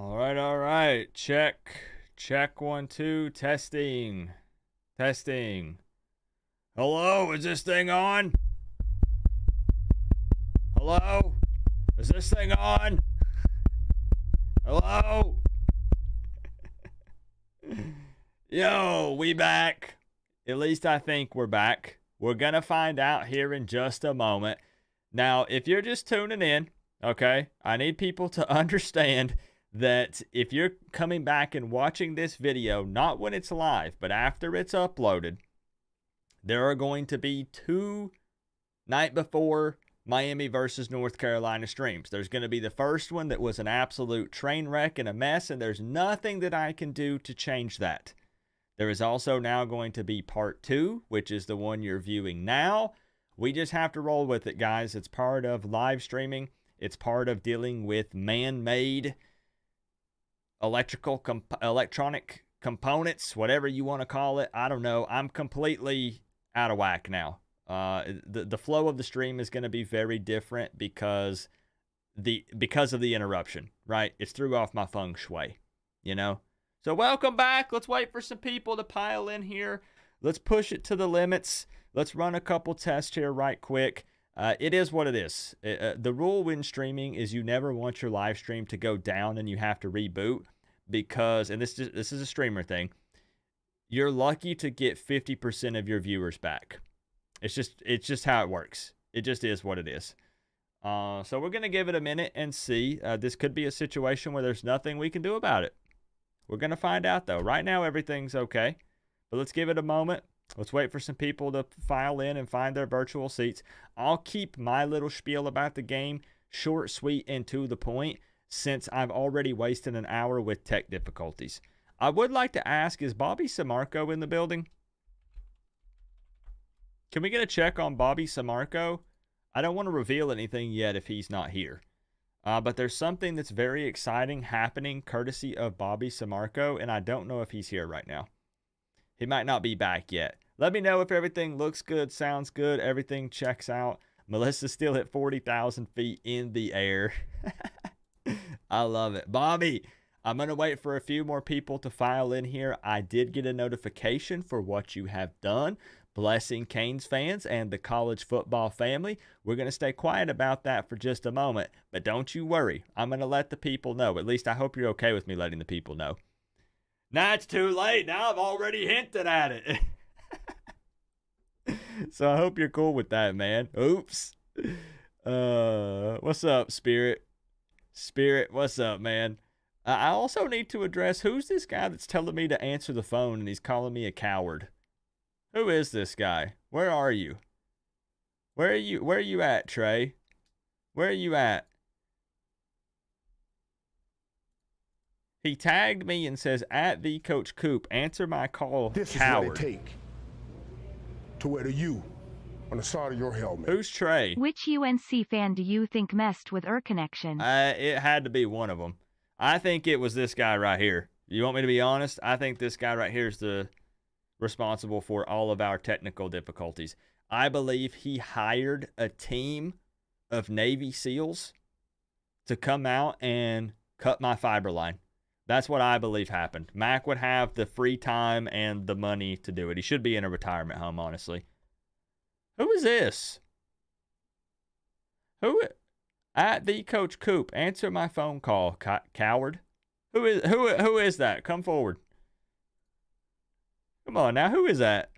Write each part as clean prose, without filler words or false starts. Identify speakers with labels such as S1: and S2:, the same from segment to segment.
S1: All right. Check. Check 1, 2. Testing. Testing. Hello, is this thing on? Hello? Is this thing on? Hello? Yo, we back. At least I think we're back. We're going to find out here in just a moment. Now, if you're just tuning in, okay, I need people to understand that if you're coming back and watching this video, not when it's live, but after it's uploaded, there are going to be 2 night before Miami versus North Carolina streams. There's going to be the first one that was an absolute train wreck and a mess, and there's nothing that I can do to change that. There is also now going to be part 2, which is the one you're viewing now. We just have to roll with it, guys. It's part of live streaming. It's part of dealing with man-made electronic components, whatever you want to call it. I don't know. I'm completely out of whack now. The flow of the stream is going to be very different because of the interruption, right? It's threw off my feng shui, you know? So welcome back. Let's wait for some people to pile in here. Let's push it to the limits. Let's run a couple tests here right quick. It is what it is. The rule when streaming is you never want your live stream to go down and you have to reboot because, and this is a streamer thing, you're lucky to get 50% of your viewers back. It's just how it works. It just is what it is. So we're going to give it a minute and see. This could be a situation where there's nothing we can do about it. We're going to find out, though. Right now, everything's okay. But let's give it a moment. Let's wait for some people to file in and find their virtual seats. I'll keep my little spiel about the game short, sweet, and to the point since I've already wasted an hour with tech difficulties. I would like to ask, is Bobby Samarco in the building? Can we get a check on Bobby Samarco? I don't want to reveal anything yet if he's not here. But there's something that's very exciting happening courtesy of Bobby Samarco, and I don't know if he's here right now. He might not be back yet. Let me know if everything looks good, sounds good, everything checks out. Melissa's still at 40,000 feet in the air. I love it. Bobby, I'm going to wait for a few more people to file in here. I did get a notification for what you have done. Blessing Canes fans and the college football family. We're going to stay quiet about that for just a moment, but don't you worry. I'm going to let the people know. At least I hope you're okay with me letting the people know. Now it's too late. Now I've already hinted at it. So I hope you're cool with that, man. Oops. What's up, Spirit? Spirit, what's up, man? I also need to address who's this guy that's telling me to answer the phone and he's calling me a coward. Who is this guy? Where are you? Where are you at, Trey? Where are you at? He tagged me and says, at the Coach Coop, answer my call,
S2: this
S1: coward.
S2: This is what it take to wear the U on the side of your helmet.
S1: Who's Trey?
S3: Which UNC fan do you think messed with connection?
S1: It had to be one of them. I think it was this guy right here. You want me to be honest? I think this guy right here is the responsible for all of our technical difficulties. I believe he hired a team of Navy SEALs to come out and cut my fiber line. That's what I believe happened. Mac would have the free time and the money to do it. He should be in a retirement home, honestly. Who is this? Who? At the Coach Coop, answer my phone call, coward. Who is that? Come forward. Come on now, who is that?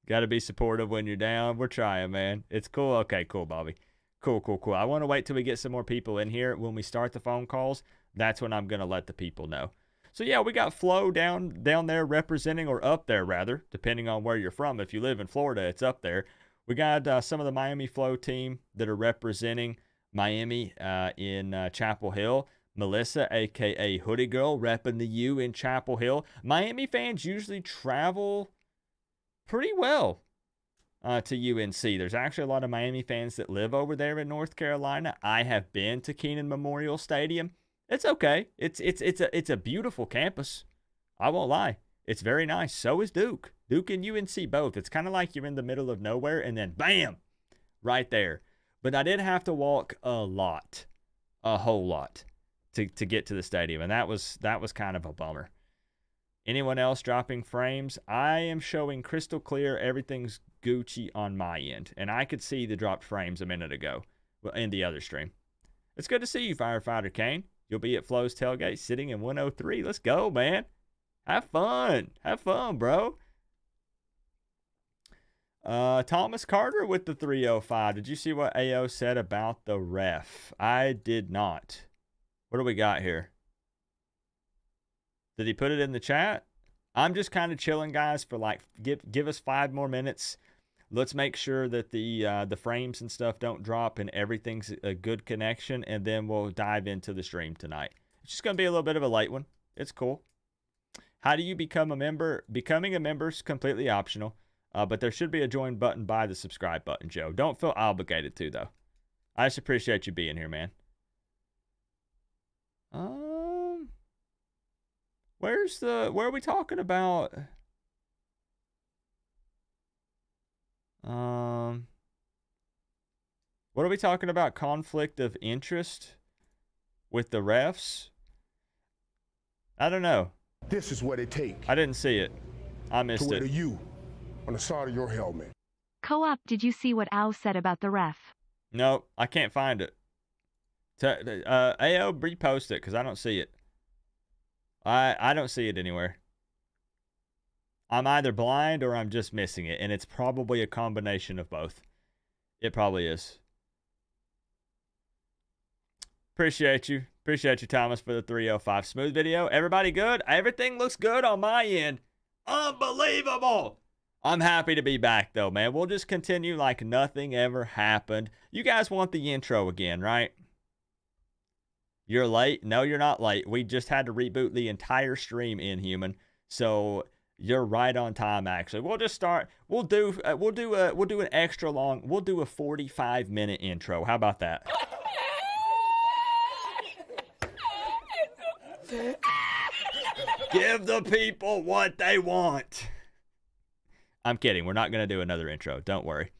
S1: Got to be supportive when you're down. We're trying, man. It's cool. Okay, cool, Bobby. Cool. I want to wait till we get some more people in here. When we start the phone calls, that's when I'm going to let the people know. So, yeah, we got Flo down there representing, or up there, rather, depending on where you're from. If you live in Florida, it's up there. We got some of the Miami Flow team that are representing Miami in Chapel Hill. Melissa, a.k.a. Hoodie Girl, repping the U in Chapel Hill. Miami fans usually travel pretty well to UNC. There's actually a lot of Miami fans that live over there in North Carolina. I have been to Kane Memorial Stadium. It's okay. It's a beautiful campus. I won't lie. It's very nice. So is Duke. Duke and UNC both. It's kind of like you're in the middle of nowhere and then bam, right there. But I did have to walk a lot a whole lot to get to the stadium, and that was kind of a bummer. Anyone else dropping frames? I am showing crystal clear. Everything's Gucci on my end, and I could see the dropped frames a minute ago in the other stream. It's good to see you, Firefighter Kane. You'll be at Flo's tailgate sitting in 103. Let's go, man. Have fun. Have fun, bro. Thomas Carter with the 305. Did you see what AO said about the ref? I did not. What do we got here? Did he put it in the chat? I'm just kind of chilling, guys, for like give us 5 more minutes. Let's make sure that the frames and stuff don't drop and everything's a good connection, and then we'll dive into the stream tonight. It's just going to be a little bit of a late one. It's cool. How do you become a member? Becoming a member is completely optional, but there should be a join button by the subscribe button, Joe. Don't feel obligated to, though. I just appreciate you being here, man. Where are we talking about? What are we talking about? Conflict of interest with the refs? I don't know.
S2: This is what it takes.
S1: I didn't see it. I missed it.
S2: To you on the side of your helmet.
S3: Co-op, did you see what Al said about the ref?
S1: No, I can't find it. AO, repost it because I don't see it. I don't see it anywhere. I'm either blind or I'm just missing it, and it's probably a combination of both. It probably is. Appreciate you, Thomas, for the 305. Smooth video. Everybody good? Everything looks good on my end. Unbelievable. I'm happy to be back, though, man. We'll just continue like nothing ever happened. You guys want the intro again, right? You're late? No, you're not late. We just had to reboot the entire stream, Inhuman. So you're right on time, actually. We'll just start. We'll do an extra long. We'll do a 45-minute intro. How about that? Give the people what they want. I'm kidding. We're not going to do another intro. Don't worry.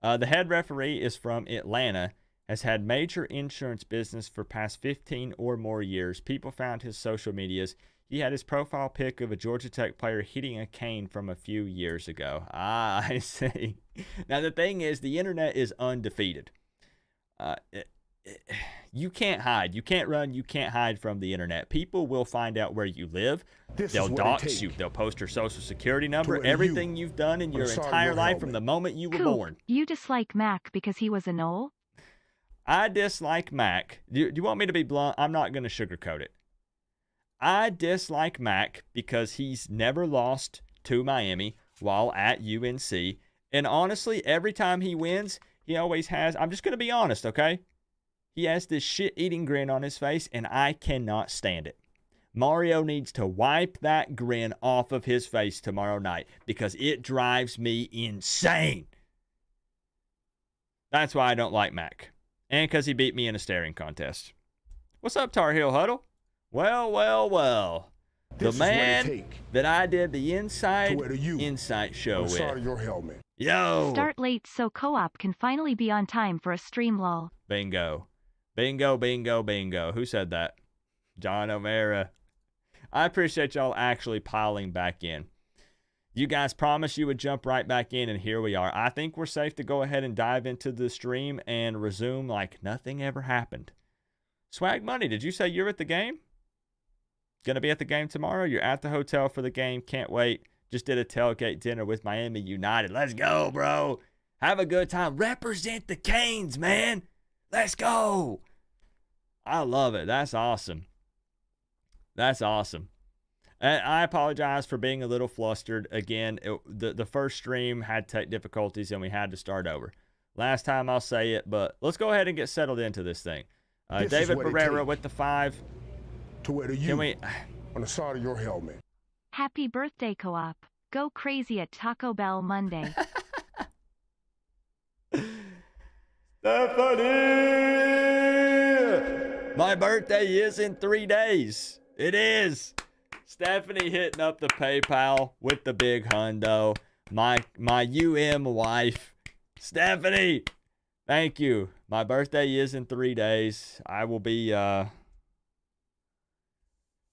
S1: The head referee is from Atlanta, has had major insurance business for past 15 or more years. People found his social medias. He had his profile pic of a Georgia Tech player hitting a cane from a few years ago. Ah, I see. Now, the thing is, the internet is undefeated. You can't hide. You can't run. You can't hide from the internet. People will find out where you live. They'll dox you. They'll post your social security number, everything you've done in your entire life from the moment you were born.
S3: You dislike Mac because he was a knoll?
S1: I dislike Mac. Do you want me to be blunt? I'm not going to sugarcoat it. I dislike Mac because he's never lost to Miami while at UNC. And honestly, every time he wins, he always has. I'm just going to be honest, okay? He has this shit-eating grin on his face, and I cannot stand it. Mario needs to wipe that grin off of his face tomorrow night because it drives me insane. That's why I don't like Mac. And because he beat me in a staring contest. What's up, Tar Heel Huddle? Well. The man that I did the Insight show with.
S2: Your helmet.
S1: Yo.
S3: Start late so co-op can finally be on time for a stream lol.
S1: Bingo. Who said that? John O'Mara. I appreciate y'all actually piling back in. You guys promised you would jump right back in, and here we are. I think we're safe to go ahead and dive into the stream and resume like nothing ever happened. Swag Money, did you say you're at the game? Gonna be at the game tomorrow? You're at the hotel for the game. Can't wait. Just did a tailgate dinner with Miami United. Let's go, bro. Have a good time. Represent the Canes, man. Let's go. I love it. That's awesome. And I apologize for being a little flustered. Again, the first stream had tech difficulties and we had to start over. Last time I'll say it, but let's go ahead and get settled into this thing. David Barrera with the 5.
S2: To where you can we on the side of your helmet.
S3: Happy birthday, co-op. Go crazy at Taco Bell Monday.
S1: Stephanie! My birthday is in 3 days. It is. Stephanie hitting up the PayPal with the big hundo. My wife. Stephanie, Thank you. My birthday is in 3 days. I will be a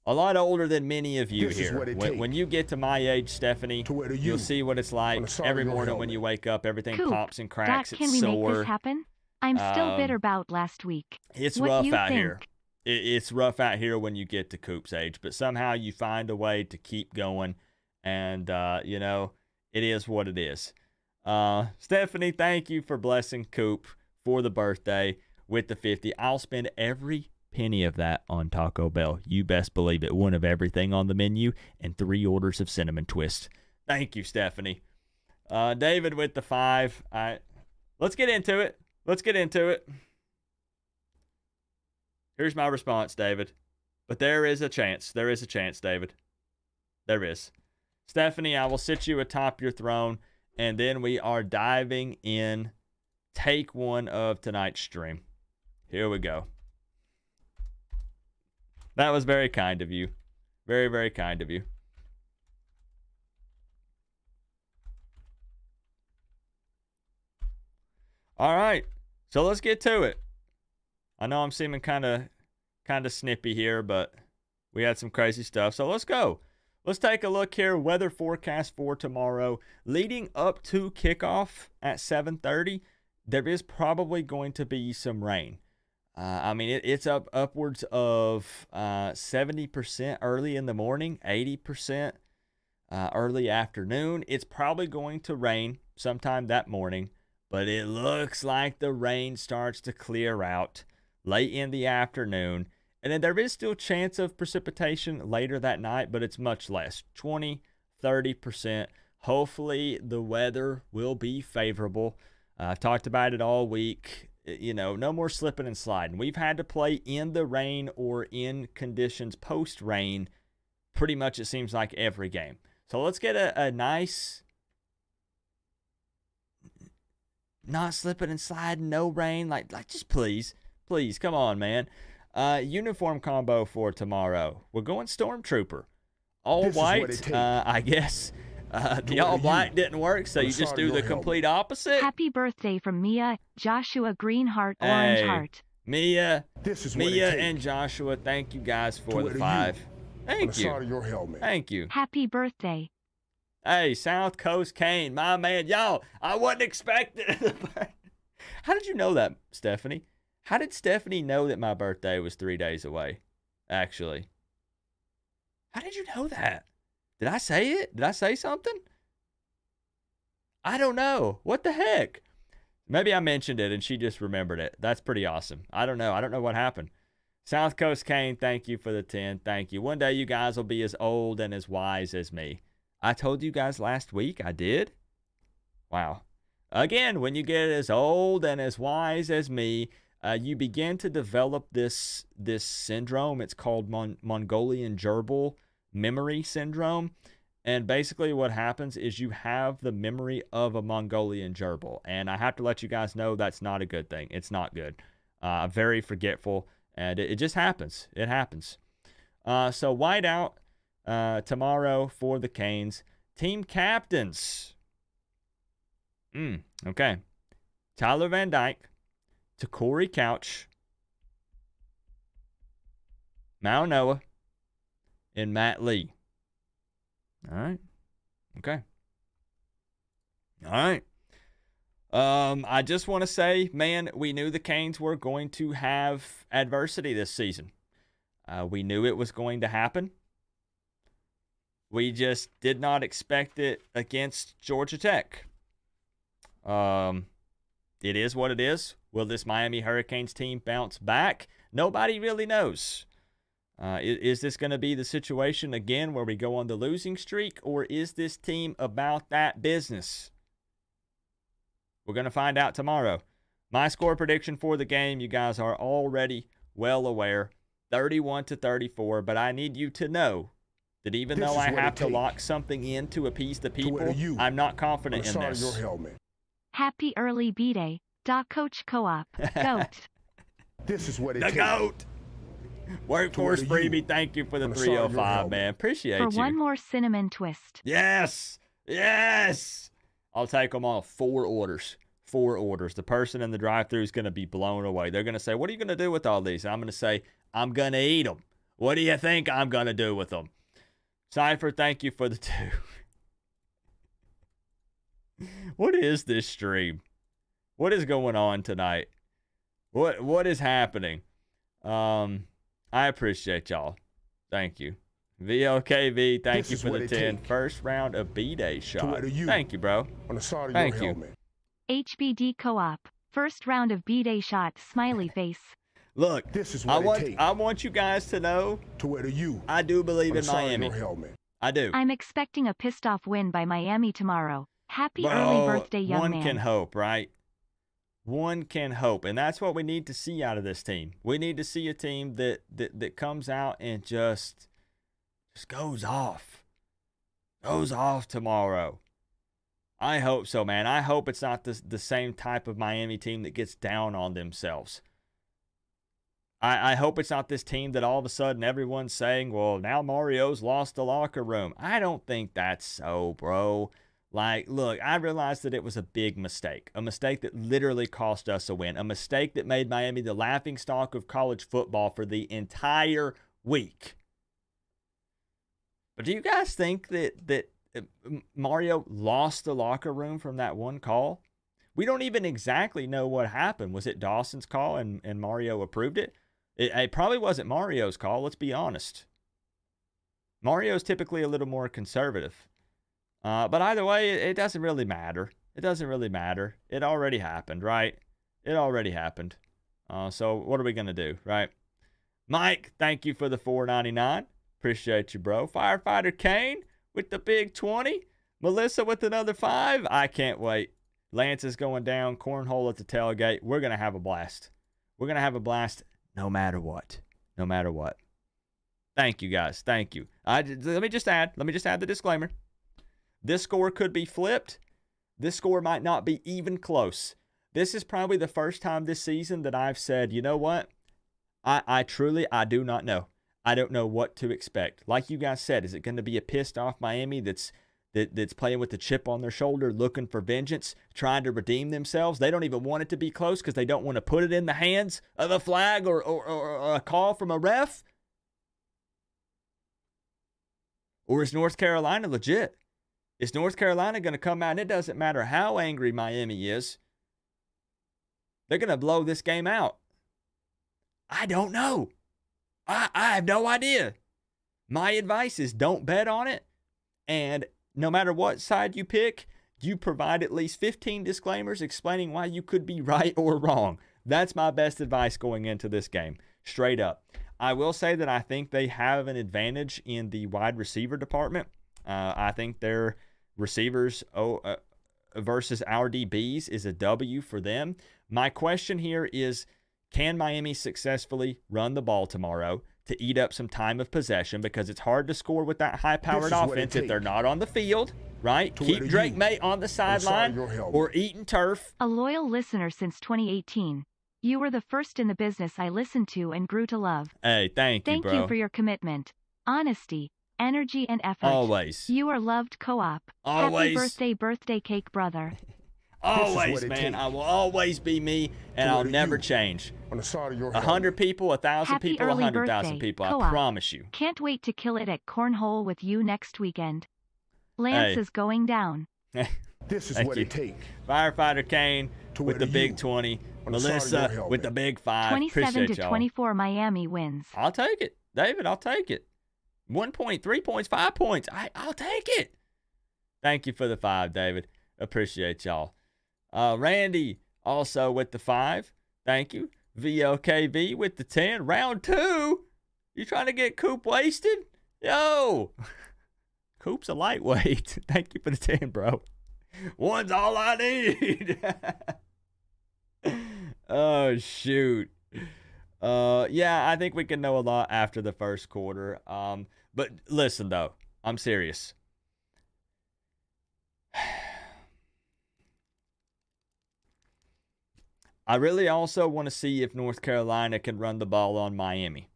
S1: lot older than many of you
S2: This is
S1: here.
S2: what it
S1: When you get to my age, Stephanie,
S2: to where the
S1: you'll
S2: you
S1: see what it's
S2: on
S1: like.
S2: the side
S1: Every
S2: of your
S1: morning when
S2: helmet.
S1: you wake up, everything
S3: Coop,
S1: pops and
S3: Doc,
S1: cracks.
S3: can
S1: It's
S3: we make
S1: sore.
S3: this happen? I'm still bitter about last week.
S1: It's
S3: What
S1: rough
S3: you
S1: out
S3: think?
S1: here. It's rough out here when you get to Coop's age, but somehow you find a way to keep going, and you know, it is what it is. Stephanie, thank you for blessing Coop for the birthday with the 50. I'll spend every penny of that on Taco Bell. You best believe it. One of everything on the menu and 3 orders of cinnamon twist. Thank you, Stephanie. David with the 5. Let's get into it. Here's my response, David. But there is a chance. There is a chance, David. There is. Stephanie, I will sit you atop your throne, and then we are diving in. Take 1 of tonight's stream. Here we go. That was very kind of you. Very, very kind of you. All right. So let's get to it. I know I'm seeming kind of snippy here, but we had some crazy stuff. So let's go. Let's take a look here. Weather forecast for tomorrow. Leading up to kickoff at 7:30, there is probably going to be some rain. I mean, it's upwards of 70% early in the morning, 80% early afternoon. It's probably going to rain sometime that morning, but it looks like the rain starts to clear out late in the afternoon. And then there is still chance of precipitation later that night, but it's much less, 20, 30%. Hopefully the weather will be favorable. I've talked about it all week. You know, no more slipping and sliding. We've had to play in the rain or in conditions post-rain pretty much, it seems like, every game. So let's get a nice, not slipping and sliding, no rain. Like just please, come on, man. Uniform combo for tomorrow. We're going Stormtrooper. All white, I guess. The all black didn't work, so you just do the complete opposite.
S3: Happy birthday from Mia, Joshua, green heart, orange heart.
S1: Mia,
S2: Mia
S1: and Joshua, thank you guys for the 5. Thank you.
S2: Side of your helmet.
S1: Thank you.
S3: Happy birthday.
S1: Hey, South Coast Kane, my man. Yo, I wasn't expecting it. How did you know that, Stephanie? How did Stephanie know that my birthday was 3 days away, actually? How did you know that? Did I say it? Did I say something? I don't know. What the heck? Maybe I mentioned it and she just remembered it. That's pretty awesome. I don't know. I don't know what happened. South Coast Kane, thank you for the 10. Thank you. One day you guys will be as old and as wise as me. I told you guys last week. I did. Wow. Again, when you get as old and as wise as me, you begin to develop this syndrome. It's called Mongolian gerbil memory syndrome. And basically what happens is you have the memory of a Mongolian gerbil. And I have to let you guys know that's not a good thing. It's not good. Very forgetful. And it just happens. It happens. So white out tomorrow for the Canes. Team captains. Okay. Tyler Van Dyke, to Corey Couch, Mao Noah, and Matt Lee. All right. Okay. All right. I just want to say, man, we knew the Canes were going to have adversity this season. We knew it was going to happen. We just did not expect it against Georgia Tech. It is what it is. Will this Miami Hurricanes team bounce back? Nobody really knows. Is this going to be the situation again where we go on the losing streak, or is this team about that business? We're going to find out tomorrow. My score prediction for the game, you guys are already well aware, 31-34, but I need you to know that even though I have to lock something in to appease the people, I'm not confident in this.
S3: Happy early B-Day. Coach Co-op. Goat.
S2: This is what it
S1: takes. The GOAT. Workforce freebie, thank you for the 305, man. Appreciate you.
S3: For one more cinnamon twist.
S1: Yes. Yes. I'll take them all. 4 orders. 4 orders. The person in the drive-thru is going to be blown away. They're going to say, what are you going to do with all these? And I'm going to say, I'm going to eat them. What do you think I'm going to do with them? Cypher, thank you for the 2. What is this stream? What is going on tonight? What is happening? I appreciate y'all. Thank you. VLKV, thank you for the 10. First round of B-Day shot. Thank you, bro.
S2: On the side of
S1: Thank
S2: your
S1: you.
S2: helmet.
S3: HBD Co-op. First round of B-Day shot. Smiley face.
S1: Look,
S2: This is what
S1: I want you guys to know
S2: to wear the U.
S1: I do believe
S2: on the
S1: in
S2: side of
S1: Miami.
S2: your helmet.
S1: I do.
S3: I'm expecting a pissed off win by Miami tomorrow. Happy
S1: Bro,
S3: early birthday, young
S1: one
S3: man.
S1: can hope, right? One can hope. And that's what we need to see out of this team. We need to see a team that comes out and just goes off. Goes off tomorrow. I hope so, man. I hope it's not the same type of Miami team that gets down on themselves. I hope it's not this team that all of a sudden everyone's saying, well, now Mario's lost the locker room. I don't think that's so, bro. Like, look, I realized that it was a big mistake. A mistake that literally cost us a win. A mistake that made Miami the laughingstock of college football for the entire week. But do you guys think that Mario lost the locker room from that one call? We don't even exactly know what happened. Was it Dawson's call and Mario approved it? It probably wasn't Mario's call, let's be honest. Mario's typically a little more conservative. But either way, it doesn't really matter. It doesn't really matter. It already happened, right? It already happened. So what are we going to do, right? Mike, thank you for the $4.99. Appreciate you, bro. Firefighter Kane with the big 20. Melissa with another 5. I can't wait. Lance is going down. Cornhole at the tailgate. We're going to have a blast. We're going to have a blast no matter what. No matter what. Thank you, guys. Thank you. Let me just add the disclaimer. This score could be flipped. This score might not be even close. This is probably the first time this season that I've said, you know what? I truly do not know. I don't know what to expect. Like you guys said, is it going to be a pissed off Miami that's playing with the chip on their shoulder, looking for vengeance, trying to redeem themselves? They don't even want it to be close because they don't want to put it in the hands of a flag or a call from a ref? Or is North Carolina legit? Is North Carolina going to come out and it doesn't matter how angry Miami is, they're going to blow this game out? I don't know. I have no idea. My advice is don't bet on it. And no matter what side you pick, you provide at least 15 disclaimers explaining why you could be right or wrong. That's my best advice going into this game. Straight up. I will say that I think they have an advantage in the wide receiver department. I think their receivers versus our DBs is a W for them. My question here is, can Miami successfully run the ball tomorrow to eat up some time of possession? Because it's hard to score with that high-powered offense if they're not on the field, right? Keep Drake May on the sideline or eating turf.
S3: A loyal listener since 2018. You were the first in the business I listened to and grew to love.
S1: Hey, thank you, bro.
S3: Thank you for your commitment, honesty, energy, and effort.
S1: Always.
S3: You are loved, Co-op.
S1: Always.
S3: Happy birthday cake, brother.
S1: Always, man. I will always be me, and I'll never change.
S2: On the side of your
S1: 100 people, 1,000
S3: Happy
S1: people,
S3: early
S1: 100,000
S3: birthday,
S1: people.
S3: Co-op.
S1: I promise you.
S3: Can't wait to kill it at Cornhole with you next weekend. Lance is going down.
S2: This is
S1: Thank
S2: what
S1: you.
S2: it takes.
S1: Firefighter Kane with the big 20.
S2: on the side of your
S1: Melissa
S2: helmet.
S1: with the big 5.
S3: 27
S1: Appreciate
S3: to
S1: y'all.
S3: 24 Miami wins.
S1: I'll take it. David, I'll take it. 1 point, 3 points, 5 points. I'll take it. Thank you for the 5, David. Appreciate y'all. Randy also with the 5. Thank you. VLKV with the 10. Round 2. You trying to get Coop wasted? Yo. Coop's a lightweight. Thank you for the 10, bro. 1's all I need. Oh, shoot. Yeah, I think we can know a lot after the first quarter. But listen, though. I'm serious. I really also want to see if North Carolina can run the ball on Miami.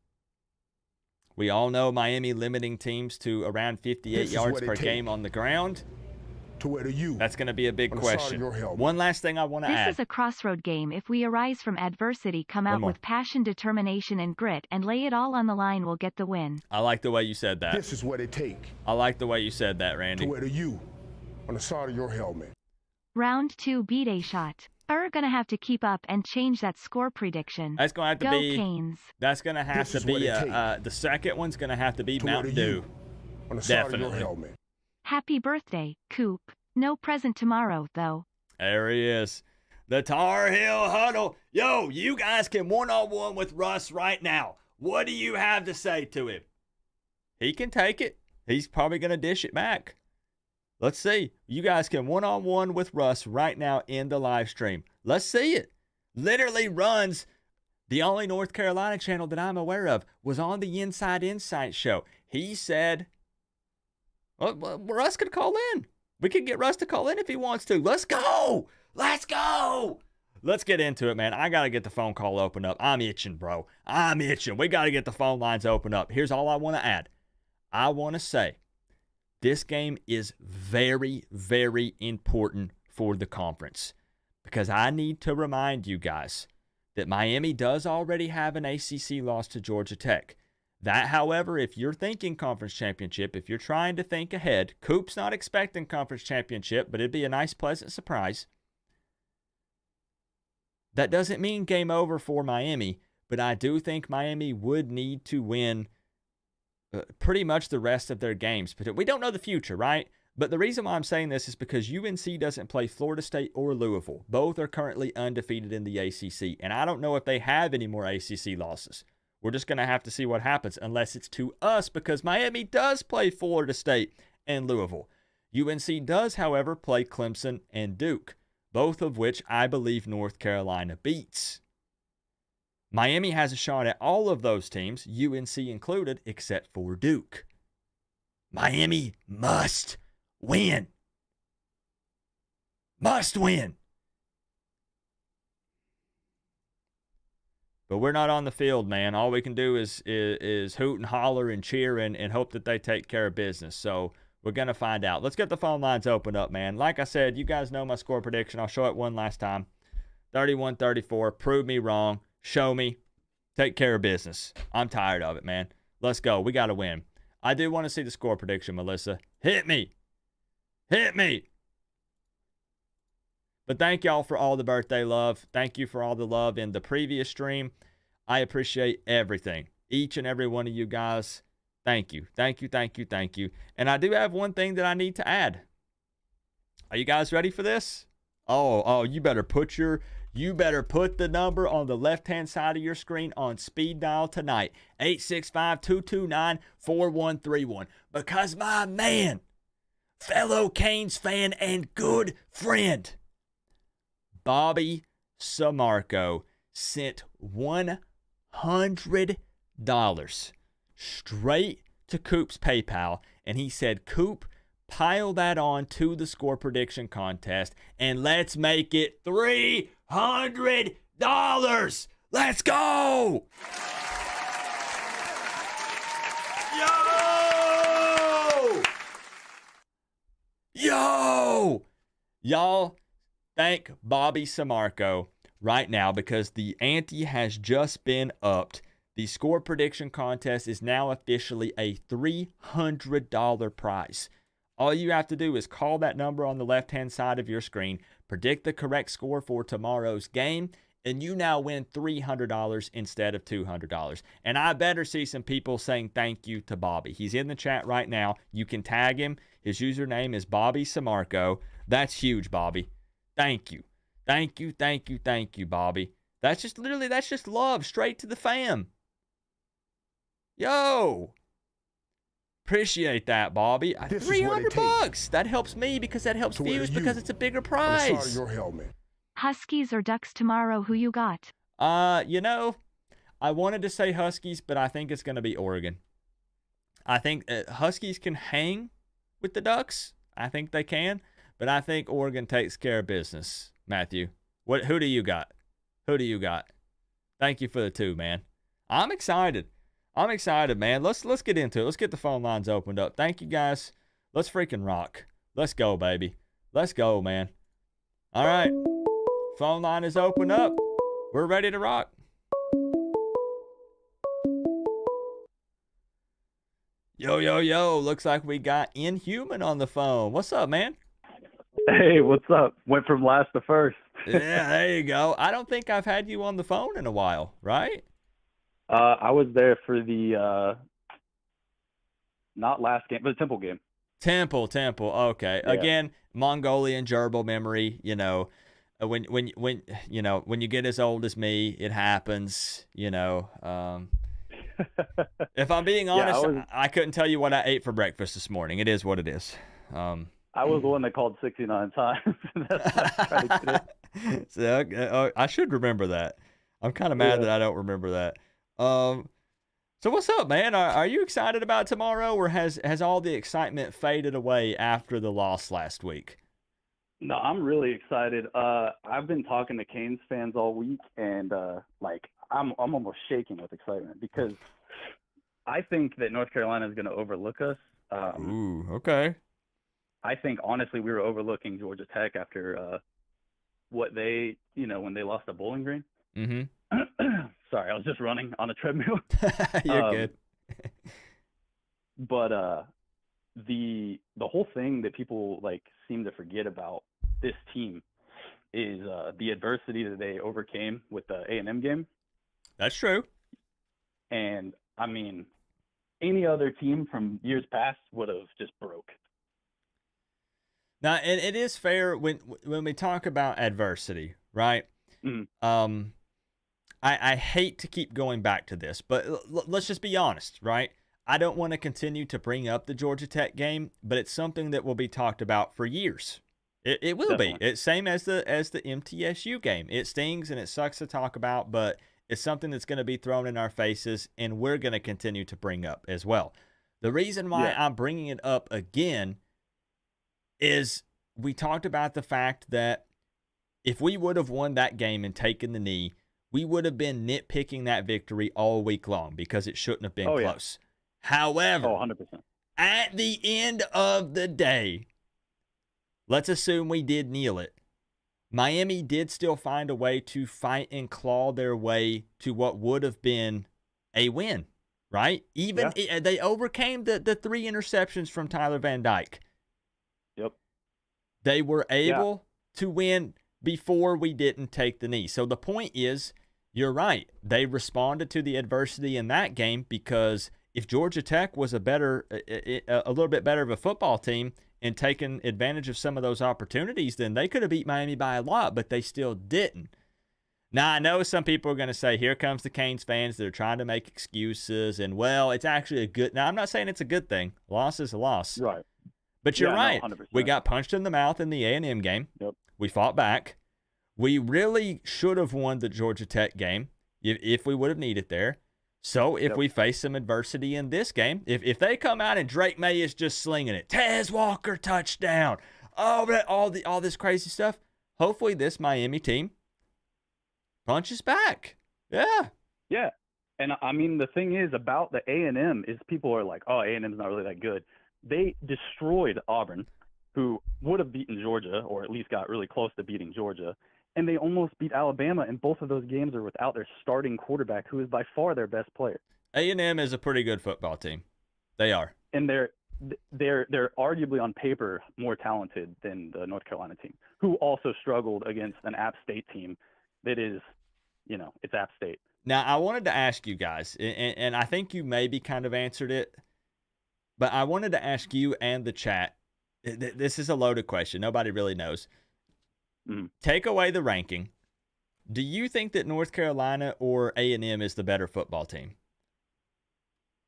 S1: We all know Miami limiting teams to around 58 yards per game on the ground.
S2: to where the U
S1: That's going to be a big
S2: on the side of
S1: question.
S2: your helmet.
S1: One last thing I want to add.
S3: This is a crossroad game. If we arise from adversity, come out with passion, determination, and grit, and lay it all on the line, we'll get the win.
S1: I like the way you said that.
S2: This is what it take
S1: I like the way you said that, Randy.
S2: to wear the U on the side of your helmet.
S3: Round 2 B-Day shot. We're gonna have to keep up and change that score prediction.
S1: That's going to have to
S3: Go
S1: be.
S3: Canes.
S1: That's going to have
S2: This
S1: to
S2: is what
S1: be.
S2: it take
S1: The second one's going to have to be
S2: to wear
S1: Mountain
S2: the U
S1: Dew.
S2: on the side of
S1: Definitely.
S2: your helmet.
S3: Happy birthday, Coop. No present tomorrow, though.
S1: There he is. The Tar Heel Huddle. Yo, you guys can one-on-one with Russ right now. What do you have to say to him? He can take it. He's probably going to dish it back. Let's see. You guys can one-on-one with Russ right now in the live stream. Let's see it. Literally runs the only North Carolina channel that I'm aware of, was on the Inside Insight show. He said, well, Russ could call in. We could get Russ to call in if he wants to. Let's go. Let's go. Let's get into it, man. I got to get the phone call open up. I'm itching, bro. I'm itching. We got to get the phone lines open up. Here's all I want to add. I want to say this game is very, very important for the conference because I need to remind you guys that Miami does already have an ACC loss to Georgia Tech. That, however, if you're thinking conference championship, if you're trying to think ahead, Coop's not expecting conference championship, but it'd be a nice, pleasant surprise. That doesn't mean game over for Miami, but I do think Miami would need to win pretty much the rest of their games. But we don't know the future, right? But the reason why I'm saying this is because UNC doesn't play Florida State or Louisville. Both are currently undefeated in the ACC, and I don't know if they have any more ACC losses. We're just going to have to see what happens unless it's to us because Miami does play Florida State and Louisville. UNC does, however, play Clemson and Duke, both of which I believe North Carolina beats. Miami has a shot at all of those teams, UNC included, except for Duke. Miami must win. Must win. But we're not on the field, man. All we can do is hoot and holler and cheer and hope that they take care of business. So we're going to find out. Let's get the phone lines opened up, man. Like I said, you guys know my score prediction. I'll show it one last time. 31-34. Prove me wrong. Show me. Take care of business. I'm tired of it, man. Let's go. We got to win. I do want to see the score prediction, Melissa. Hit me. Hit me. But thank y'all for all the birthday love. Thank you for all the love in the previous stream. I appreciate everything. Each and every one of you guys. Thank you. Thank you, thank you, thank you. And I do have one thing that I need to add. Are you guys ready for this? Oh, you better put the number on the left-hand side of your screen on speed dial tonight. 865-229-4131. Because my man, fellow Canes fan and good friend, Bobby Samarco sent $100 straight to Coop's PayPal, and he said, Coop, pile that on to the score prediction contest, and let's make it $300. Let's go! Yo! Y'all, thank Bobby Samarco right now because the ante has just been upped. The score prediction contest is now officially a $300 prize. All you have to do is call that number on the left-hand side of your screen, predict the correct score for tomorrow's game, and you now win $300 instead of $200. And I better see some people saying thank you to Bobby. He's in the chat right now. You can tag him. His username is Bobby Samarco. That's huge, Bobby. Thank you. Thank you, thank you, thank you, Bobby. That's just love straight to the fam. Yo. Appreciate that, Bobby. $300. That helps me because that helps viewers because it's a bigger prize.
S2: On the side of your helmet.
S3: Huskies or Ducks tomorrow, who you got?
S1: I wanted to say Huskies, but I think it's going to be Oregon. I think Huskies can hang with the Ducks. I think they can, but I think Oregon takes care of business. Matthew, who do you got? Who do you got? Thank you for the 2, man. I'm excited. Man. Let's get into it. Let's get the phone lines opened up. Thank you, guys. Let's freaking rock. Let's go, baby. Let's go, man. All right. Phone line is open up. We're ready to rock. Yo, yo, yo. Looks like we got Inhuman on the phone. What's up, man?
S4: Hey, what's up? Went from last to first.
S1: Yeah, there you go. I don't think I've had you on the phone in a while, right?
S4: I was there for the not last game, but the Temple game.
S1: Temple. Okay.
S4: Yeah.
S1: Again, Mongolian gerbil memory. When you get as old as me, it happens. If I'm being honest, I couldn't tell you what I ate for breakfast this morning. It is what it is.
S4: I was the one that called 69 times.
S1: So I should remember that. I'm kind of mad that I don't remember that. So what's up, man? Are you excited about tomorrow, or has all the excitement faded away after the loss last week?
S4: No, I'm really excited. I've been talking to Canes fans all week, and I'm almost shaking with excitement because I think that North Carolina is going to overlook us.
S1: Ooh, okay.
S4: I think, honestly, we were overlooking Georgia Tech after what they, when they lost at Bowling Green.
S1: Mm-hmm.
S4: Sorry, I was just running on a treadmill.
S1: You're good.
S4: But the whole thing that people seem to forget about this team is the adversity that they overcame with the A&M game.
S1: That's true.
S4: And, I mean, any other team from years past would have just broke.
S1: Now, and it is fair when we talk about adversity, right?
S4: Mm-hmm.
S1: I hate to keep going back to this, but let's just be honest, right? I don't want to continue to bring up the Georgia Tech game, but it's something that will be talked about for years. It will
S4: Definitely.
S1: be. It's same as the MTSU game. It stings and it sucks to talk about, but it's something that's going to be thrown in our faces, and we're going to continue to bring up as well. The reason why I'm bringing it up again is we talked about the fact that if we would have won that game and taken the knee, we would have been nitpicking that victory all week long because it shouldn't have been close. However,
S4: 100%.
S1: At the end of the day, let's assume we did kneel it. Miami did still find a way to fight and claw their way to what would have been a win, right? Even they overcame the 3 interceptions from Tyler Van Dyke.
S4: Yep.
S1: They were able to win before we didn't take the knee. So the point is, you're right. They responded to the adversity in that game because if Georgia Tech was a little bit better of a football team and taken advantage of some of those opportunities, then they could have beat Miami by a lot, but they still didn't. Now, I know some people are going to say, here comes the Canes fans. They're trying to make excuses, and, well, it's actually a good – now, I'm not saying it's a good thing. Loss is a loss.
S4: Right.
S1: But you're right.
S4: No, 100%.
S1: We got punched in the mouth in the A&M game.
S4: Yep.
S1: We fought back. We really should have won the Georgia Tech game if we would have needed there. So if we face some adversity in this game, if they come out and Drake May is just slinging it, Tez Walker touchdown, all this crazy stuff, hopefully this Miami team punches back. Yeah.
S4: Yeah. And, I mean, the thing is about the A&M is people are like, oh, A&M's not really that good. They destroyed Auburn, who would have beaten Georgia, or at least got really close to beating Georgia. And they almost beat Alabama, and both of those games are without their starting quarterback, who is by far their best player.
S1: A&M is a pretty good football team. They are.
S4: And they're arguably on paper more talented than the North Carolina team, who also struggled against an App State team that is, it's App State.
S1: Now, I wanted to ask you guys, and I think you maybe kind of answered it, but I wanted to ask you and the chat. This is a loaded question. Nobody really knows. Take away the ranking. Do you think that North Carolina or A&M is the better football team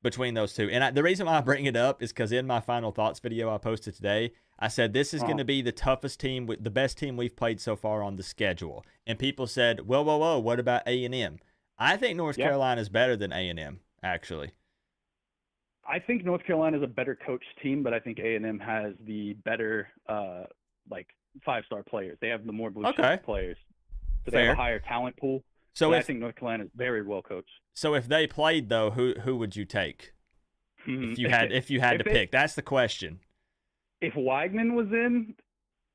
S1: between those two? And the reason why I bring it up is because in my final thoughts video I posted today, I said this is going to be the toughest team, the best team we've played so far on the schedule. And people said, whoa, what about A&M? I think North Carolina is better than A&M, actually.
S4: I think North Carolina is a better coached team, but I think A&M has the better, 5-star players. They have the more blue chip players. So they have a higher talent pool. So I think North Carolina is very well coached.
S1: So if they played though, who would you take? If you had to pick, that's the question.
S4: If Weigman was in,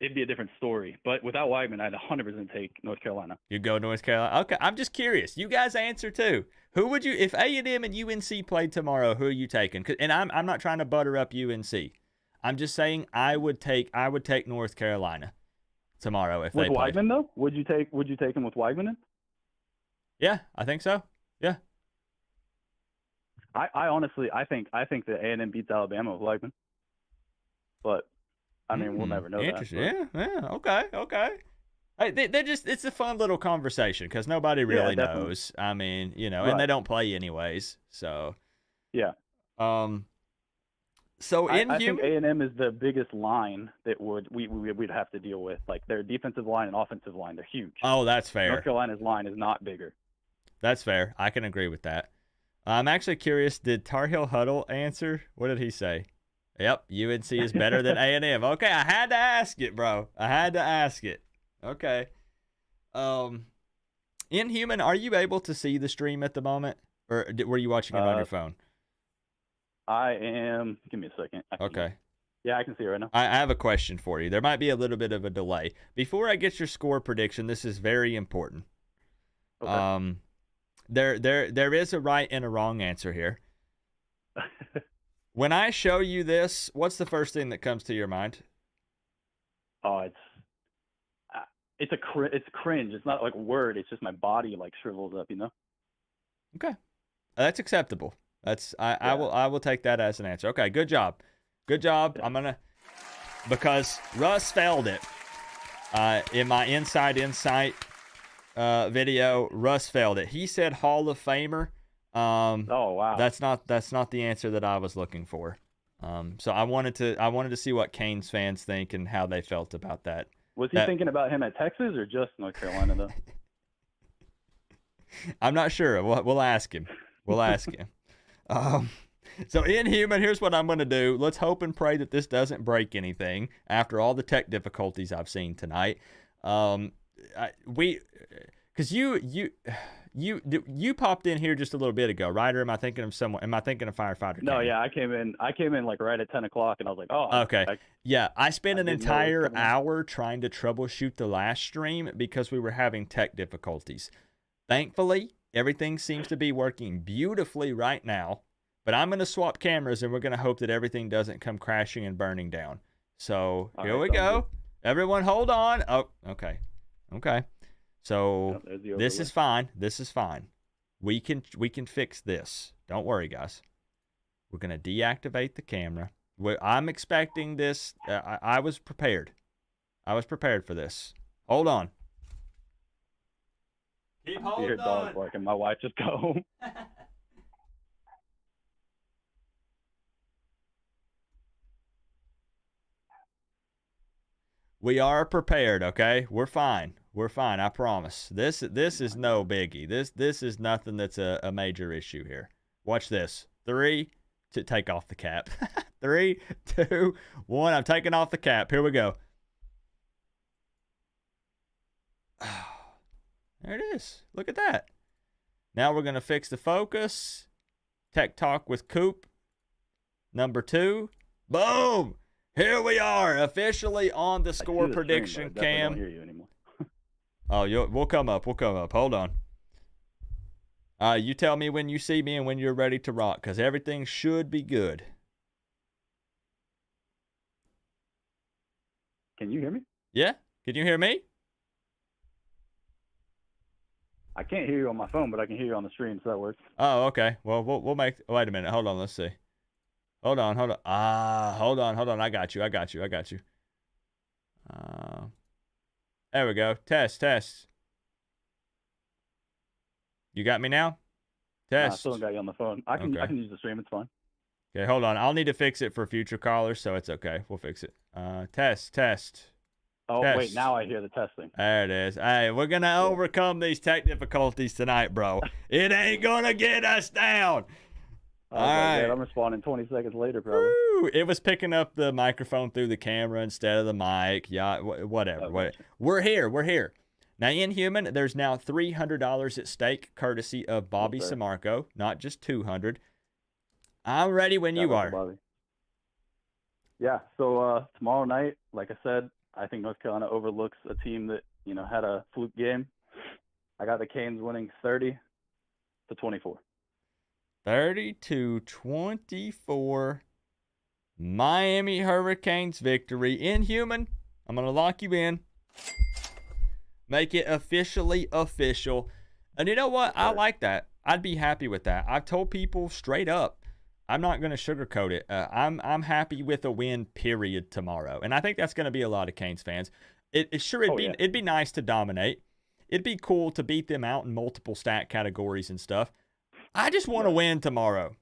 S4: it'd be a different story. But without Weigman, I'd 100% take North Carolina.
S1: You go North Carolina. Okay, I'm just curious. You guys answer too. Who would you, if A&M and UNC played tomorrow? Who are you taking? And I'm not trying to butter up UNC. I'm just saying I would take North Carolina tomorrow if
S4: with
S1: they played.
S4: Weigman though. Would you take him with Weigman in?
S1: Yeah, I think so. Yeah.
S4: I honestly think that A&M beats Alabama with Weigman. But I mean, we'll never know that.
S1: Interesting. Yeah. Okay. Hey, they're just, it's a fun little conversation because nobody really knows. I mean, and they don't play anyways. So
S4: yeah.
S1: So
S4: I think A&M is the biggest line that we'd have to deal with. Like their defensive line and offensive line, they're huge.
S1: Oh, that's fair.
S4: North Carolina's line is not bigger.
S1: That's fair. I can agree with that. I'm actually curious. Did Tar Heel Huddle answer? What did he say? Yep, UNC is better than A&M. Okay, I had to ask it, bro. I had to ask it. Okay. Inhuman, are you able to see the stream at the moment, or were you watching it on your phone?
S4: I am. Give me a second.
S1: Okay.
S4: Yeah, I can see it right now.
S1: I have a question for you. There might be a little bit of a delay. Before I get your score prediction, this is very important. Okay. There is a right and a wrong answer here. When I show you this, what's the first thing that comes to your mind?
S4: Oh, it's cringe. It's not like a word. It's just my body like shrivels up,
S1: Okay, that's acceptable. I will take that as an answer. Okay, good job. Yeah. Because Russ failed it. In my Inside Insight video, Russ failed it. He said Hall of Famer.
S4: Oh wow.
S1: That's not the answer that I was looking for. So I wanted to see what Canes fans think and how they felt about that.
S4: Was he thinking about him at Texas or just North Carolina though?
S1: I'm not sure. We'll ask him. So Inhuman, here's what I'm going to do. Let's hope and pray that this doesn't break anything after all the tech difficulties I've seen tonight. Because you popped in here just a little bit ago, right? Or am I thinking of someone? Am I thinking of Firefighter?
S4: No, yeah, I came in like right at 10 o'clock, and I was like, oh.
S1: Okay. I spent an entire hour trying to troubleshoot the last stream because we were having tech difficulties. Thankfully, everything seems to be working beautifully right now. But I'm going to swap cameras, and we're going to hope that everything doesn't come crashing and burning down. So here we go. Everyone hold on. Oh, okay. So this is fine. We can fix this. Don't worry, guys. We're going to deactivate the camera. I'm expecting this. I was prepared. For this. Hold on. Keep holding on.
S4: Your dog's barking. My wife just got home.
S1: We are prepared, okay? We're fine. I promise. This is no biggie. This is nothing that's a major issue here. Watch this. 3, to take off the cap. 3, 2, 1. I'm taking off the cap. Here we go. There it is. Look at that. Now we're going to fix the focus. Tech Talk with Coop. Number 2. Boom! Here we are, officially on the score prediction cam.
S4: I don't hear you anymore.
S1: We'll come up. Hold on. You tell me when you see me and when you're ready to rock, because everything should be good.
S4: Can you hear me?
S1: Yeah? Can you hear me?
S4: I can't hear you on my phone, but I can hear you on the stream, so that works.
S1: Oh, okay. Well, we'll make. Wait a minute. Hold on. Let's see. Hold on. Hold on. I got you. There we go. Test. You got me now? Test.
S4: I still got you on the phone. I can use the stream. It's fine.
S1: Okay, hold on. I'll need to fix it for future callers, so it's okay. We'll fix it. Test.
S4: Oh, wait. Now I hear the testing.
S1: There it is. Hey, we're going to overcome these tech difficulties tonight, bro. It ain't going to get us down.
S4: All right. I'm responding 20 seconds later, probably.
S1: Woo! It was picking up the microphone through the camera instead of the mic. Yeah, whatever.
S4: Okay.
S1: We're here. Now, Inhuman, there's now $300 at stake, courtesy of Bobby Samarco, not just $200. I'm ready when you are.
S4: Bobby. Yeah, so tomorrow night, like I said, I think North Carolina overlooks a team that, had a fluke game. I got the Canes winning 30-24.
S1: 30-24. Miami Hurricanes victory. Inhuman, I'm going to lock you in. Make it officially official. And you know what? I like that. I'd be happy with that. I've told people straight up, I'm not going to sugarcoat it. I'm happy with a win, period, tomorrow. And I think that's going to be a lot of Canes fans. It'd be nice to dominate. It'd be cool to beat them out in multiple stat categories and stuff. I just want to win tomorrow.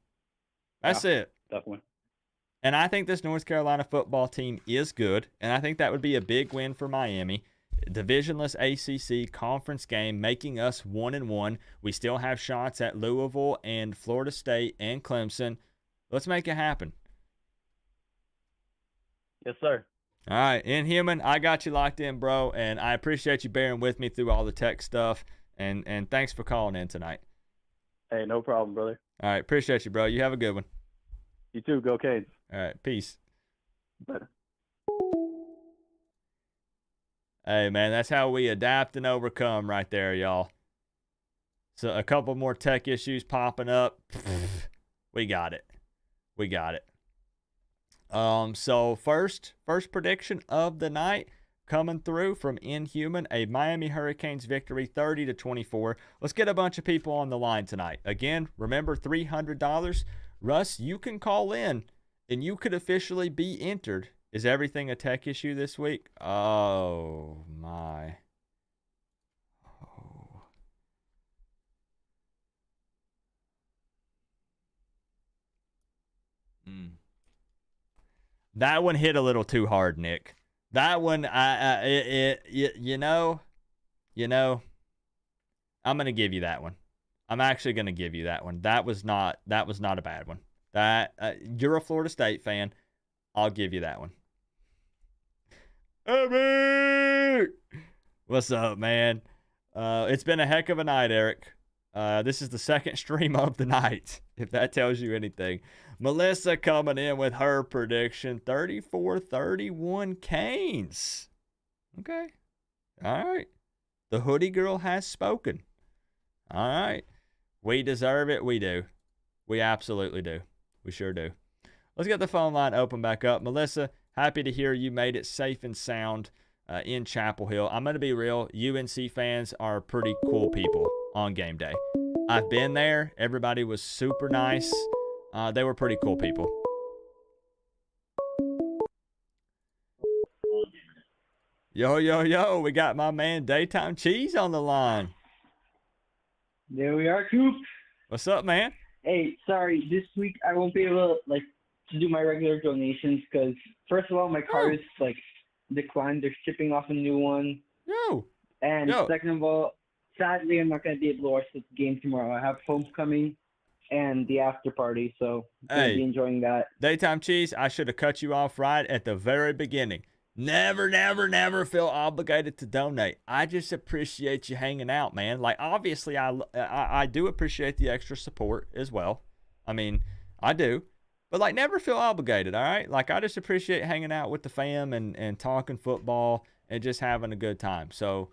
S1: That's it.
S4: Definitely.
S1: And I think this North Carolina football team is good, and I think that would be a big win for Miami. Divisionless ACC conference game, making us 1-1. We still have shots at Louisville and Florida State and Clemson. Let's make it happen.
S4: Yes, sir.
S1: All right, Inhuman, I got you locked in, bro, and I appreciate you bearing with me through all the tech stuff, and thanks for calling in tonight.
S4: Hey, no problem, brother.
S1: All right, appreciate you, bro. You have a good one.
S4: You too. Go Canes.
S1: All right, peace.
S4: Better.
S1: Hey, man, that's how we adapt and overcome right there, y'all. So a couple more tech issues popping up. We got it. We got it. So first prediction of the night coming through from Inhuman, a Miami Hurricanes victory, 30-24. Let's get a bunch of people on the line tonight. Again, remember $300. Russ, you can call in, and you could officially be entered. Is everything a tech issue this week? Oh, my. Oh. That one hit a little too hard, Nick. That one, you know, I'm going to give you that one. I'm actually going to give you that one. That was not a bad one. You're a Florida State fan. I'll give you that one. Eric! What's up, man? It's been a heck of a night, Eric. This is the second stream of the night, if that tells you anything. Melissa coming in with her prediction, 34-31 Canes. Okay. All right. The hoodie girl has spoken. All right. We deserve it. We do. We absolutely do. We sure do. Let's get the phone line open back up. Melissa, happy to hear you made it safe and sound in Chapel Hill. I'm going to be real. UNC fans are pretty cool people on game day. I've been there. Everybody was super nice. They were pretty cool people. Yo. We got my man Daytime Cheese on the line.
S5: There we are, Coop.
S1: What's up, man?
S5: Hey, sorry, this week I won't be able to do my regular donations because, first of all, my car is declined. They're shipping off a new one. And second of all, sadly, I'm not going to be able to watch the game tomorrow. I have homecoming and the after party, so I'm going to be enjoying that.
S1: Daytime Cheese, I should have cut you off right at the very beginning. Never feel obligated to donate. I just appreciate you hanging out, man. Like, obviously, I do appreciate the extra support as well. I mean, I do. But, never feel obligated, all right? I just appreciate hanging out with the fam and talking football and just having a good time. So,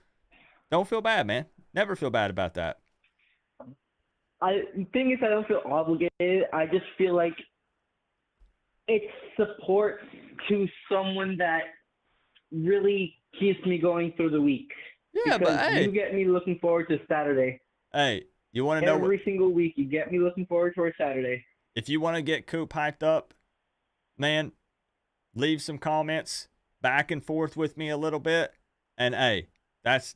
S1: don't feel bad, man. Never feel bad about that.
S5: The thing is, I don't feel obligated. I just feel like it's support to someone that really keeps me going through the week.
S1: Yeah,
S5: because
S1: but hey,
S5: you get me looking forward to Saturday.
S1: Hey, you want to know
S5: every single week you get me looking forward to our Saturday.
S1: If you want to get Coop hyped up, man, leave some comments back and forth with me a little bit, and hey, that's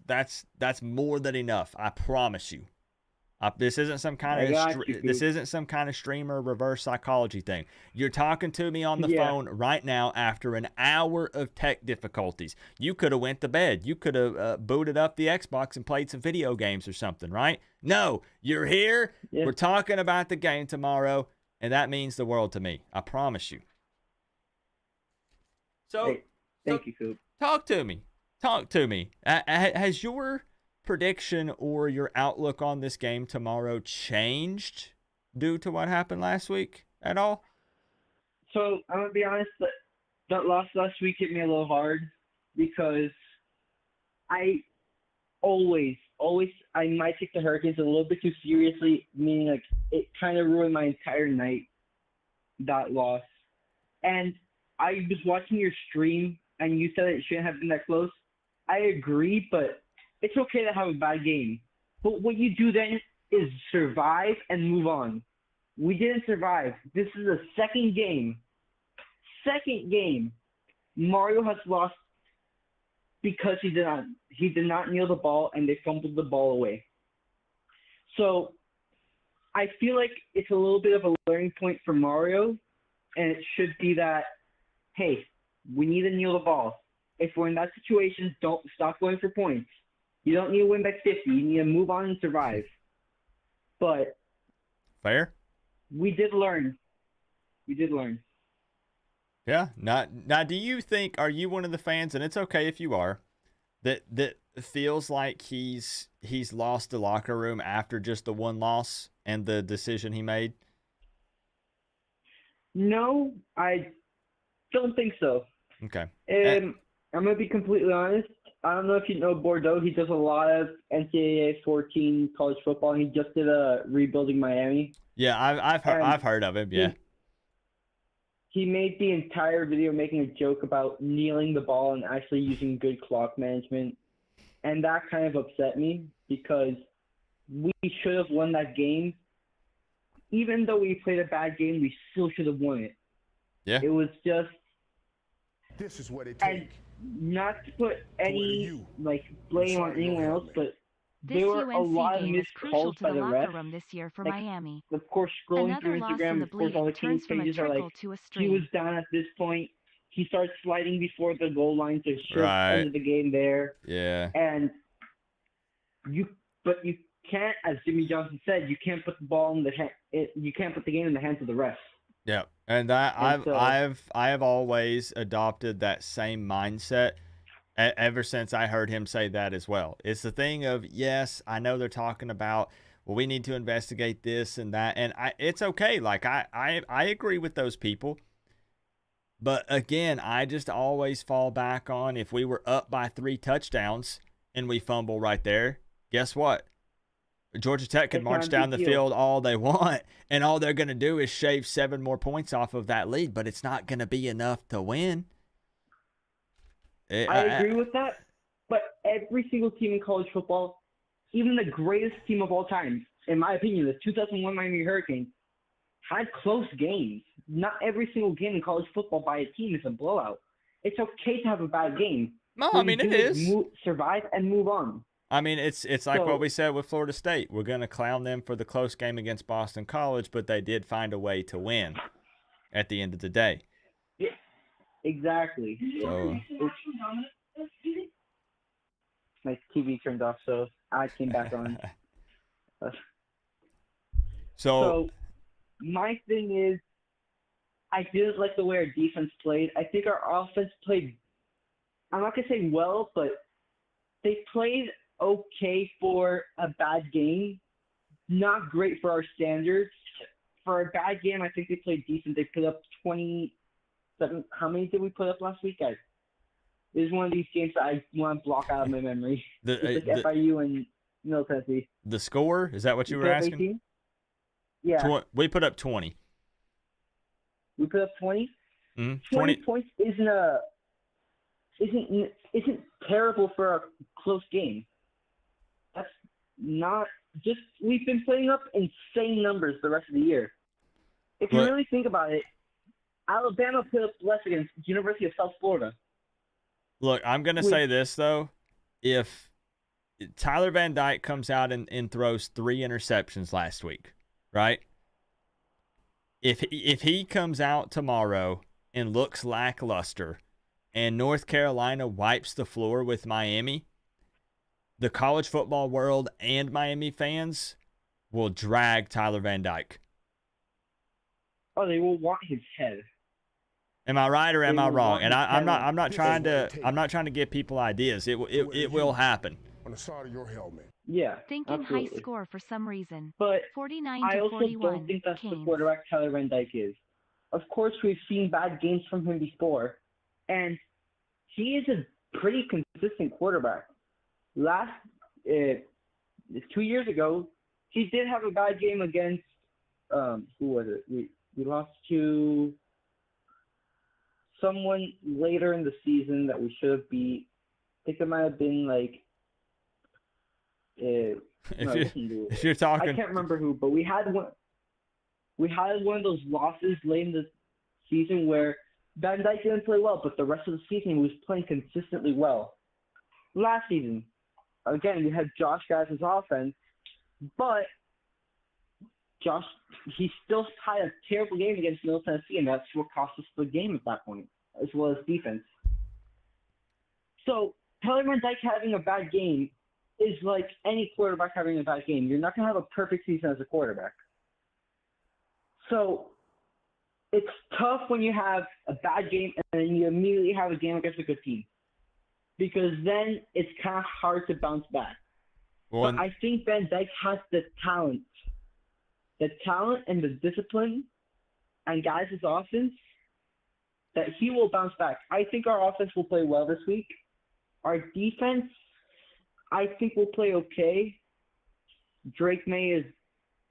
S1: more than enough. I promise you. This isn't some kind of streamer reverse psychology thing. You're talking to me on the phone right now after an hour of tech difficulties. You could have went to bed. You could have booted up the Xbox and played some video games or something, right? No, you're here. Yeah. We're talking about the game tomorrow, and that means the world to me. I promise you. So,
S5: thank you, Coop.
S1: Talk to me. Has your prediction or your outlook on this game tomorrow changed due to what happened last week at all?
S5: So I'm gonna be honest, that loss last week hit me a little hard. because I I might take the Hurricanes a little bit too seriously, meaning like it kind of ruined my entire night, that loss. And I was watching your stream, and you said it shouldn't have been that close. I agree, but it's okay to have a bad game. But what you do then is survive and move on. We didn't survive. This is the second game. Mario has lost because he did not kneel the ball, and they fumbled the ball away. So I feel like it's a little bit of a learning point for Mario, and it should be that, hey, we need to kneel the ball. If we're in that situation, don't stop going for points. You don't need to win by 50. You need to move on and survive. But
S1: fair.
S5: We did learn.
S1: Yeah. Now, do you think, are you one of the fans, and it's okay if you are, that feels like he's lost the locker room after just the one loss and the decision he made?
S5: No, I don't think so.
S1: Okay.
S5: I'm going to be completely honest. I don't know if you know Bordeaux. He does a lot of NCAA 14 college football. He just did a rebuilding Miami.
S1: Yeah, I've heard of him. Yeah.
S5: He made the entire video making a joke about kneeling the ball and actually using good clock management, and that kind of upset me because we should have won that game. Even though we played a bad game, we still should have won it.
S1: Yeah.
S5: It was just.
S2: This is what it takes.
S5: Not to put any blame on anyone else, but there were a lot of missed calls by the ref.
S3: This year for Miami.
S5: Of course, scrolling through Instagram, of course, all the Kane pages are like, he was down at this point. He starts sliding before the goal line to show end of the game there.
S1: Yeah.
S5: And you can't, as Jimmy Johnson said, you can't put the ball in you can't put the game in the hands of the refs.
S1: Yeah, and I have always adopted that same mindset ever since I heard him say that as well. It's the thing of, yes, I know they're talking about, well, we need to investigate this and that, and it's okay. Like I agree with those people, but again, I just always fall back on, if we were up by 3 touchdowns and we fumble right there, guess what? Georgia Tech can march down the field all they want, and all they're going to do is shave 7 more points off of that lead, but it's not going to be enough to win.
S5: I agree with that, but every single team in college football, even the greatest team of all time, in my opinion, the 2001 Miami Hurricanes, had close games. Not every single game in college football by a team is a blowout. It's okay to have a bad game.
S1: No, I mean, it is.
S5: Survive and move on.
S1: I mean, it's like what we said with Florida State. We're going to clown them for the close game against Boston College, but they did find a way to win at the end of the day.
S5: Yeah, exactly.
S1: So,
S5: my TV turned off, so I came back on. So my thing is, I didn't like the way our defense played. I think our offense played, I'm not going to say well, but they played okay for a bad game. Not great for our standards. For a bad game, I think they played decent. They put up 27. How many did we put up last week, guys? It was one of these games that I want to block out of my memory. It's like FIU and Middle Tennessee.
S1: The score? Is that what you were asking?
S5: 18? Yeah.
S1: We put up 20.
S5: We put up 20?
S1: Mm-hmm.
S5: 20 points isn't terrible for a close game. That's not just, we've been putting up insane numbers the rest of the year. If you really think about it, Alabama put up less against University of South Florida.
S1: Look, I'm going to say this, though. If Tyler Van Dyke comes out and throws 3 interceptions last week, right? If he comes out tomorrow and looks lackluster and North Carolina wipes the floor with Miami, the college football world and Miami fans will drag Tyler Van Dyke.
S5: Oh, they will want his head.
S1: Am I right or am I wrong? And I'm not trying to give people ideas. It will happen.
S2: On the side of your helmet.
S5: Yeah.
S3: Thinking
S5: absolutely.
S3: High score for some reason.
S5: But
S3: 49
S5: I
S3: to
S5: also
S3: 41.
S5: don't think that's
S3: Canes.
S5: the quarterback Tyler Van Dyke is. Of course, we've seen bad games from him before, and he is a pretty consistent quarterback. Last 2 years ago, he did have a bad game against who was it? We lost to someone later in the season that we should have beat. I think it might have been like
S1: if you're talking,
S5: I can't remember who, but we had one. We had one of those losses late in the season where Van Dyke didn't play well, but the rest of the season he was playing consistently well. Last season, again, we had Josh Gaz's offense, but Josh, he still had a terrible game against Middle Tennessee, and that's what cost us the game at that point, as well as defense. So Tyler Van Dyke having a bad game is like any quarterback having a bad game. You're not going to have a perfect season as a quarterback. So it's tough when you have a bad game and then you immediately have a game against a good team, because then it's kind of hard to bounce back. But I think Van Dyke has the talent and the discipline and guys' offense that he will bounce back. I think our offense will play well this week. Our defense, I think, will play okay. Drake May is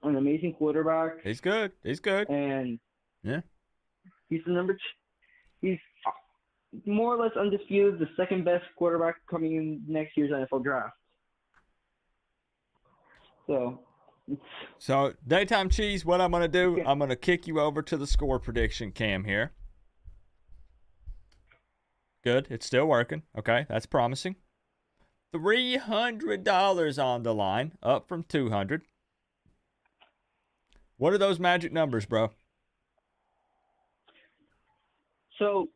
S5: an amazing quarterback.
S1: He's good.
S5: And
S1: yeah,
S5: he's the number two. He's more or less undisputed, the second best quarterback coming in next year's NFL draft.
S1: So daytime cheese, what I'm going to do, I'm going to kick you over to the score prediction cam here. Good. It's still working. Okay, that's promising. $300 on the line, up from $200. What are those magic numbers, bro?
S5: So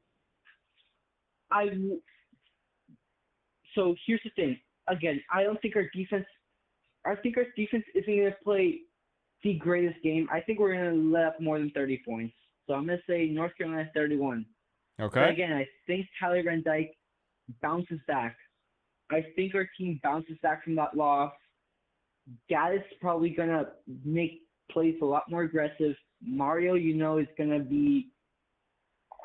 S5: here's the thing. Again, I think our defense isn't going to play the greatest game. I think we're going to let up more than 30 points. So I'm going to say North Carolina 31.
S1: Okay.
S5: But again, I think Tyler Van Dyke bounces back. I think our team bounces back from that loss. Gaddis probably going to make plays a lot more aggressive. Mario, is going to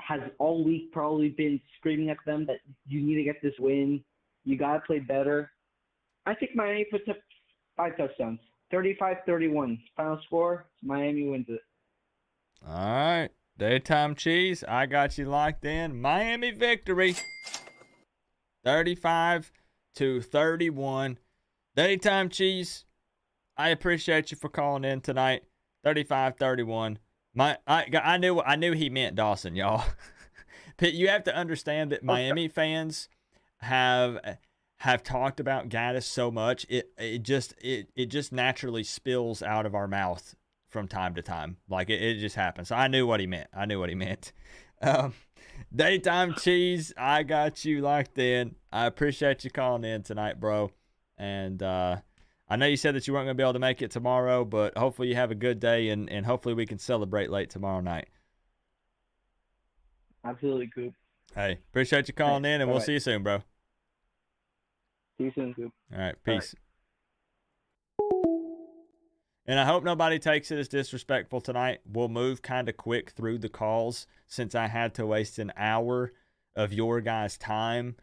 S5: has all week probably been screaming at them that you need to get this win. You got to play better. I think Miami puts up 5 touchdowns. 35-31. Final score, Miami wins it.
S1: All right. Daytime cheese, I got you locked in. Miami victory. 35-31. Daytime cheese, I appreciate you for calling in tonight. 35-31. I knew he meant Dawson, y'all. But you have to understand that Miami fans have talked about Gaddis so much, it just naturally spills out of our mouth from time to time. Like it just happens. So I knew what he meant. Daytime cheese, I got you locked in. I appreciate you calling in tonight, bro. And I know you said that you weren't going to be able to make it tomorrow, but hopefully you have a good day, and hopefully we can celebrate late tomorrow night.
S5: Absolutely, Coop.
S1: Hey, appreciate you calling in, and we'll see you soon, bro.
S5: See you soon, Coop.
S1: All right, peace. And I hope nobody takes it as disrespectful tonight. We'll move kind of quick through the calls since I had to waste an hour of your guys' time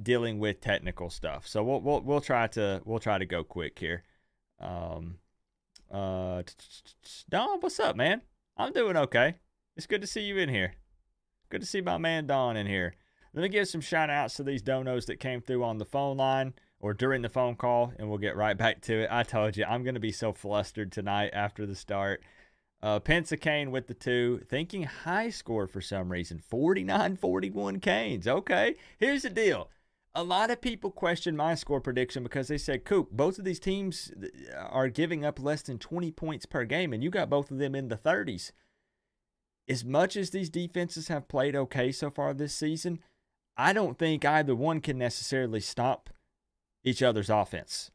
S1: dealing with technical stuff. So we'll try to go quick here. Don, what's up, man? I'm doing okay. It's good to see you in here. Good to see my man Don in here. Let me give some shout outs to these donos that came through on the phone line or during the phone call, and we'll get right back to it. I told you, I'm going to be so flustered tonight after the start. Pensac Kane with the 2, thinking high score for some reason. 49-41 Canes. Okay, here's the deal. A lot of people question my score prediction because they said, Coop, both of these teams are giving up less than 20 points per game, and you got both of them in the 30s. As much as these defenses have played okay so far this season, I don't think either one can necessarily stop each other's offense.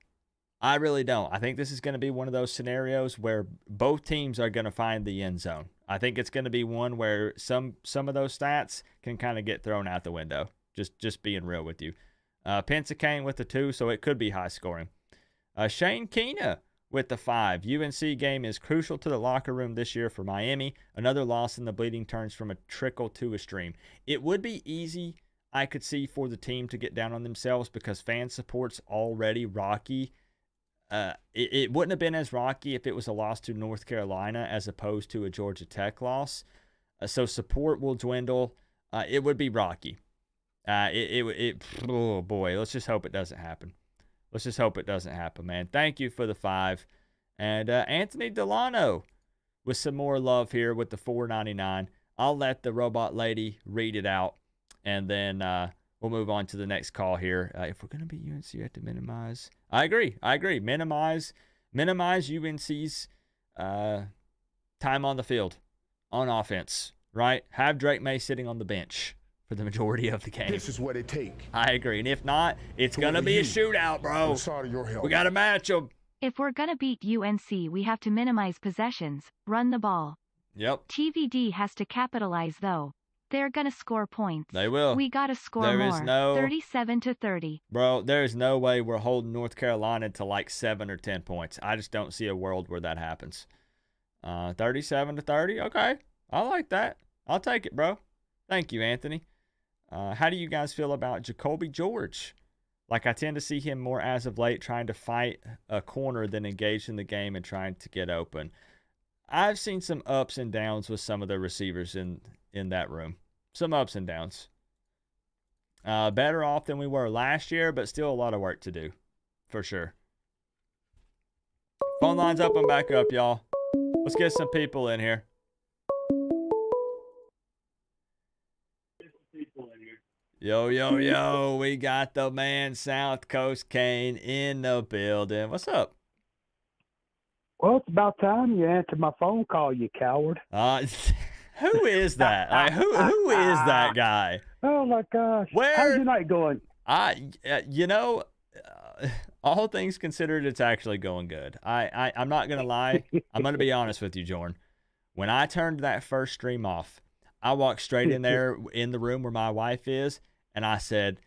S1: I really don't. I think this is going to be one of those scenarios where both teams are going to find the end zone. I think it's going to be one where some of those stats can kind of get thrown out the window. Just being real with you. Pensac Kane with the 2, so it could be high scoring. Shane Keena with the 5. UNC game is crucial to the locker room this year for Miami. Another loss in the bleeding turns from a trickle to a stream. It would be easy I could see for the team to get down on themselves because fan support's already rocky. It wouldn't have been as rocky if it was a loss to North Carolina as opposed to a Georgia Tech loss. So support will dwindle. It would be rocky. Oh boy, let's just hope it doesn't happen. Let's just hope it doesn't happen, man. Thank you for the 5. And Anthony Delano with some more love here with the $4.99. I'll let the robot lady read it out, and then we'll move on to the next call here. If we're going to be UNC, you have to minimize. I agree. Minimize UNC's time on the field on offense, right? Have Drake May sitting on the bench for the majority of the game.
S2: This is what it takes.
S1: I agree. And if not, it's going to be a shootout, bro. We got to match them.
S3: If we're going to beat UNC, we have to minimize possessions, run the ball.
S1: Yep.
S3: TVD has to capitalize, though. They're going to score points.
S1: They will.
S3: We got to score
S1: there
S3: more.
S1: Is no,
S3: 37-30.
S1: Bro, there is no way we're holding North Carolina to like 7 or 10 points. I just don't see a world where that happens. 37-30. Okay. I like that. I'll take it, bro. Thank you, Anthony. How do you guys feel about Jacoby George? Like, I tend to see him more as of late trying to fight a corner than engage in the game and trying to get open. I've seen some ups and downs with some of the receivers in that room. Some ups and downs. Better off than we were last year, but still a lot of work to do, for sure. Phone lines up and back up, y'all. Let's get some people in here. Yo, we got the man South Coast Kane in the building. What's up?
S6: Well, it's about time you answered my phone call, you coward.
S1: Who is that? Who is that guy?
S6: Oh, my gosh. How's your night going?
S1: All things considered, it's actually going good. I'm not going to lie. I'm going to be honest with you, Jordan. When I turned that first stream off, I walked straight in there in the room where my wife is, and I said,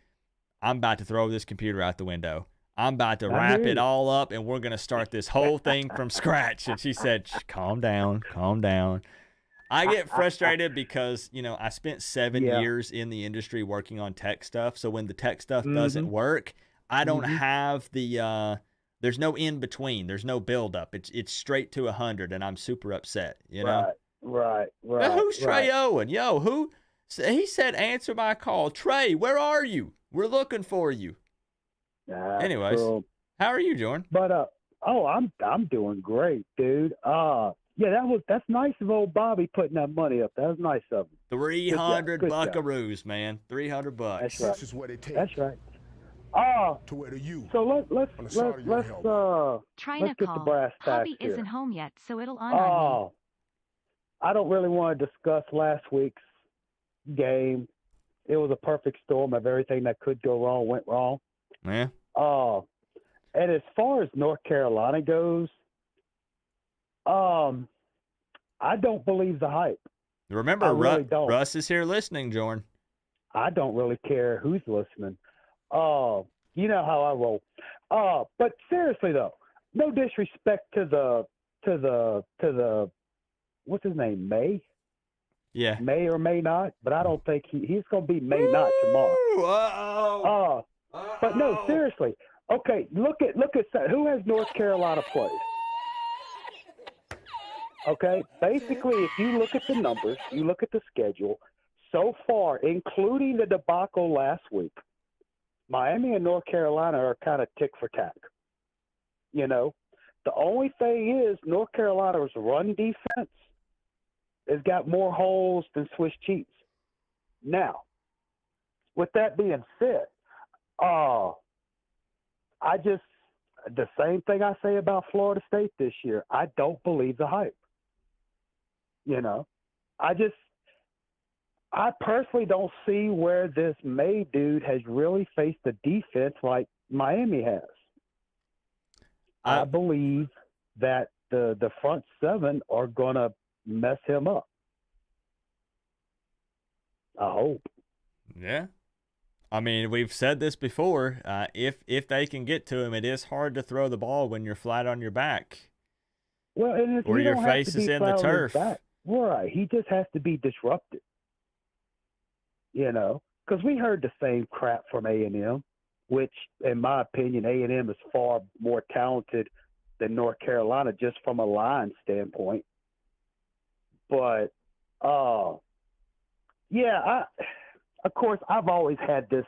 S1: I'm about to throw this computer out the window. I'm about to wrap it all up, and we're going to start this whole thing from scratch. And she said, calm down. I get frustrated because, I spent 7 years in the industry working on tech stuff. So when the tech stuff doesn't work, I don't have there's no in between. There's no build up. It's straight to 100, and I'm super upset,
S6: Right.
S1: Now, who's Trey Owen? Yo, who? He said, answer my call. Trey, where are you? We're looking for you. Anyways, cool. How are you, Jordan?
S6: But I'm doing great, dude. That's nice of old Bobby putting that money up. That was nice of him.
S1: 300 buckaroos, man. $300.
S6: That's right.
S2: This is what it takes.
S6: That's right.
S2: To where you.
S6: So let's
S3: trying
S6: let's
S3: to
S6: get the brass tacks
S3: Hobby
S6: here.
S3: isn't home yet, so it'll honor me.
S6: I don't really want to discuss last week's game. It was a perfect storm of everything that could go wrong went wrong.
S1: Yeah.
S6: And as far as North Carolina goes, I don't believe the hype.
S1: Remember, Russ is here listening, Jordan.
S6: I don't really care who's listening. You know how I roll. But seriously though, no disrespect to the what's his name, May?
S1: Yeah.
S6: May or may not, but I don't think he's going to be may not tomorrow. But no, seriously. Okay, look at who has North Carolina played. Okay, basically, if you look at the numbers, you look at the schedule, so far, including the debacle last week, Miami and North Carolina are kind of tick for tack. The only thing is North Carolina's run defense has got more holes than Swiss cheese. Now, with that being said, the same thing I say about Florida State this year. I don't believe the hype. I personally don't see where this May dude has really faced a defense like Miami has. I believe that the front seven are going to mess him up. I hope.
S1: Yeah. I mean, we've said this before. If they can get to him, it is hard to throw the ball when you're flat on your back.
S6: Well, and
S1: or your face is in the turf.
S6: Right. He just has to be disrupted. because we heard the same crap from A&M, which, in my opinion, A&M is far more talented than North Carolina just from a line standpoint. But, of course, I've always had this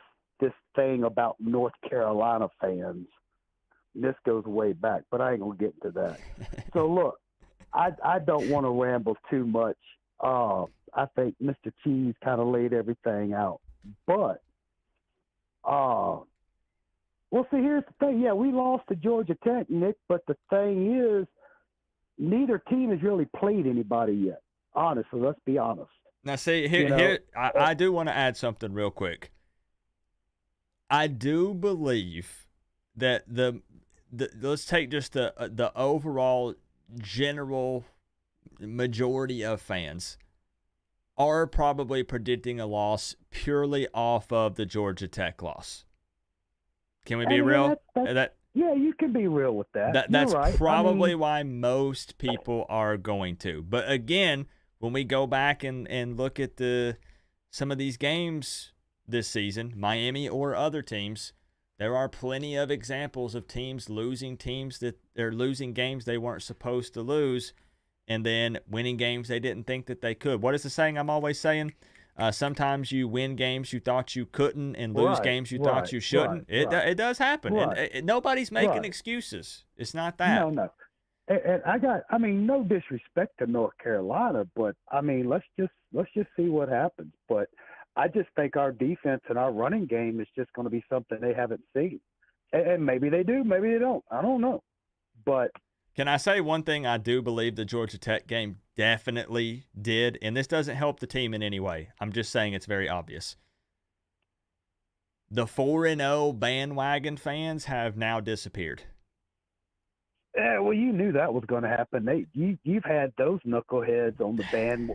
S6: thing about North Carolina fans. This goes way back, but I ain't going to get into that. So, look, I don't want to ramble too much. I think Mr. Cheese kind of laid everything out. But, see, here's the thing. Yeah, we lost to Georgia Tech, Nick, but the thing is, neither team has really played anybody yet. Honestly, let's be honest.
S1: Now, see, I do want to add something real quick. I do believe that let's take just the overall general majority of fans are probably predicting a loss purely off of the Georgia Tech loss. Can we be real?
S6: Yeah, you can be real with that.
S1: That's
S6: right.
S1: probably why most people are going to. But again, when we go back and look at some of these games this season, Miami or other teams, there are plenty of examples of teams losing games they weren't supposed to lose, and then winning games they didn't think that they could. What is the saying I'm always saying? Sometimes you win games you thought you couldn't and lose games you thought you shouldn't. It does happen.
S6: Right.
S1: And nobody's making excuses. It's not that.
S6: No. And no disrespect to North Carolina, but let's just see what happens. But I just think our defense and our running game is just going to be something they haven't seen. And maybe they do, maybe they don't. I don't know. But
S1: can I say one thing I do believe the Georgia Tech game definitely did, and this doesn't help the team in any way. I'm just saying it's very obvious. The 4-0 bandwagon fans have now disappeared.
S6: Yeah, well, you knew that was going to happen. You've had those knuckleheads on the band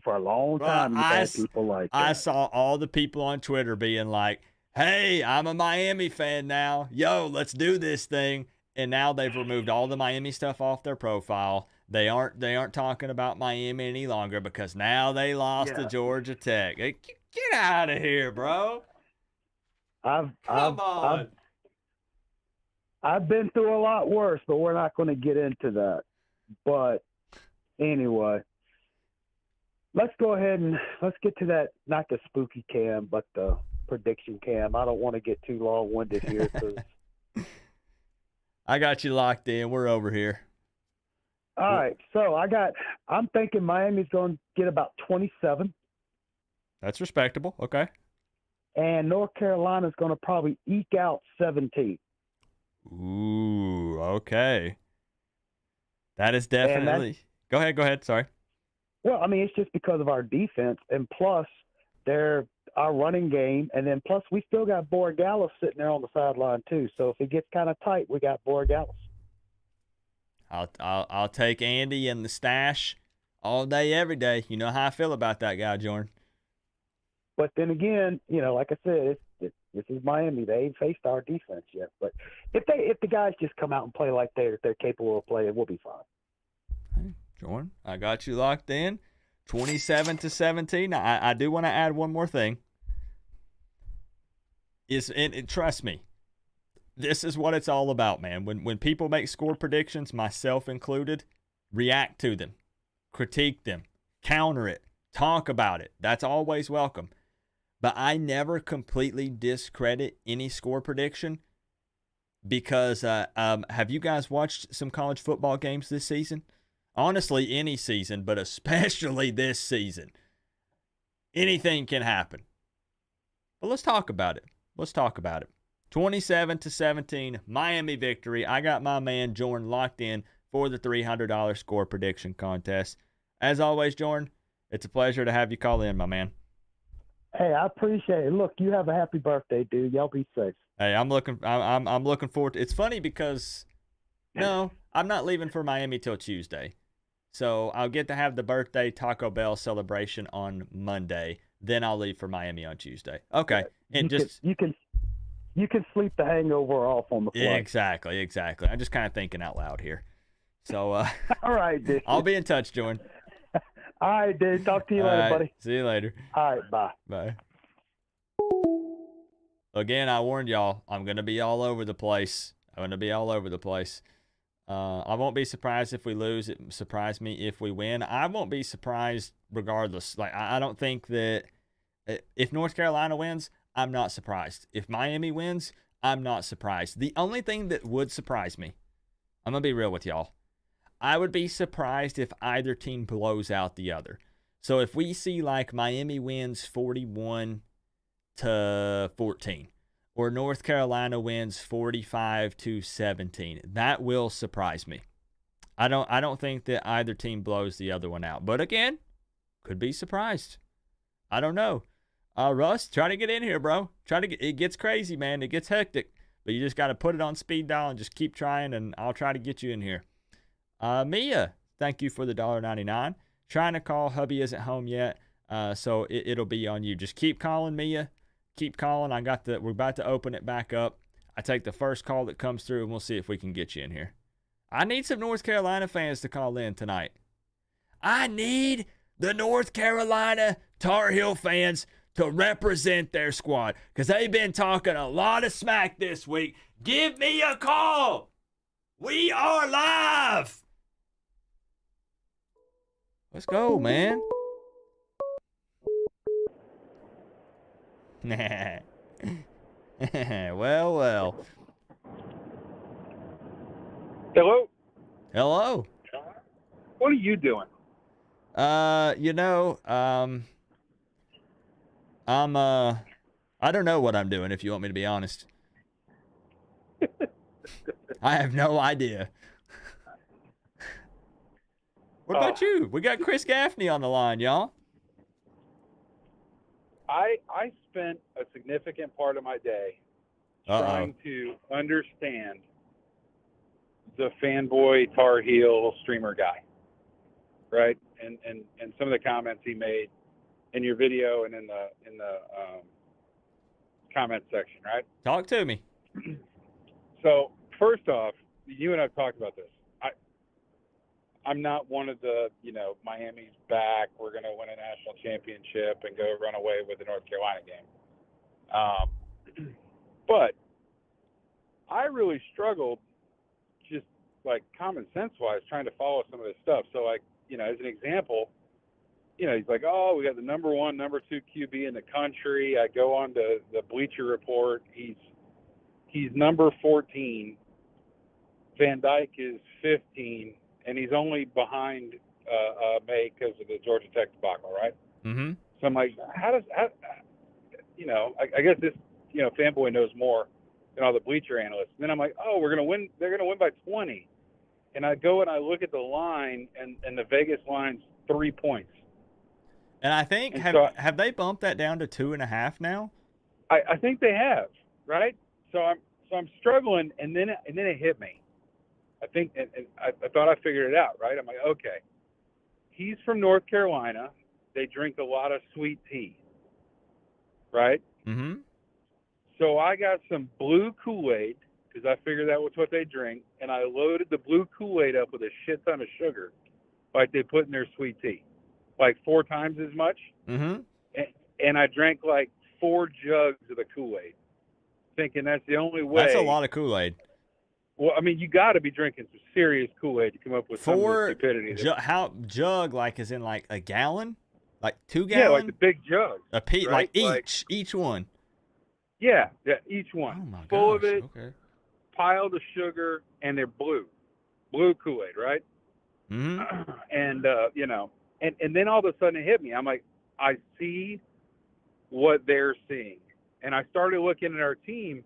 S6: for a long time. Had people like that.
S1: I saw all the people on Twitter being like, "Hey, I'm a Miami fan now. Yo, let's do this thing." And now they've removed all the Miami stuff off their profile. They aren't talking about Miami any longer because now they lost to Georgia Tech. Hey, get out of here, bro. Come on.
S6: I've been through a lot worse, but we're not going to get into that. But anyway, let's go ahead and let's get to that, not the spooky cam, but the prediction cam. I don't want to get too long-winded here.
S1: I got you locked in. We're over here.
S6: All right. So I'm thinking Miami's going to get about 27.
S1: That's respectable. Okay.
S6: And North Carolina's going to probably eke out 17.
S1: Ooh, okay. That is definitely. Go ahead. Sorry.
S6: Well, it's just because of our defense, and plus our running game, and then plus we still got Borregales sitting there on the sideline too. So if it gets kind of tight, we got Borregales.
S1: I'll take Andy and the stash all day, every day. You know how I feel about that guy, Jordan.
S6: But then again, like I said, this is Miami. They ain't faced our defense yet. But if the guys just come out and play like they're capable of playing, we'll be fine.
S1: Hey, Jordan, I got you locked in. 27-17. Now, I do want to add one more thing. Trust me, this is what it's all about, man. When people make score predictions, myself included, react to them, critique them, counter it, talk about it. That's always welcome. But I never completely discredit any score prediction because have you guys watched some college football games this season? Honestly, any season, but especially this season. Anything can happen. But let's talk about it. 27-17, Miami victory. I got my man Jordan locked in for the $300 score prediction contest. As always, Jordan, it's a pleasure to have you call in, my man.
S6: Hey, I appreciate it. Look, you have a happy birthday, dude. Y'all be safe.
S1: Hey, I'm looking forward to it. It's funny because no, I'm not leaving for Miami till Tuesday. So I'll get to have the birthday Taco Bell celebration on Monday. Then I'll leave for Miami on Tuesday. Okay. And
S6: you can sleep the hangover off on the flight.
S1: Exactly. I'm just kind of thinking out loud here. So
S6: all right, dude.
S1: I'll be in touch, Jordan.
S6: All right, dude. Talk to you later, buddy.
S1: See you later.
S6: All right, bye.
S1: Bye. Again, I warned y'all, I'm going to be all over the place. I won't be surprised if we lose. It surprised me if we win. I won't be surprised regardless. Like, I don't think that if North Carolina wins, I'm not surprised. If Miami wins, I'm not surprised. The only thing that would surprise me, I'm going to be real with y'all, I would be surprised if either team blows out the other. So if we see like Miami wins 41-14 or North Carolina wins 45-17, that will surprise me. I don't think that either team blows the other one out. But again, could be surprised. I don't know. Russ, try to get in here, bro. It gets crazy, man. It gets hectic. But you just got to put it on speed dial and just keep trying, and I'll try to get you in here. Mia, thank you for the $1.99. Trying to call. Hubby isn't home yet, so it'll be on you. Just keep calling, Mia. Keep calling. We're about to open it back up. I take the first call that comes through, and we'll see if we can get you in here. I need some North Carolina fans to call in tonight. I need the North Carolina Tar Heel fans to represent their squad because they've been talking a lot of smack this week. Give me a call. We are live. Let's go, man. Well.
S7: Hello?
S1: Hello.
S7: What are you doing?
S1: I don't know what I'm doing, if you want me to be honest. I have no idea. What about you? We got Chris Gaffney on the line, y'all.
S7: I spent a significant part of my day trying to understand the fanboy Tar Heel streamer guy, right? And some of the comments he made in your video and in the comment section, right?
S1: Talk to me.
S7: So first off, you and I've talked about this. I'm not one of the, Miami's back, we're going to win a national championship and go run away with the North Carolina game. But I really struggled just like common sense wise trying to follow some of this stuff. So like, as an example, he's like, oh, we got the number 1, number 2 QB in the country. I go on to the Bleacher Report. He's number 14. Van Dyke is 15. And he's only behind May because of the Georgia Tech debacle, right?
S1: Mm-hmm.
S7: So I'm like, I guess this, fanboy knows more than all the Bleacher analysts. And then I'm like, oh, we're gonna win. They're gonna win by 20. And I go and I look at the line, and the Vegas line's 3 points.
S1: And I think have they bumped that down to 2.5 now?
S7: I think they have, right? So I'm struggling, and then it hit me. I think, and I thought I figured it out, right? I'm like, okay, he's from North Carolina. They drink a lot of sweet tea, right?
S1: Mm-hmm.
S7: So I got some blue Kool-Aid because I figured that was what they drink, and I loaded the blue Kool-Aid up with a shit ton of sugar, like they put in their sweet tea, like 4 times as much.
S1: Mm-hmm.
S7: And I drank like 4 jugs of the Kool-Aid, thinking that's the only way.
S1: That's a lot of Kool-Aid.
S7: Well, I mean, you got to be drinking some serious Kool-Aid to come up with some of the stupidity.
S1: How jug, like, is in like a gallon? Like 2 gallon?
S7: Yeah, like the big jug.
S1: Right? Like each one.
S7: Yeah, each one.
S1: Oh my gosh.
S7: Full of it,
S1: okay.
S7: piled of sugar, and they're blue Kool-Aid, right?
S1: Mm-hmm.
S7: And and then all of a sudden it hit me. I'm like, I see what they're seeing, and I started looking at our team.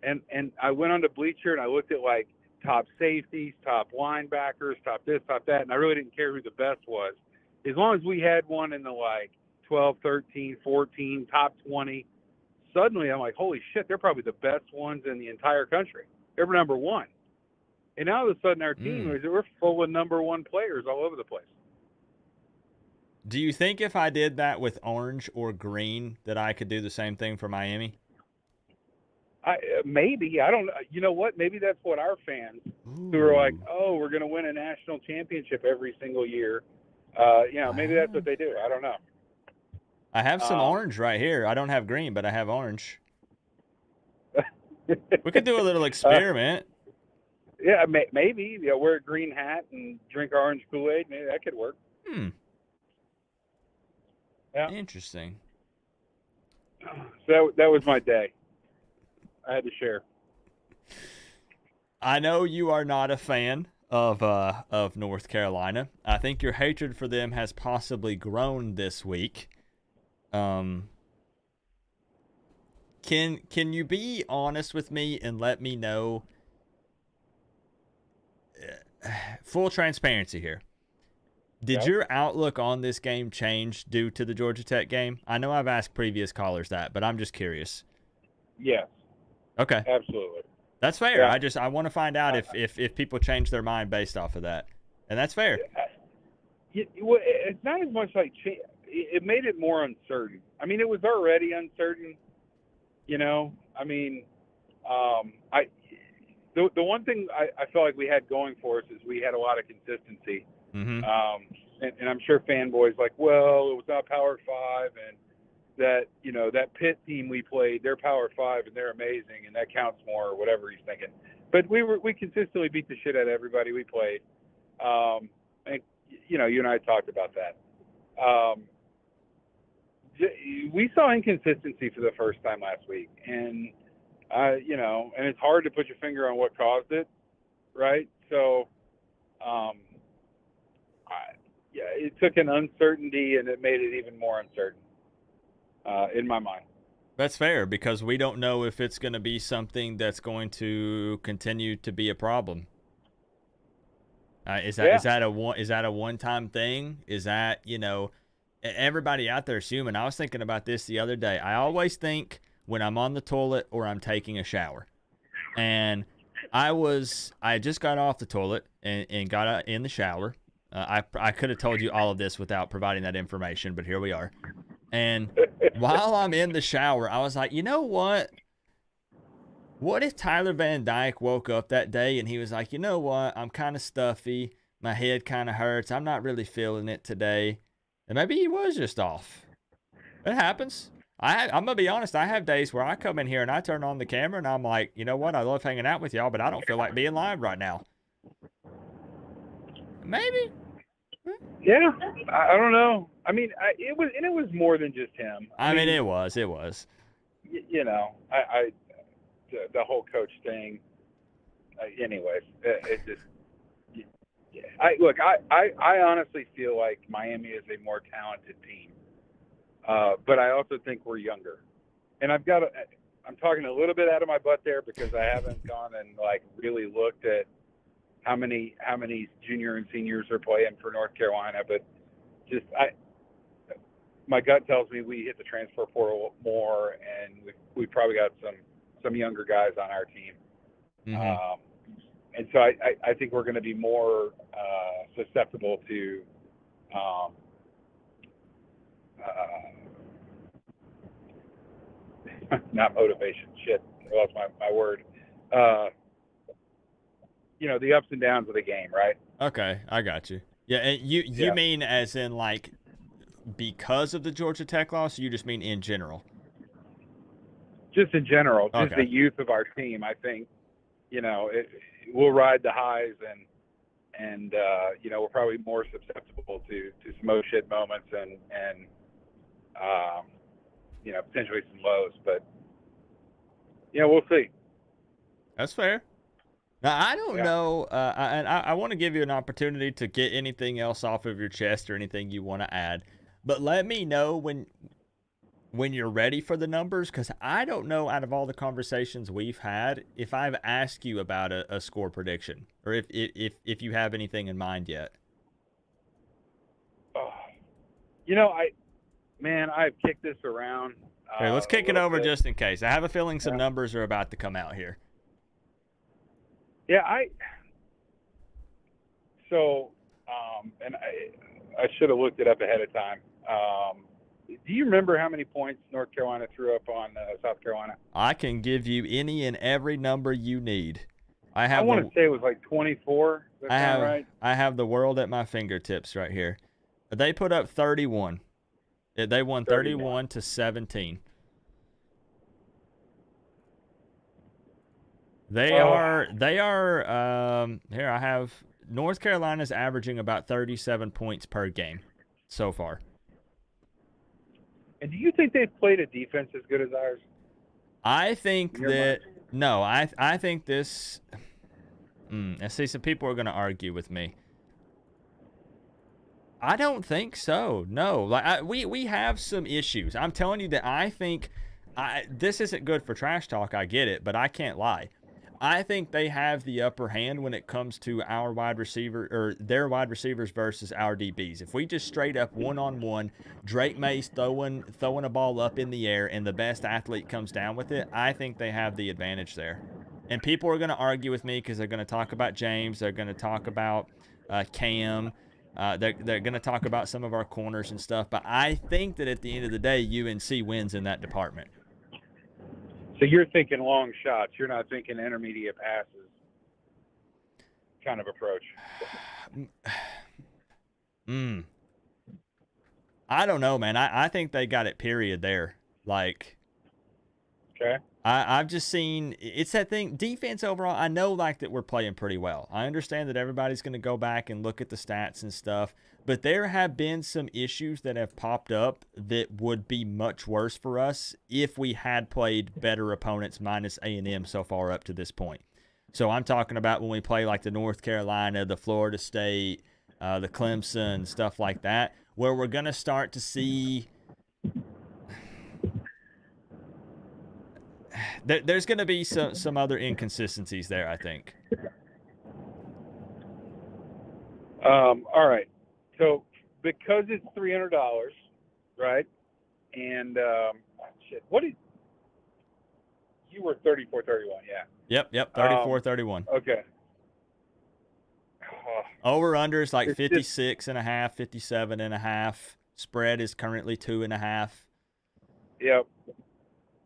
S7: And I went on to Bleacher and I looked at like top safeties, top linebackers, top this, top that, and I really didn't care who the best was. As long as we had one in the like 12, 13, 14, top 20, suddenly I'm like, holy shit, they're probably the best ones in the entire country. They're number 1. And now all of a sudden our team, we're full of number 1 players all over the place.
S1: Do you think if I did that with orange or green that I could do the same thing for Miami?
S7: Maybe. I don't know. You know what? Maybe that's what our fans who are like, oh, we're going to win a national championship every single year. Maybe that's what they do. I don't know.
S1: I have some orange right here. I don't have green, but I have orange. We could do a little experiment.
S7: Yeah, maybe. Wear a green hat and drink orange Kool-Aid. Maybe that could work. Yeah.
S1: Interesting.
S7: So that was my day. I had to share.
S1: I know you are not a fan of North Carolina. I think your hatred for them has possibly grown this week. Can you be honest with me and let me know, full transparency here, did your outlook on this game change due to the Georgia Tech game? I know I've asked previous callers that, but I'm just curious.
S7: Yes.
S1: Okay.
S7: Absolutely.
S1: That's fair.
S7: Yeah.
S1: I want to find out if people change their mind based off of that. And that's fair.
S7: It's not as much like it made it more uncertain. I mean, it was already uncertain, I mean, the one thing I felt like we had going for us is we had a lot of consistency.
S1: Mm-hmm.
S7: And I'm sure fanboys like, well, it was not Power 5, and that, that Pitt team we played, they're Power 5 and they're amazing and that counts more, or whatever he's thinking. But we consistently beat the shit out of everybody we played. And you and I talked about that. We saw inconsistency for the first time last week, and and it's hard to put your finger on what caused it, right? So, it took an uncertainty and it made it even more uncertain. In my mind.
S1: That's fair, because we don't know if it's going to be something that's going to continue to be a problem. Is that a one-time thing? Is that, everybody out there is human. I was thinking about this the other day. I always think when I'm on the toilet or I'm taking a shower. And I just got off the toilet and got in the shower. I could have told you all of this without providing that information, but here we are. And while I'm in the shower, I was like, you know what? What if Tyler Van Dyke woke up that day and he was like, you know what? I'm kind of stuffy. My head kind of hurts. I'm not really feeling it today. And maybe he was just off. It happens. I'm going to be honest. I have days where I come in here and I turn on the camera and I'm like, you know what? I love hanging out with y'all, but I don't feel like being live right now. Maybe.
S7: Yeah, I don't know. I mean, it was more than just him.
S1: I mean, it was.
S7: The whole coach thing. Anyways, it just. I honestly feel like Miami is a more talented team, but I also think we're younger, and I'm talking a little bit out of my butt there because I haven't gone and really looked at how many junior and seniors are playing for North Carolina, but my gut tells me we hit the transfer portal more, and we probably got some younger guys on our team.
S1: Mm-hmm.
S7: And so I think we're going to be more susceptible to not motivation. Shit, I lost my word. The ups and downs of the game, right?
S1: Okay, I got you. Yeah, and you mean as in because of the Georgia Tech loss, or you just mean in general?
S7: Just in general, just
S1: okay.
S7: The youth of our team. I think, we'll ride the highs and we're probably more susceptible to some oh shit moments and potentially some lows, but we'll see.
S1: That's fair. Now, I don't know, and I want to give you an opportunity to get anything else off of your chest or anything you want to add, but let me know when you're ready for the numbers, because I don't know, out of all the conversations we've had, if I've asked you about a score prediction or if you have anything in mind yet.
S7: I've kicked this around.
S1: Here, let's kick it over
S7: bit.
S1: Just in case. I have a feeling some numbers are about to come out here.
S7: Yeah, and I should have looked it up ahead of time. Do you remember how many points North Carolina threw up on South Carolina?
S1: I can give you any and every number you need.
S7: I want to say it was 24.
S1: I have the world at my fingertips right here. They put up 31. They won 31 to 17. They are. Here I have North Carolina's averaging about 37 points per game so far.
S7: And do you think they've played a defense as good as ours?
S1: I think that no. I think this. I see some people are going to argue with me. I don't think so. No, like we have some issues. I'm telling you that I think this isn't good for trash talk. I get it, but I can't lie. I think they have the upper hand when it comes to our wide receiver or their wide receivers versus our DBs. If we just straight up one-on-one, Drake Mays throwing a ball up in the air and the best athlete comes down with it, I think they have the advantage there. And people are going to argue with me because they're going to talk about James. They're going to talk about Cam. They're going to talk about some of our corners and stuff. But I think that at the end of the day, UNC wins in that department.
S7: So you're thinking long shots. You're not thinking intermediate passes kind of approach.
S1: I don't know, man. I think they got it period there. Like,
S7: okay.
S1: I've just seen it's that thing. Defense overall, I know like that we're playing pretty well. I understand that everybody's going to go back and look at the stats and stuff, but there have been some issues that have popped up that would be much worse for us if we had played better opponents minus A&M so far up to this point. So I'm talking about when we play like the North Carolina, the Florida State, the Clemson, stuff like that, where we're going to start to see there's going to be some other inconsistencies there, I think.
S7: All right. So because it's $300, right? And shit, what did you were 34-31? Yeah.
S1: Yep. 34-31.
S7: Okay.
S1: Over under is like 56.5, 57.5. Spread is currently 2.5.
S7: Yep.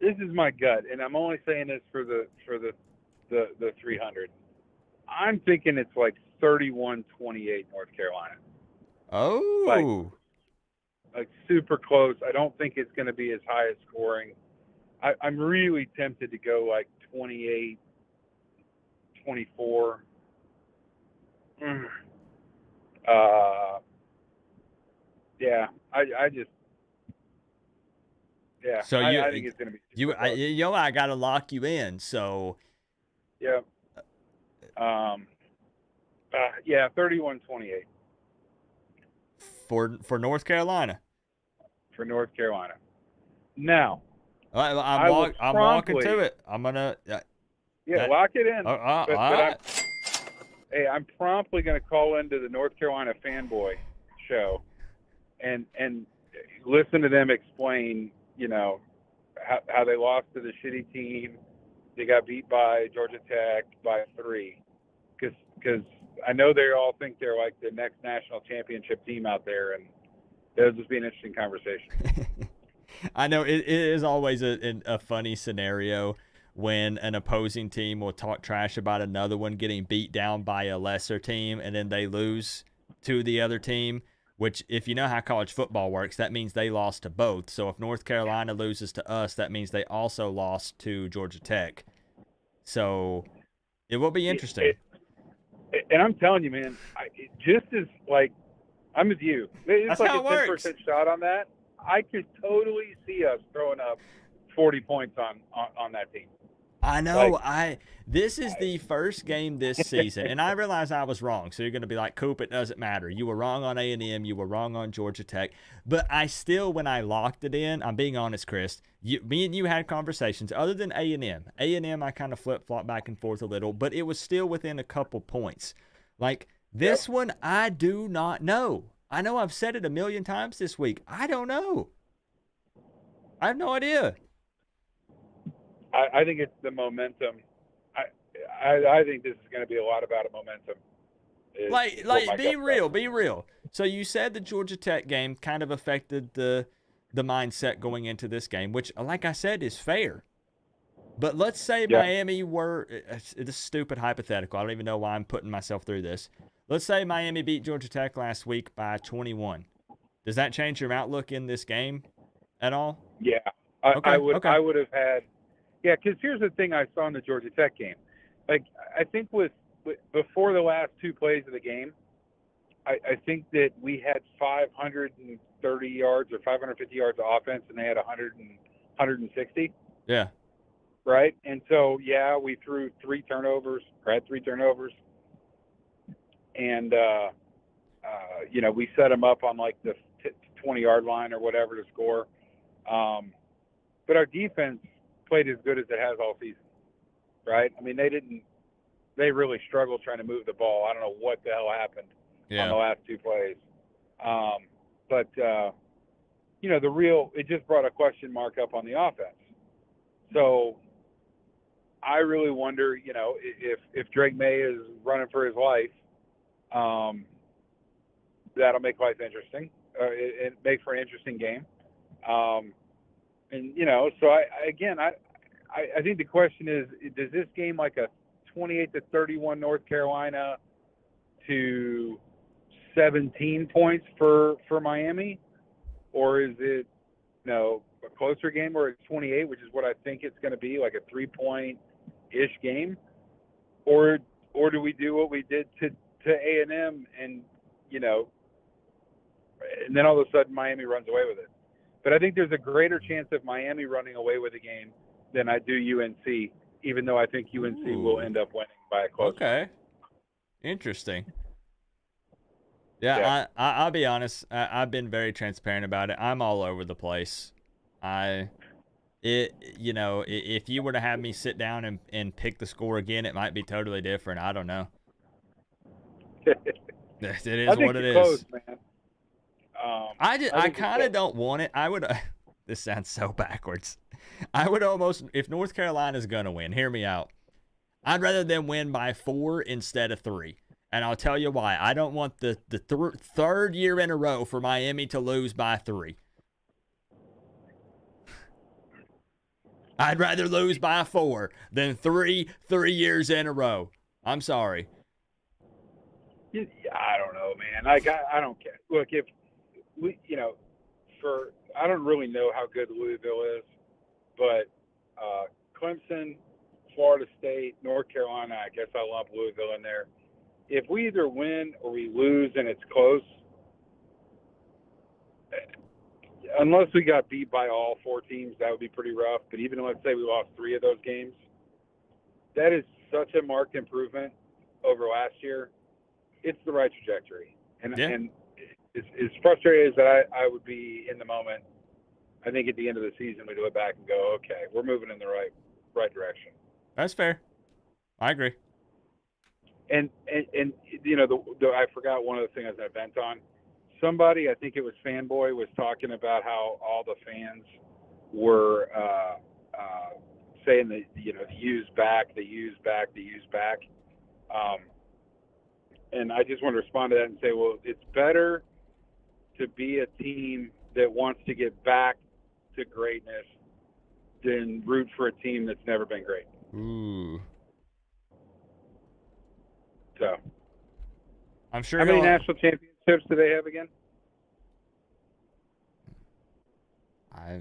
S7: This is my gut, and I'm only saying this for the 300. I'm thinking it's like 31-28 North Carolina.
S1: Oh.
S7: Like super close. I don't think it's going to be as high as scoring. I'm really tempted to go like 28, 24. Yeah, I just. Yeah,
S1: so
S7: I think it's going to be.
S1: I got to lock you in. So.
S7: Yeah. Yeah, 31-28.
S1: For North Carolina.
S7: For North Carolina. Now.
S1: I'm walking to it. I'm gonna.
S7: Lock it in.
S1: But
S7: I'm promptly going to call into the North Carolina Fanboy show, and listen to them explain. You know, how they lost to the shitty team. They got beat by Georgia Tech by 3. Because I know they all think they're like the next national championship team out there, and it'll just be an interesting conversation.
S1: I know it is always a funny scenario when an opposing team will talk trash about another one getting beat down by a lesser team, and then they lose to the other team. Which, if you know how college football works, that means they lost to both. So if North Carolina loses to us, that means they also lost to Georgia Tech. So it will be interesting.
S7: And I'm telling you, man, just as like I'm with you. It's
S1: That's
S7: like
S1: how
S7: a
S1: it works.
S7: 10% shot on that. I could totally see us throwing up 40 points on that team.
S1: I know. This is the first game this season, and I realize I was wrong. So you're going to be like, Coop, it doesn't matter. You were wrong on A&M. You were wrong on Georgia Tech. But I still, when I locked it in, I'm being honest, Chris, me and you had conversations other than A&M. A&M, I kind of flip-flop back and forth a little, but it was still within a couple points. Like, this one, I do not know. I know I've said it a million times this week. I don't know. I have no idea.
S7: I think it's the momentum. I think this is going to be a lot about a momentum.
S1: Be real. So you said the Georgia Tech game kind of affected the mindset going into this game, which, like I said, is fair. But let's say Miami were – it's stupid hypothetical. I don't even know why I'm putting myself through this. Let's say Miami beat Georgia Tech last week by 21. Does that change your outlook in this game at all?
S7: Yeah. I would have had – yeah, because here's the thing I saw in the Georgia Tech game. like I think with before the last two plays of the game, I think that we had 530 yards or 550 yards of offense, and they had 160.
S1: Yeah.
S7: Right. And so, yeah, we threw 3 turnovers, or had 3 turnovers. And, we set them up on like the 20-yard line or whatever to score. But our defense played as good as it has all season. Right. I mean, they really struggled trying to move the ball. I don't know what the hell happened on the last 2 plays. It just brought a question mark up on the offense. So I really wonder, if Drake May is running for his life, that'll make life interesting. It makes for an interesting game. So I think the question is, does this game like a 28-31 North Carolina to 17 points for Miami, or is it a closer game where it's 28, which is what I think it's going to be, like a 3-point-ish game, or do we do what we did to A&M and then all of a sudden Miami runs away with it? But I think there's a greater chance of Miami running away with the game than I do UNC, even though I think UNC will end up winning by a close.
S1: Okay. Interesting. Yeah. I'll be honest. I've been very transparent about it. I'm all over the place. If you were to have me sit down and pick the score again, it might be totally different. I don't know. It is what it is.
S7: Close, man.
S1: I kind of don't want it. I would. This sounds so backwards. I would almost, if North Carolina's gonna win, hear me out. I'd rather them win by 4 instead of 3. And I'll tell you why. I don't want the third year in a row for Miami to lose by 3. I'd rather lose by 4 than 3 years in a row. I'm sorry.
S7: I don't know, man. I don't care. Look, if we, I don't really know how good Louisville is, but Clemson, Florida State, North Carolina, I guess I lump Louisville in there. If we either win or we lose and it's close, unless we got beat by all 4 teams, that would be pretty rough. But even let's say we lost 3 of those games, that is such a marked improvement over last year. It's the right trajectory. And as frustrated as that I would be in the moment, I think at the end of the season we look back and go, okay, we're moving in the right direction.
S1: That's fair. I agree.
S7: And I forgot one of the things I was going to vent on. Somebody, I think it was Fanboy, was talking about how all the fans were saying that, the use back. And I just want to respond to that and say, well, it's better to be a team that wants to get back to greatness than root for a team that's never been great.
S1: Ooh.
S7: So,
S1: I'm sure.
S7: How many national championships do they have again?
S1: I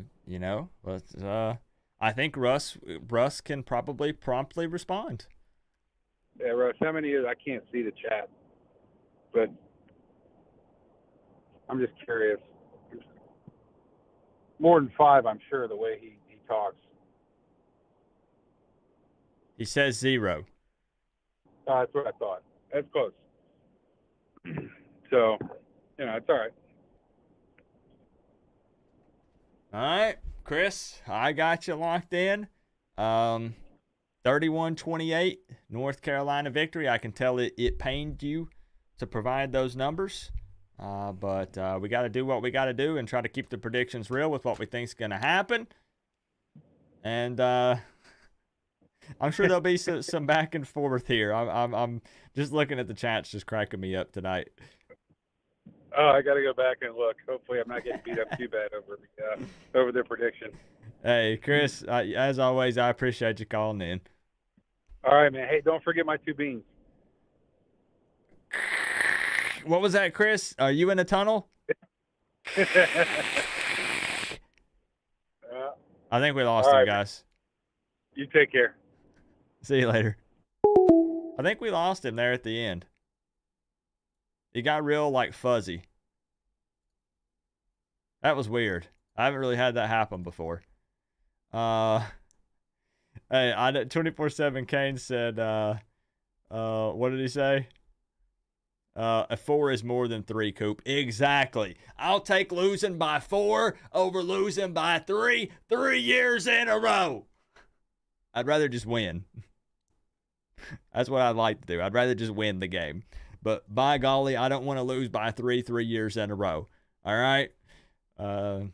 S1: think Russ can probably promptly respond.
S7: Yeah, Russ, how many years? I can't see the chat, but I'm just curious. More than 5, I'm sure, the way he talks.
S1: He says 0.
S7: That's what I thought. That's close. So, it's all right.
S1: All right, Chris, I got you locked in. 31-28, North Carolina victory. I can tell it pained you to provide those numbers. But we got to do what we got to do and try to keep the predictions real with what we think is going to happen. And I'm sure there'll be some back and forth here. I'm just looking at the chats, just cracking me up tonight.
S7: Oh, I got to go back and look. Hopefully, I'm not getting beat up too bad over the prediction.
S1: Hey, Chris, as always, I appreciate you calling in.
S7: All right, man. Hey, don't forget my 2 beans.
S1: What was that, Chris? Are you in a tunnel? I think we lost him, guys.
S7: You take care.
S1: See you later. I think we lost him there at the end. He got real, like, fuzzy. That was weird. I haven't really had that happen before. Hey, 24/7 Kane said, what did he say? A 4 is more than 3, Coop. Exactly. I'll take losing by 4 over losing by 3 years in a row. I'd rather just win. That's what I'd like to do. I'd rather just win the game. But by golly, I don't want to lose by 3 years in a row. All right? Fire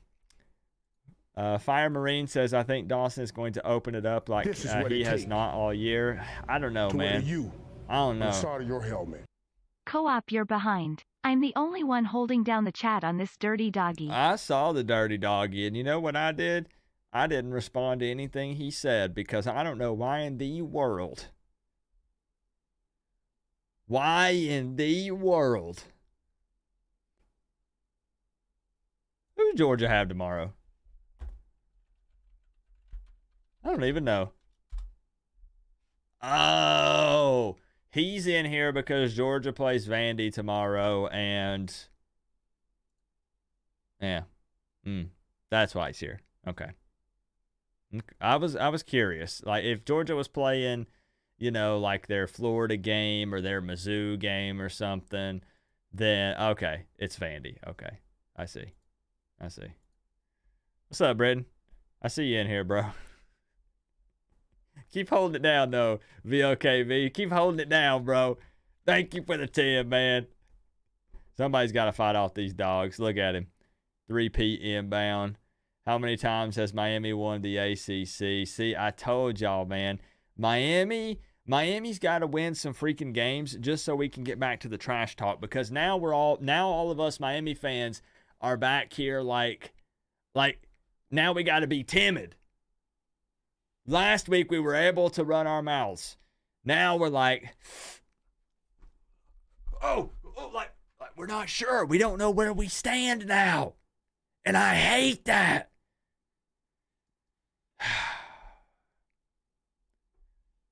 S1: Marine says, I think Dawson is going to open it up like he has not all year. I don't know, man. I don't know.
S2: Side of your helmet.
S3: Co-op, you're behind. I'm the only one holding down the chat on this dirty doggy.
S1: I saw the dirty doggy, and you know what I did? I didn't respond to anything he said because I don't know why in the world. Why in the world? Who does Georgia have tomorrow? I don't even know. Oh, he's in here because Georgia plays Vandy tomorrow, and yeah, that's why he's here. Okay. I was curious, like if Georgia was playing, you know, like their Florida game or their Mizzou game or something, then okay, it's Vandy. Okay, I see. What's up, Braden? I see you in here, bro. Keep holding it down, though, VOKV. Keep holding it down, bro. Thank you for the 10, man. Somebody's got to fight off these dogs. Look at him. 3P inbound. How many times has Miami won the ACC? See, I told y'all, man. Miami's got to win some freaking games just so we can get back to the trash talk, because now all of us Miami fans are back here like now we got to be timid. Last week we were able to run our mouths. Now we're like like we're not sure. We don't know where we stand now. And I hate that.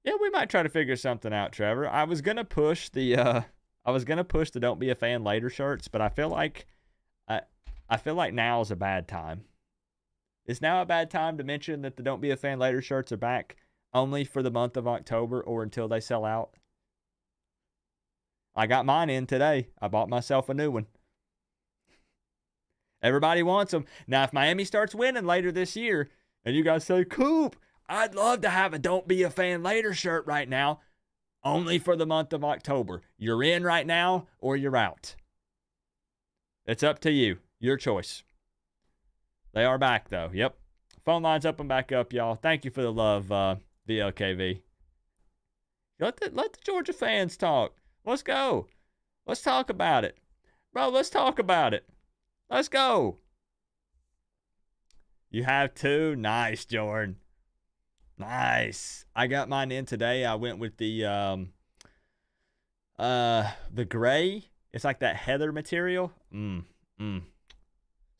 S1: Yeah, we might try to figure something out, Trevor. I was gonna push the Don't Be a Fan Later shirts, but I feel like now is a bad time. Is now a bad time to mention that the Don't Be a Fan Later shirts are back only for the month of October or until they sell out? I got mine in today. I bought myself a new one. Everybody wants them. Now, if Miami starts winning later this year, and you guys say, Coop, I'd love to have a Don't Be a Fan Later shirt right now, only for the month of October. You're in right now or you're out. It's up to you. Your choice. They are back, though. Yep. Phone line's up and back up, y'all. Thank you for the love, VLKV. Let the Georgia fans talk. Let's go. Let's talk about it. Bro, let's talk about it. Let's go. You have 2? Nice, Jordan. Nice. I got mine in today. I went with the gray. It's like that heather material.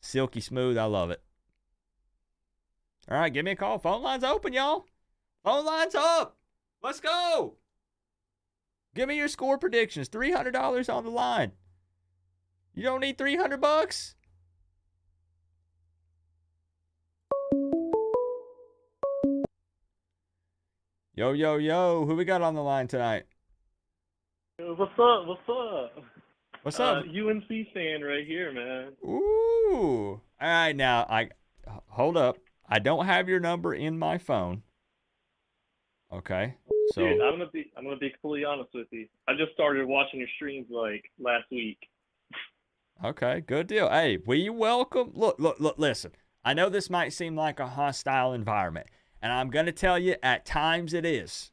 S1: Silky smooth. I love it. All right, give me a call. Phone line's open, y'all. Phone line's up. Let's go. Give me your score predictions. $300 on the line. You don't need $300? Yo, yo, yo. Who we got on the line tonight?
S8: What's up?
S1: What's up?
S8: UNC fan right here, man.
S1: Ooh. All right, now, hold up. I don't have your number in my phone. Okay. So
S8: dude, I'm gonna be completely honest with you. I just started watching your streams like last week.
S1: Okay, good deal. Hey, we welcome. Look, listen. I know this might seem like a hostile environment, and I'm gonna tell you, at times it is.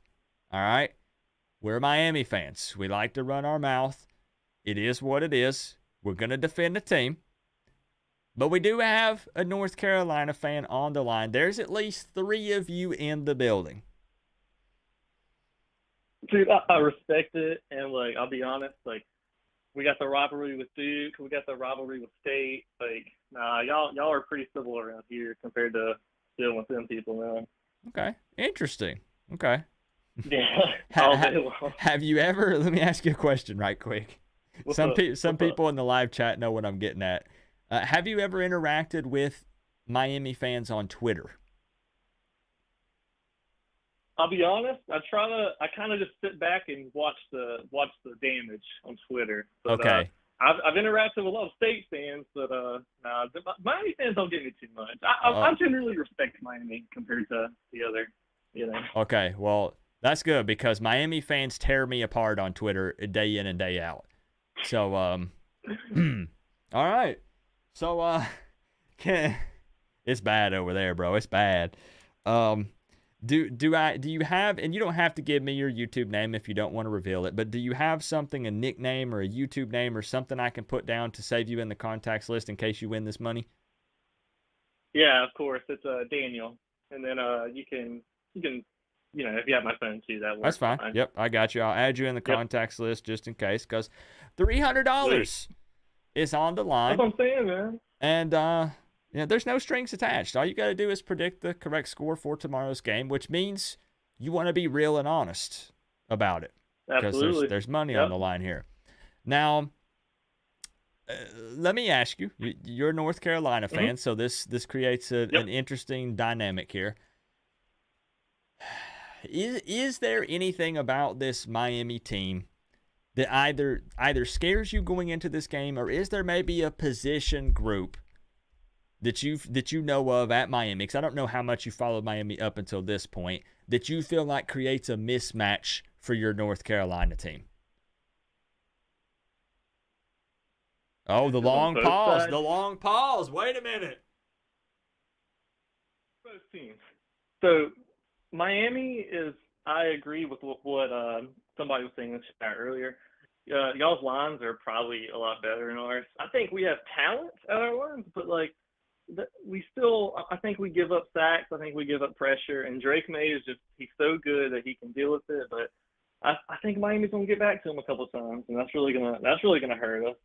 S1: All right. We're Miami fans. We like to run our mouth. It is what it is. We're gonna defend the team. But we do have a North Carolina fan on the line. There's at least 3 of you in the building.
S8: Dude, I respect it, and like I'll be honest, like we got the rivalry with Duke, we got the rivalry with State. Like, nah, y'all are pretty civil around here compared to dealing with them people, man.
S1: Okay, interesting. Okay,
S8: Yeah, all day long.
S1: Have you ever? Let me ask you a question right quick. Some people in the live chat know what I'm getting at. Have you ever interacted with Miami fans on Twitter?
S8: I'll be honest. I kind of just sit back and watch the damage on Twitter. But,
S1: okay.
S8: I've interacted with a lot of State fans, but Miami fans don't get me too much. I generally respect Miami compared to the other,
S1: Okay, well, that's good because Miami fans tear me apart on Twitter day in and day out. So, all right. So, it's bad over there, bro. It's bad. Do you have, and you don't have to give me your YouTube name if you don't want to reveal it, but do you have something, a nickname or a YouTube name or something I can put down to save you in the contacts list in case you win this money?
S8: Yeah, of course. It's Daniel. And then you can if you have my phone too, that works.
S1: That's fine. Yep, I got you. I'll add you in the contacts list just in case, because $300 is on the line.
S8: That's what I'm saying, man.
S1: And there's no strings attached. All you got to do is predict the correct score for tomorrow's game, which means you want to be real and honest about it.
S8: Absolutely.
S1: Because there's money on the line here. Now, let me ask you. You're a North Carolina fan, so this creates an interesting dynamic here. Is there anything about this Miami team that either scares you going into this game, or is there maybe a position group that you know of at Miami, because I don't know how much you followed Miami up until this point, that you feel like creates a mismatch for your North Carolina team? Oh, the long pause. The long pause. Wait a minute.
S8: Both teams. So Miami is, I agree with what somebody was saying in the chat earlier. Y'all's lines are probably a lot better than ours. I think we have talent at our lines, but I think we give up sacks. I think we give up pressure. And Drake May is he's so good that he can deal with it. But I think Miami's gonna get back to him a couple of times, and that's really gonna hurt us.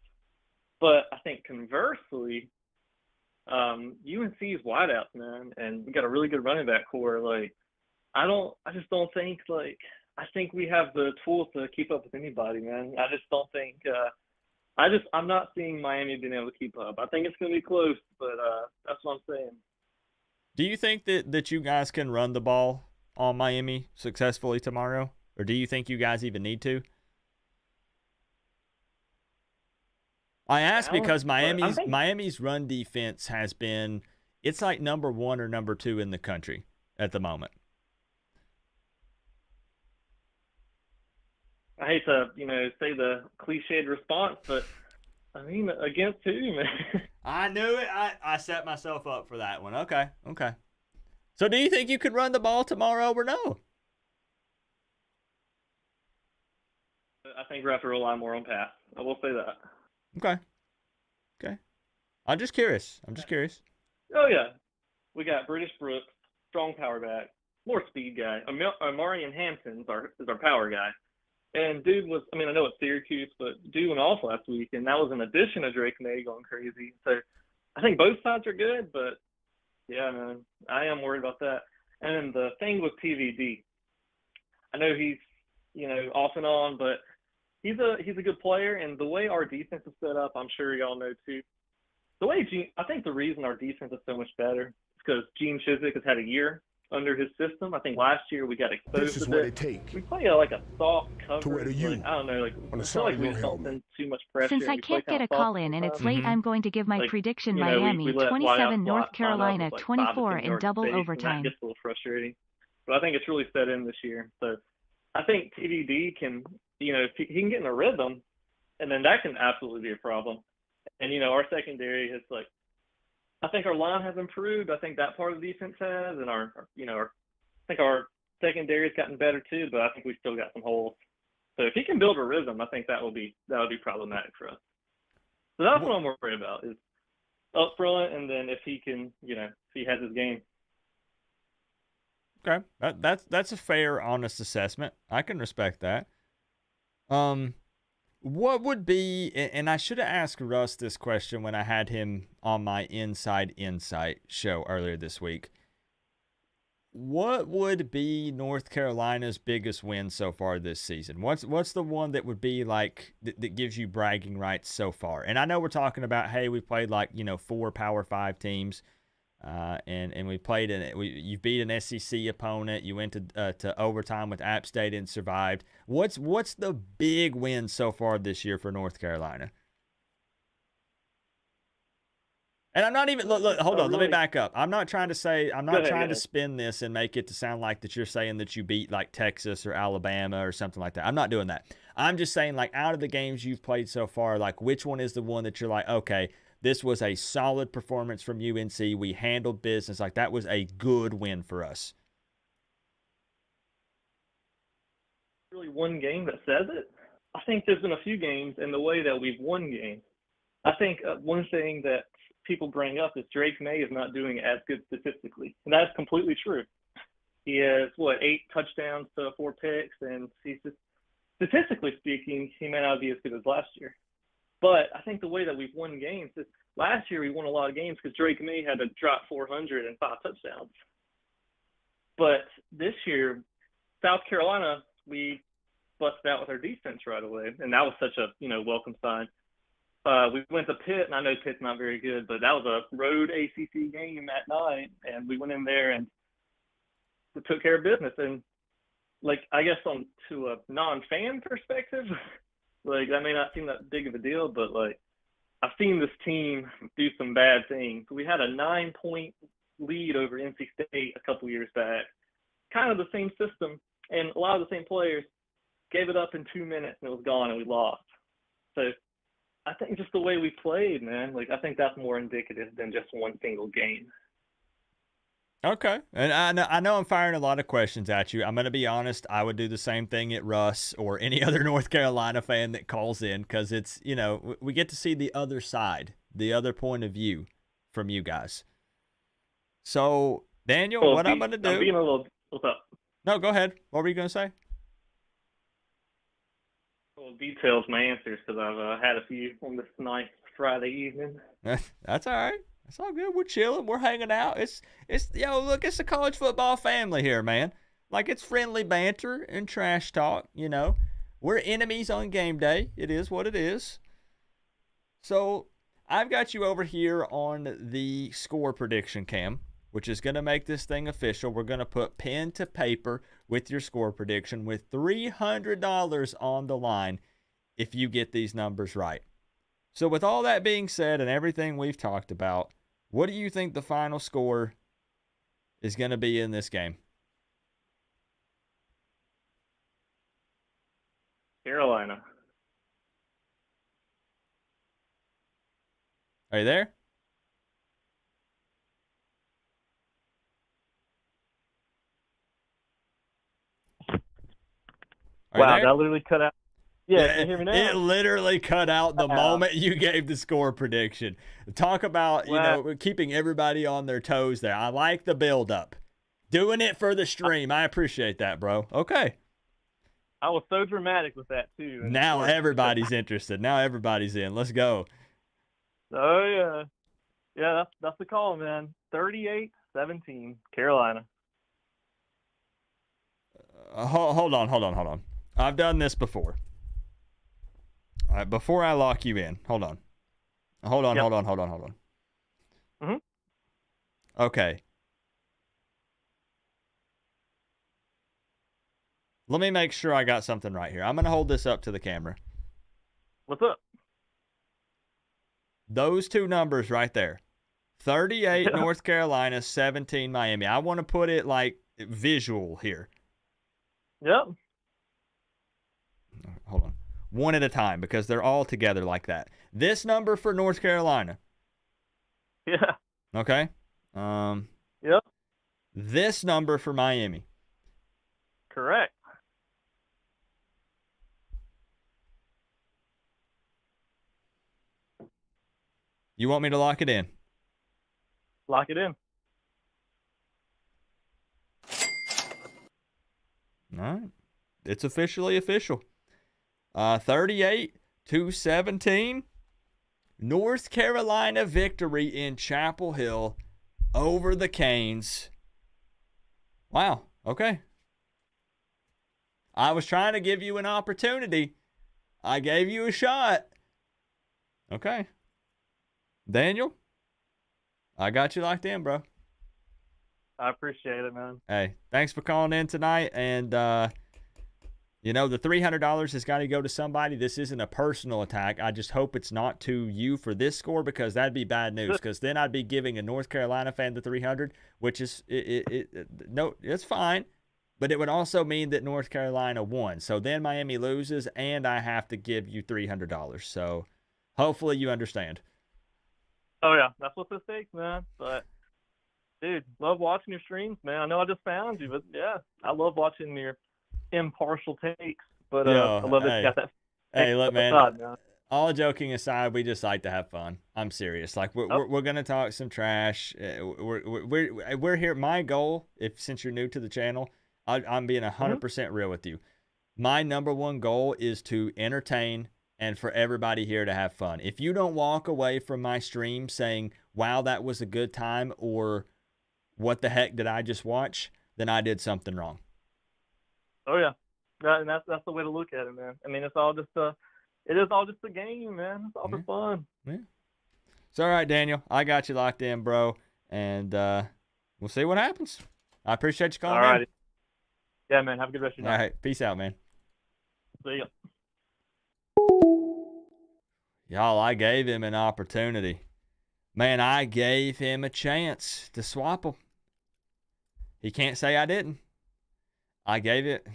S8: But I think conversely, UNC's wideouts, man, and we got a really good running back core. I just don't think I think we have the tools to keep up with anybody, man. I just don't think. I'm not seeing Miami being able to keep up. I think it's going to be close, but that's what I'm saying.
S1: Do you think that you guys can run the ball on Miami successfully tomorrow, or do you think you guys even need to? I ask because Miami's run defense has been, it's like number 1 or number 2 in the country at the moment.
S8: I hate to, say the cliched response, but I mean, against who, man?
S1: I knew it. I set myself up for that one. Okay. So do you think you could run the ball tomorrow or no?
S8: I think we have to rely more on pass. I will say that.
S1: Okay. I'm just curious.
S8: Oh, yeah. We got British Brooks, strong power back, more speed guy. Amarian Hampton is our power guy. And dude was, I know it's Syracuse, but dude went off last week, and that was in addition to Drake May going crazy. So I think both sides are good, but yeah, man, I am worried about that. And then the thing with TVD, I know he's, off and on, but he's a good player. And the way our defense is set up, I'm sure y'all know too. I think the reason our defense is so much better is because Gene Chizik has had a year under his system. I think last year we got exposed
S2: This is
S8: to
S2: what
S8: it.
S2: it take.
S8: We play a soft cover.
S2: To where to you.
S8: I don't know.
S2: On the
S8: I feel like
S2: side
S8: we
S2: of your
S8: don't
S2: helmet.
S8: send too much pressure.
S3: Since I can't get a call in and it's late, I'm going to give my prediction.
S8: we
S3: Miami
S8: let
S3: 27,
S8: wideouts
S3: North
S8: line
S3: Carolina
S8: up with
S3: 24
S8: 5 to 10
S3: in
S8: yards
S3: double
S8: space, and
S3: overtime.
S8: that gets a little frustrating. But I think it's really set in this year. So I think TVD can, if he can get in a rhythm, and then that can absolutely be a problem. And, our secondary has I think our line has improved. I think that part of the defense has, and I think our secondary has gotten better too, but I think we still got some holes. So if he can build a rhythm, I think that would be problematic for us. So that's what I'm worried about is up front, and then if he can, if he has his game.
S1: Okay, that's a fair, honest assessment. I can respect that. What would be, and I should have asked Russ this question when I had him on my Inside Insight show earlier this week. what would be North Carolina's biggest win so far this season? What's the one that would be like that gives you bragging rights so far? And I know we're talking about, hey, we played like 4 Power 5 teams, and we played you beat an SEC opponent. You went to overtime with App State and survived. What's the big win so far this year for North Carolina? And I'm not even look. Hold on, let me back up. I'm not trying to spin this and make it to sound like that you're saying that you beat like Texas or Alabama or something like that. I'm not doing that. I'm just saying, like, out of the games you've played so far, like, which one is the one that you're like, okay, this was a solid performance from UNC. We handled business. Like, that was a good win for us.
S8: Really, one game that says it. I think there's been a few games in the way that we've won games. I think one thing that people bring up is Drake May is not doing as good statistically, and that's completely true. He has 8 touchdowns to 4 picks, and he's just, statistically speaking, he may not be as good as last year. But I think the way that we've won games is last year we won a lot of games because Drake May had to drop 400 and 5 touchdowns. But this year, South Carolina, we busted out with our defense right away, and that was such a welcome sign. We went to Pitt, and I know Pitt's not very good, but that was a road ACC game at night, and we went in there and we took care of business. And, like, I guess to a non-fan perspective, like, that may not seem that big of a deal, but, like, I've seen this team do some bad things. We had a 9-point lead over NC State a couple years back, kind of the same system, and a lot of the same players, gave it up in 2 minutes, and it was gone, and we lost. So I think just the way we played, man, like, I think that's more indicative than just one single game.
S1: Okay. And I know I'm firing a lot of questions at you. I'm going to be honest. I would do the same thing at Russ or any other North Carolina fan that calls in, because it's, we get to see the other side, the other point of view from you guys. So, Daniel, what I'm going to do.
S8: I'm being a little, what's up?
S1: No, go ahead. What were you going to say?
S8: Details my answers because I've had a few on this nice Friday evening.
S1: That's all right. It's all good. We're chilling. We're hanging out. It's look, it's a college football family here, man. Like, it's friendly banter and trash talk, We're enemies on game day. It is what it is. So I've got you over here on the score prediction cam, which is going to make this thing official. We're going to put pen to paper with your score prediction with $300 on the line if you get these numbers right. So with all that being said and everything we've talked about, what do you think the final score is going to be in this game?
S8: Carolina.
S1: Are you there?
S8: Wow, that literally cut out. Yeah, can you hear me now?
S1: It literally cut out the moment you gave the score prediction. Talk about, keeping everybody on their toes there. I like the build-up. Doing it for the stream. I appreciate that, bro. Okay.
S8: I was so dramatic with that, too.
S1: Now everybody's interested. Now everybody's in. Let's go.
S8: Oh, yeah. Yeah, that's the call, man. 38-17, Carolina.
S1: Hold on. I've done this before. All right, before I lock you in, hold on. Hold on.
S8: Mm-hmm.
S1: Okay. Let me make sure I got something right here. I'm going to hold this up to the camera.
S8: What's up?
S1: Those two numbers right there. 38 North Carolina, 17 Miami. I want to put it like visual here.
S8: Yep.
S1: Hold on. One at a time, because they're all together like that. This number for North Carolina.
S8: Yeah.
S1: Okay.
S8: Yep.
S1: This number for Miami.
S8: Correct.
S1: You want me to lock it in?
S8: Lock it in.
S1: All right. It's officially official. 38-17. North Carolina victory in Chapel Hill over the Canes. Wow. Okay. I was trying to give you an opportunity. I gave you a shot. Okay. Daniel, I got you locked in, bro.
S8: I appreciate it, man.
S1: Hey, thanks for calling in tonight. And, you know, the $300 has got to go to somebody. This isn't a personal attack. I just hope it's not to you for this score, because that'd be bad news, because then I'd be giving a North Carolina fan the 300, which is, no, it's fine. But it would also mean that North Carolina won. So then Miami loses, and I have to give you $300. So hopefully you understand.
S8: Oh, yeah. That's what this takes, man. But, dude, love watching your streams, man. I know I just found you, but, yeah, I love watching your impartial takes. But I love that you got that.
S1: Hey, look, man. All joking aside, we just like to have fun. I'm serious. Like we're gonna talk some trash. We're here. My goal, since you're new to the channel, I'm being 100% real with you. My number one goal is to entertain and for everybody here to have fun. If you don't walk away from my stream saying, "Wow, that was a good time," or "What the heck did I just watch?" then I did something wrong.
S8: Oh yeah, and that's the way to look at it, man. I mean, it is all just a game, man. It's all for fun.
S1: Yeah. It's all right, Daniel. I got you locked in, bro, and we'll see what happens. I appreciate you calling.
S8: All right. Yeah, man. Have a good rest of your night.
S1: All right. Peace out, man.
S8: See ya.
S1: Y'all, I gave him an opportunity. Man, I gave him a chance to swap them. He can't say I didn't. I gave it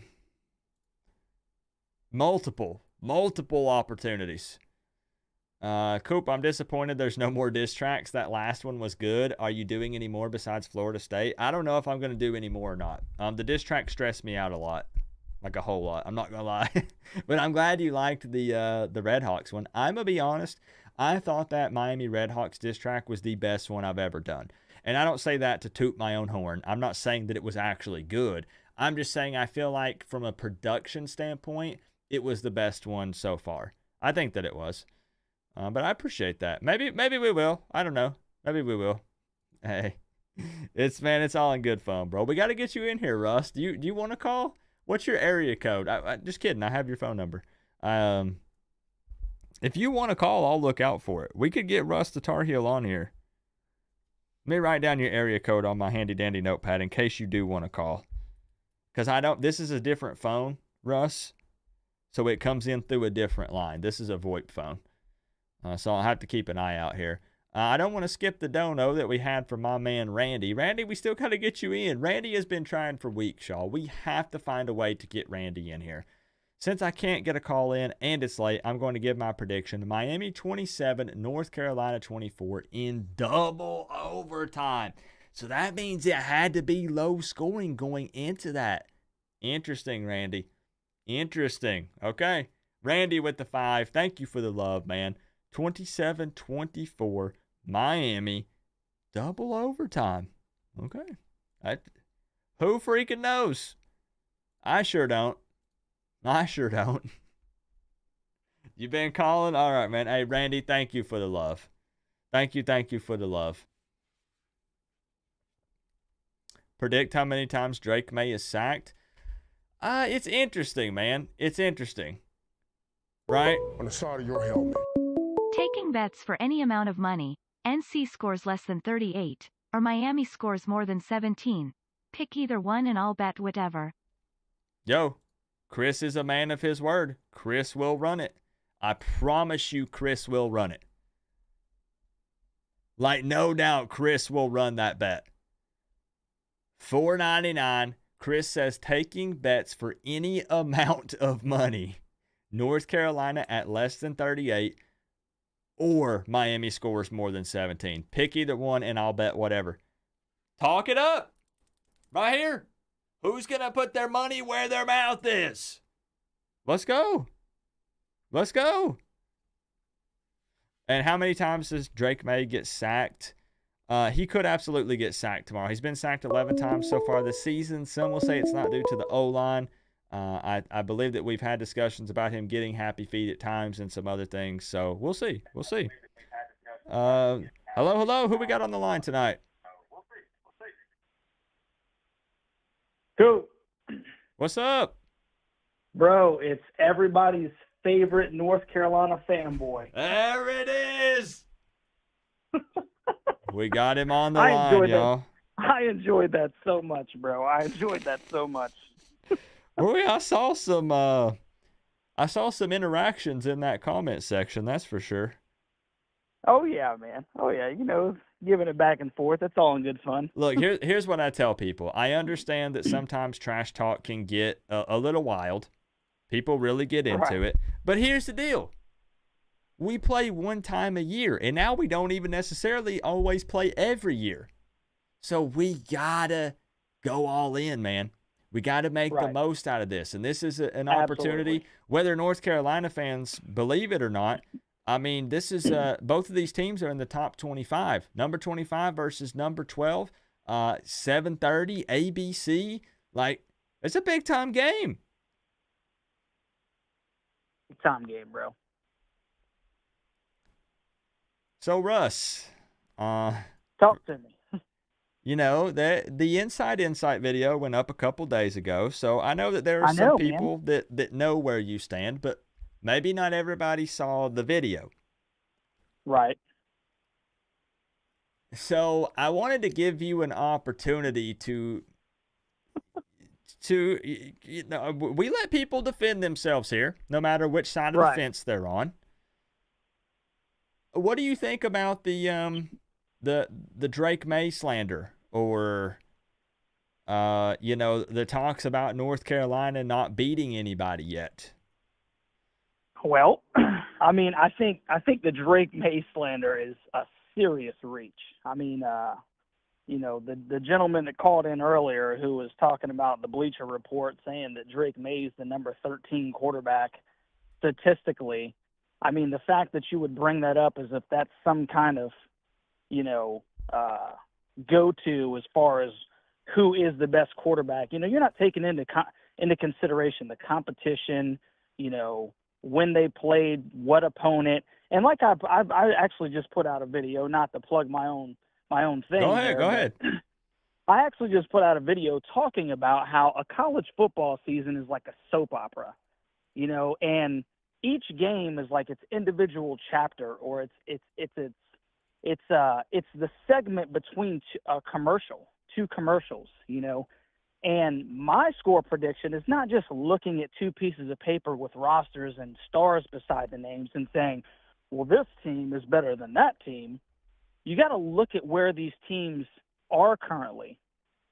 S1: multiple opportunities. Coop, I'm disappointed there's no more diss tracks. That last one was good. Are you doing any more besides Florida State? I don't know if I'm going to do any more or not. The diss track stressed me out a lot. Like a whole lot. I'm not going to lie. But I'm glad you liked the Redhawks one. I'm going to be honest. I thought that Miami Redhawks diss track was the best one I've ever done. And I don't say that to toot my own horn. I'm not saying that it was actually good. I'm just saying I feel like from a production standpoint, it was the best one so far. I think that it was. But I appreciate that. Maybe we will. I don't know. Maybe we will. Hey, it's all in good fun, bro. We got to get you in here, Russ. Do you want to call? What's your area code? Just kidding. I have your phone number. If you want to call, I'll look out for it. We could get Russ the Tar Heel on here. Let me write down your area code on my handy dandy notepad in case you do want to call. Because this is a different phone, Russ. So it comes in through a different line. This is a VoIP phone. So I'll have to keep an eye out here. I don't want to skip the dono that we had from my man Randy. Randy, we still got to get you in. Randy has been trying for weeks, y'all. We have to find a way to get Randy in here. Since I can't get a call in and it's late, I'm going to give my prediction. Miami 27, North Carolina 24 in double overtime. So that means it had to be low scoring going into that. Interesting, Randy. Interesting. Okay. Randy with the 5. Thank you for the love, man. 27-24, Miami, double overtime. Okay. Who freaking knows? I sure don't. You been calling? All right, man. Hey, Randy, thank you for the love. Thank you for the love. Predict how many times Drake May is sacked. It's interesting, man. It's interesting. Right?
S2: On the side of your helmet.
S3: Taking bets for any amount of money. NC scores less than 38, or Miami scores more than 17. Pick either one and I'll bet whatever.
S1: Yo, Chris is a man of his word. Chris will run it. I promise you Chris will run it. Like, no doubt Chris will run that bet. $4.99. Chris says taking bets for any amount of money. North Carolina at less than 38 or Miami scores more than 17. Pick either one and I'll bet whatever. Talk it up. Right here. Who's going to put their money where their mouth is? Let's go. Let's go. And how many times does Drake May get sacked? He could absolutely get sacked tomorrow. He's been sacked 11 times so far this season. Some will say it's not due to the O-line. I believe that we've had discussions about him getting happy feet at times and some other things. So we'll see. We'll see. Hello. Who we got on the line tonight?
S9: Coop.
S1: What's up?
S9: Bro, it's everybody's favorite North Carolina fanboy.
S1: There it is. We got him on the line, y'all.
S9: I enjoyed that so much, bro. I enjoyed that so much.
S1: Boy, I saw some interactions in that comment section, that's for sure.
S9: Oh, yeah, man. Oh, yeah. You know, giving it back and forth. That's all in good fun.
S1: Look, here's what I tell people. I understand that sometimes trash talk can get a little wild. People really get into it. But here's the deal. We play one time a year, and now we don't even necessarily always play every year. So we got to go all in, man. We got to make the most out of this. And this is an opportunity, whether North Carolina fans believe it or not. I mean, this is both of these teams are in the top 25. Number 25 versus number 12, 7:30 ABC. Like, it's a big-time game.
S9: Big-time game, bro.
S1: So, Russ,
S9: talk to me.
S1: You know, the Inside Insight video went up a couple days ago, so I know that there are some people that know where you stand, but maybe not everybody saw the video.
S9: Right.
S1: So I wanted to give you an opportunity to you know, we let people defend themselves here, no matter which side of the fence they're on. What do you think about the Drake May slander, or you know, the talks about North Carolina not beating anybody yet?
S9: Well, I mean, I think the Drake May slander is a serious reach. I mean, you know, the gentleman that called in earlier who was talking about the Bleacher Report saying that Drake May is the number 13 quarterback statistically. I mean, the fact that you would bring that up as if that's some kind of, you know, go-to as far as who is the best quarterback. You know, you're not taking into consideration the competition, you know, when they played, what opponent. And like I actually just put out a video, not to plug my own thing.
S1: Go ahead.
S9: I actually just put out a video talking about how a college football season is like a soap opera, you know, and each game is like its individual chapter, or it's the segment between two commercials, you know. And my score prediction is not just looking at two pieces of paper with rosters and stars beside the names and saying, well, this team is better than that team. You got to look at where these teams are currently.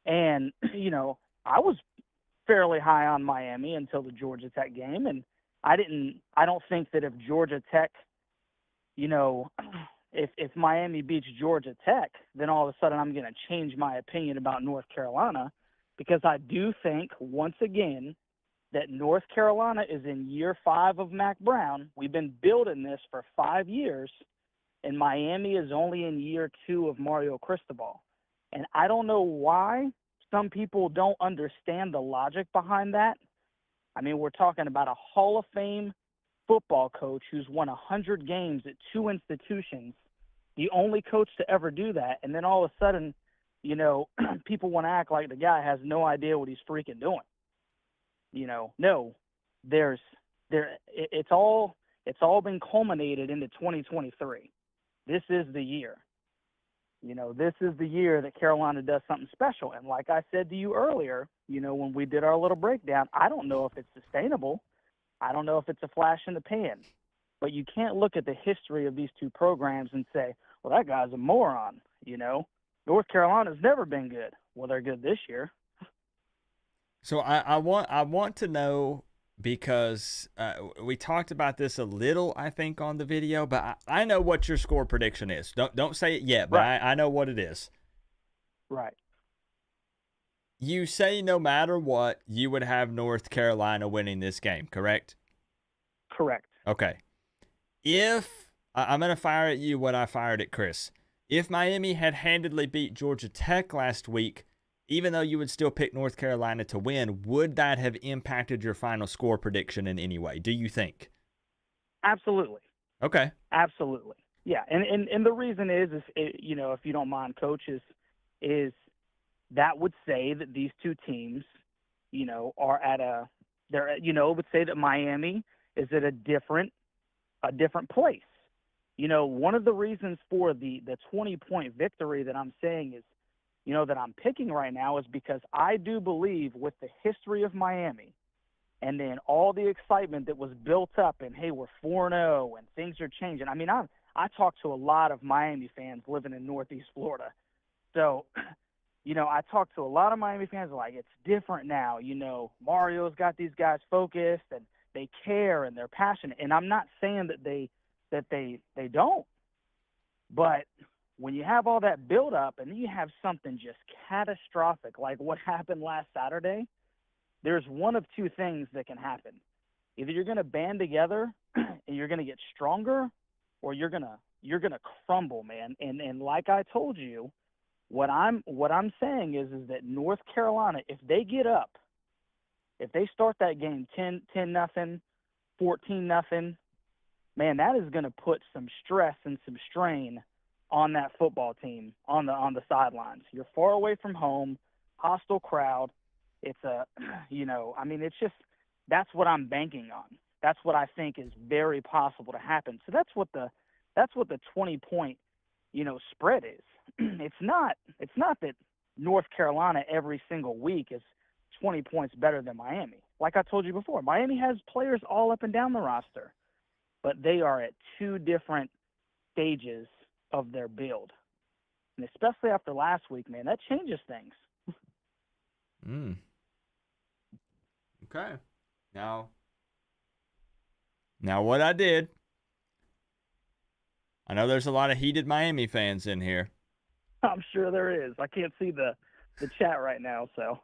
S9: And, you know, I was fairly high on Miami until the Georgia Tech game, and I don't think that if Georgia Tech, you know, if Miami beats Georgia Tech, then all of a sudden I'm going to change my opinion about North Carolina, because I do think, once again, that North Carolina is in year 5 of Mack Brown. We've been building this for 5 years, and Miami is only in year 2 of Mario Cristobal. And I don't know why some people don't understand the logic behind that. I mean, we're talking about a Hall of Fame football coach who's won 100 games at 2 institutions, the only coach to ever do that, and then all of a sudden, you know, people want to act like the guy has no idea what he's freaking doing. You know, no, it's all been culminated into 2023. This is the year. You know, this is the year that Carolina does something special. And like I said to you earlier, you know, when we did our little breakdown, I don't know if it's sustainable. I don't know if it's a flash in the pan. But you can't look at the history of these two programs and say, well, that guy's a moron, you know. North Carolina's never been good. Well, they're good this year.
S1: So I want to know, because we talked about this a little, I think, on the video, but I know what your score prediction is. Don't say it yet, but I know what it is.
S9: Right.
S1: You say no matter what, you would have North Carolina winning this game, correct?
S9: Correct.
S1: Okay. If I'm going to fire at you what I fired at Chris. If Miami had handedly beat Georgia Tech last week, even though you would still pick North Carolina to win, would that have impacted your final score prediction in any way, do you think?
S9: Absolutely.
S1: Okay.
S9: Absolutely. Yeah, and the reason is you know, if you don't mind, Coach, is that would say that these two teams are would say that Miami is at a different place. One of the reasons for the 20-point victory that I'm saying is, that I'm picking right now is because I do believe with the history of Miami and then all the excitement that was built up and, hey, we're 4-0 and things are changing. I mean, I talk to a lot of Miami fans living in Northeast Florida. So, I talk to a lot of Miami fans like, it's different now. Mario's got these guys focused and they care and they're passionate. And I'm not saying that they don't. But when you have all that build-up and then you have something just catastrophic like what happened last Saturday, there's one of two things that can happen. Either you're going to band together and you're going to get stronger, or you're going to crumble, man. And like I told you, what I'm saying is that North Carolina, if they get up, if they start that game 10-0, 14-0, man, that is going to put some stress and some strain on that football team on the sidelines. You're far away from home, hostile crowd. It's it's just, that's what I'm banking on. That's what I think is very possible to happen. So that's what the 20-point, spread is. It's not that North Carolina every single week is 20 points better than Miami. Like I told you before, Miami has players all up and down the roster, but they are at two different stages of their build. And especially after last week, man, that changes things.
S1: Okay. Now what I did, I know there's a lot of heated Miami fans in here.
S9: I'm sure there is. I can't see the chat right now, so.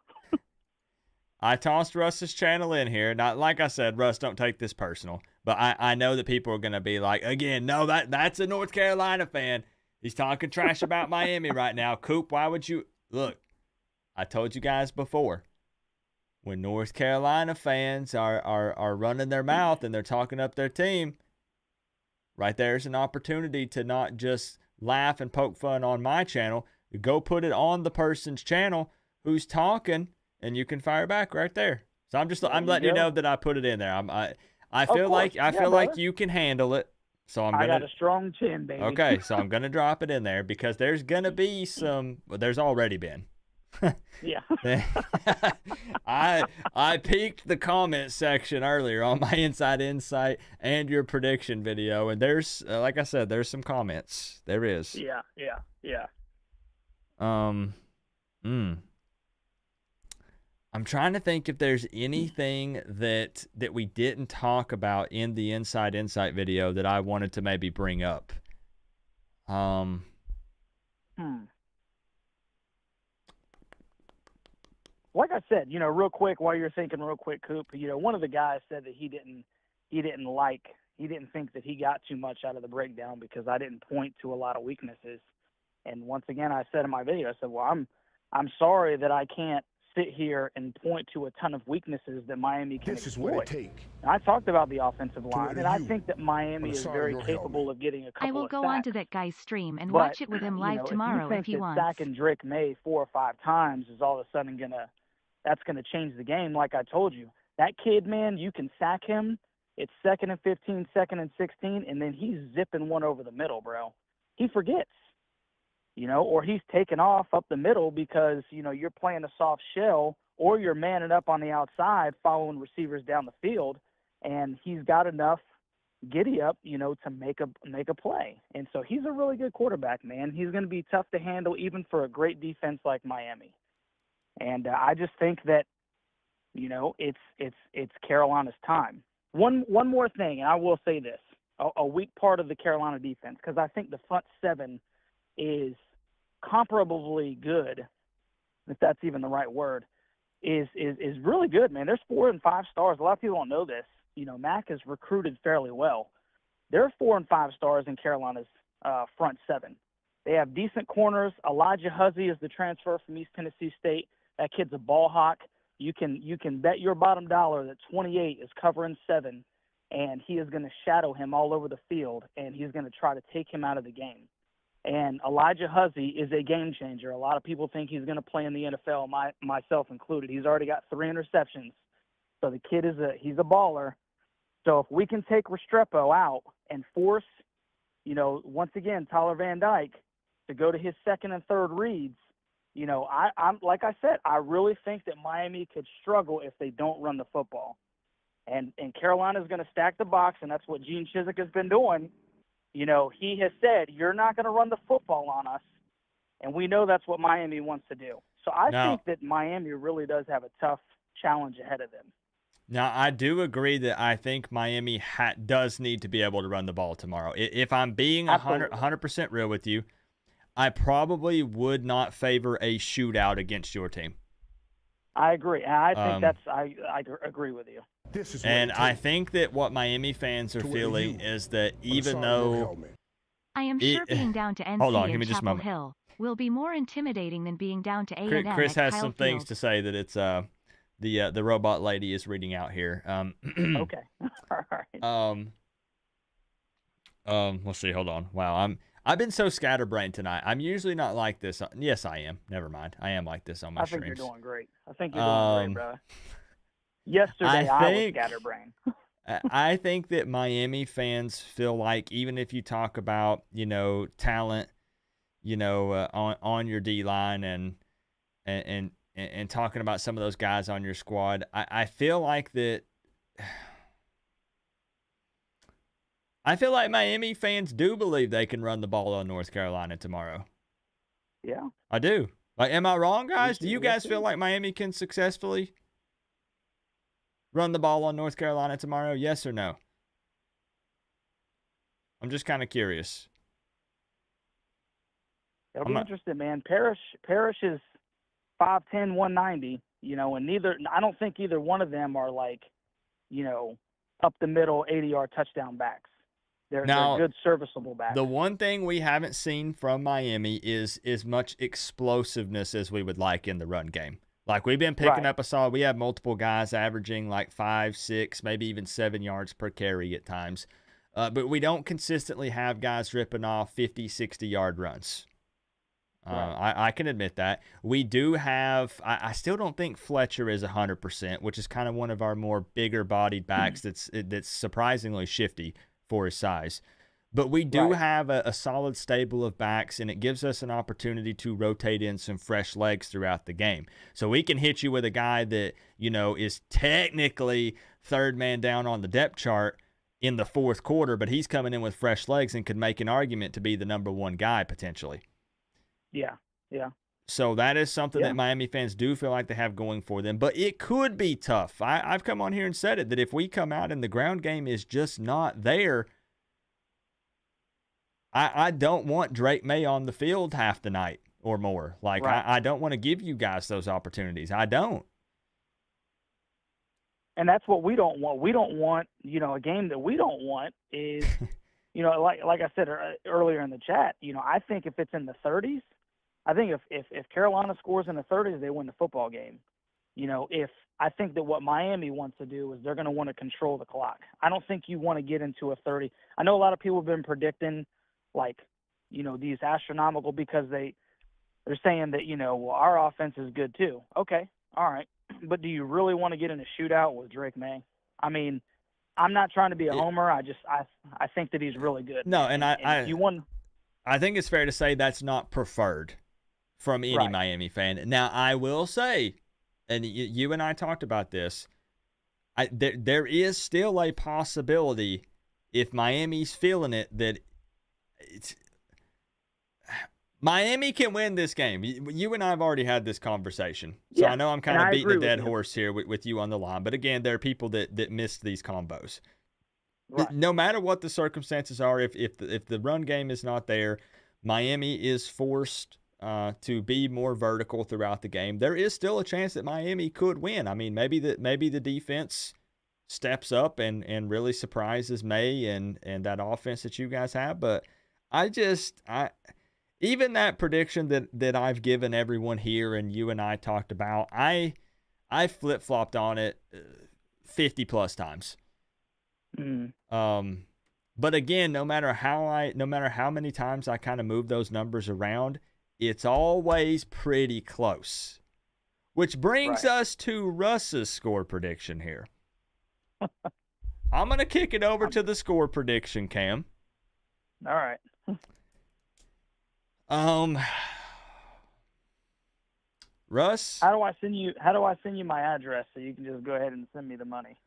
S1: I tossed Russ's channel in here. Not like I said, Russ, don't take this personal. But I know that people are going to be like, again, no, that's a North Carolina fan. He's talking trash about Miami right now. Coop, why would you? Look, I told you guys before. When North Carolina fans are running their mouth and they're talking up their team, right there's an opportunity to not just laugh and poke fun on my channel. Go put it on the person's channel who's talking, and you can fire back right there. So I'm letting you know that I put it in there. I feel like you can handle it. So I
S9: got a strong chin, baby.
S1: Okay, so I'm gonna drop it in there because there's gonna be some. Well, there's already been.
S9: Yeah.
S1: I peeked the comment section earlier on my Inside Insight and your prediction video, and there's like I said, there's some comments. There is.
S9: Yeah.
S1: I'm trying to think if there's anything that we didn't talk about in the Inside Insight video that I wanted to maybe bring up.
S9: Like I said, real quick, while you're thinking real quick, Coop, one of the guys said that he didn't think that he got too much out of the breakdown because I didn't point to a lot of weaknesses. And once again, I said in my video, I said, well, I'm sorry that I can't sit here and point to a ton of weaknesses that Miami can exploit. This is what it takes. I talked about the offensive line, and I think that Miami is very capable of getting a couple of sacks.
S3: I will go on to that guy's stream and watch it with him live tomorrow if he wants.
S9: Sacking Drake May 4 or 5 times is all of a sudden that's gonna change the game. Like I told you, that kid, man, you can sack him. It's 2nd and 15, 2nd and 16, and then he's zipping one over the middle, bro. He forgets. Or he's taking off up the middle because, you're playing a soft shell or you're manning up on the outside following receivers down the field, and he's got enough giddy up, to make a play. And so he's a really good quarterback, man. He's going to be tough to handle even for a great defense like Miami. And I just think that, it's Carolina's time. One more thing, and I will say this, a weak part of the Carolina defense, because I think the front seven is comparably good, if that's even the right word, is really good, man. There's 4 and 5 stars. A lot of people don't know this. Mack is recruited fairly well. There are 4 and 5 stars in Carolina's front seven. They have decent corners. Elijah Huzzy is the transfer from East Tennessee State. That kid's a ball hawk. You can bet your bottom dollar that 28 is covering 7, and he is going to shadow him all over the field, and he's going to try to take him out of the game. And Elijah Huzzy is a game changer. A lot of people think he's going to play in the NFL, myself included. He's already got 3 interceptions. So the kid he's a baller. So if we can take Restrepo out and force, once again, Tyler Van Dyke to go to his second and third reads, I'm like I said, I really think that Miami could struggle if they don't run the football. And Carolina's going to stack the box, and that's what Gene Chizik has been doing. He has said, you're not going to run the football on us, and we know that's what Miami wants to do. So I think that Miami really does have a tough challenge ahead of them.
S1: Now, I do agree that I think Miami does need to be able to run the ball tomorrow. If I'm being 100% real with you, I probably would not favor a shootout against your team.
S9: I agree. I think I agree with you.
S1: And I think that what Miami fans are feeling is that even though
S3: I am sure being down to NC
S1: hold on, give
S3: and
S1: me just a
S3: Chapel
S1: moment.
S3: Hill will be more intimidating than being down to A&M.
S1: Chris has
S3: Kyle
S1: some things to say that it's the robot lady is reading out here.
S9: Okay. All right.
S1: Let's see. Hold on. Wow, I've been so scatterbrained tonight. I'm usually not like this. Yes, I am. Never mind. I am like this on my streams.
S9: I think you're doing great. I think you're doing great, brother. Yesterday, I was scatterbrained.
S1: I think that Miami fans feel like even if you talk about, talent, on your D-line and talking about some of those guys on your squad, I feel like that. I feel like Miami fans do believe they can run the ball on North Carolina tomorrow.
S9: Yeah.
S1: I do. Like, am I wrong, guys? Do you guys feel like Miami can successfully run the ball on North Carolina tomorrow? Yes or no? I'm just kind of curious.
S9: It'll be interesting, man. Parrish is 5'10", 190, and I don't think either one of them are like, up the middle 80-yard touchdown backs. They're good, serviceable backs.
S1: The one thing we haven't seen from Miami is as much explosiveness as we would like in the run game. Like, we've been picking up we have multiple guys averaging like 5, 6, maybe even 7 yards per carry at times. But we don't consistently have guys ripping off 50, 60-yard runs. I can admit that. We do have I still don't think Fletcher is 100%, which is kind of one of our more bigger-bodied backs that's surprisingly shifty for his size. But we do have a solid stable of backs, and it gives us an opportunity to rotate in some fresh legs throughout the game. So we can hit you with a guy that, is technically third man down on the depth chart in the fourth quarter, but he's coming in with fresh legs and could make an argument to be the number one guy potentially.
S9: Yeah.
S1: So that is something that Miami fans do feel like they have going for them, but it could be tough. I've come on here and said it, that if we come out and the ground game is just not there, I don't want Drake May on the field half the night or more. Like, I don't want to give you guys those opportunities. I don't.
S9: And that's what we don't want. We don't want, a game that we don't want is, like I said earlier in the chat, I think if it's in the 30s, I think if Carolina scores in the 30s, they win the football game. I think that what Miami wants to do is they're going to want to control the clock. I don't think you want to get into a 30. I know a lot of people have been predicting, these astronomical, because they're saying that, our offense is good too. Okay, all right. But do you really want to get in a shootout with Drake May? I mean, I'm not trying to be a homer. I think that he's really good.
S1: No, and I think it's fair to say that's not preferred from any Miami fan. Now, I will say, and you and I talked about this, there is still a possibility, if Miami's feeling it, that Miami can win this game. You and I have already had this conversation. So I know I'm kind of beating a dead horse here with you on the line. But again, there are people that miss these combos. Right. No matter what the circumstances are, if the run game is not there, Miami is forced to be more vertical throughout the game. There is still a chance that Miami could win. I mean, maybe the defense steps up and really surprises May and that offense that you guys have. But even that prediction that I've given everyone here and you and I talked about, I flip-flopped on it 50 plus times. But again, no matter how many times I kind of move those numbers around, it's always pretty close. Which brings us to Russ's score prediction here. I'm going to kick it over to the score prediction, Cam.
S9: All right.
S1: Russ,
S9: how do I send you my address so you can just go ahead and send me the money?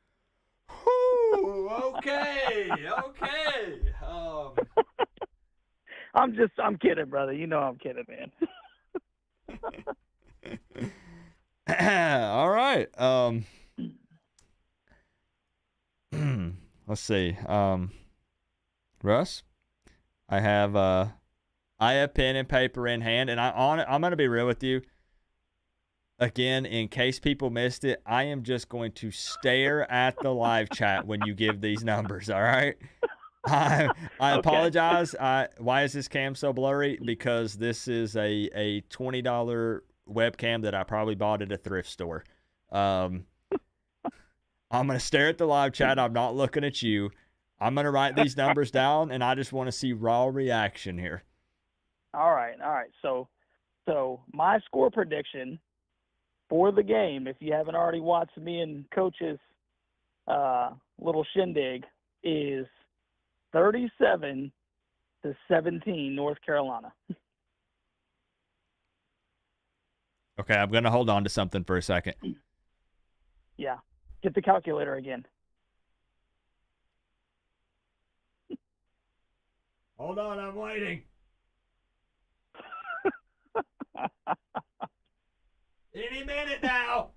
S1: Ooh, okay.
S9: I'm kidding, brother. You know I'm kidding, man.
S1: All right. Let's see. Russ, I have pen and paper in hand, and I'm going to be real with you. Again, in case people missed it, I am just going to stare at the live chat when you give these numbers, all right? I apologize. Why is this cam so blurry? Because this is a $20 webcam that I probably bought at a thrift store. I'm going to stare at the live chat. I'm not looking at you. I'm going to write these numbers down, and I just want to see raw reaction here.
S9: All right. So my score prediction for the game, if you haven't already watched me and Coach's little shindig, is 37-17 North Carolina.
S1: Okay, I'm going to hold on to something for a second.
S9: Yeah. Get the calculator again.
S1: Hold on, I'm waiting. Any minute now.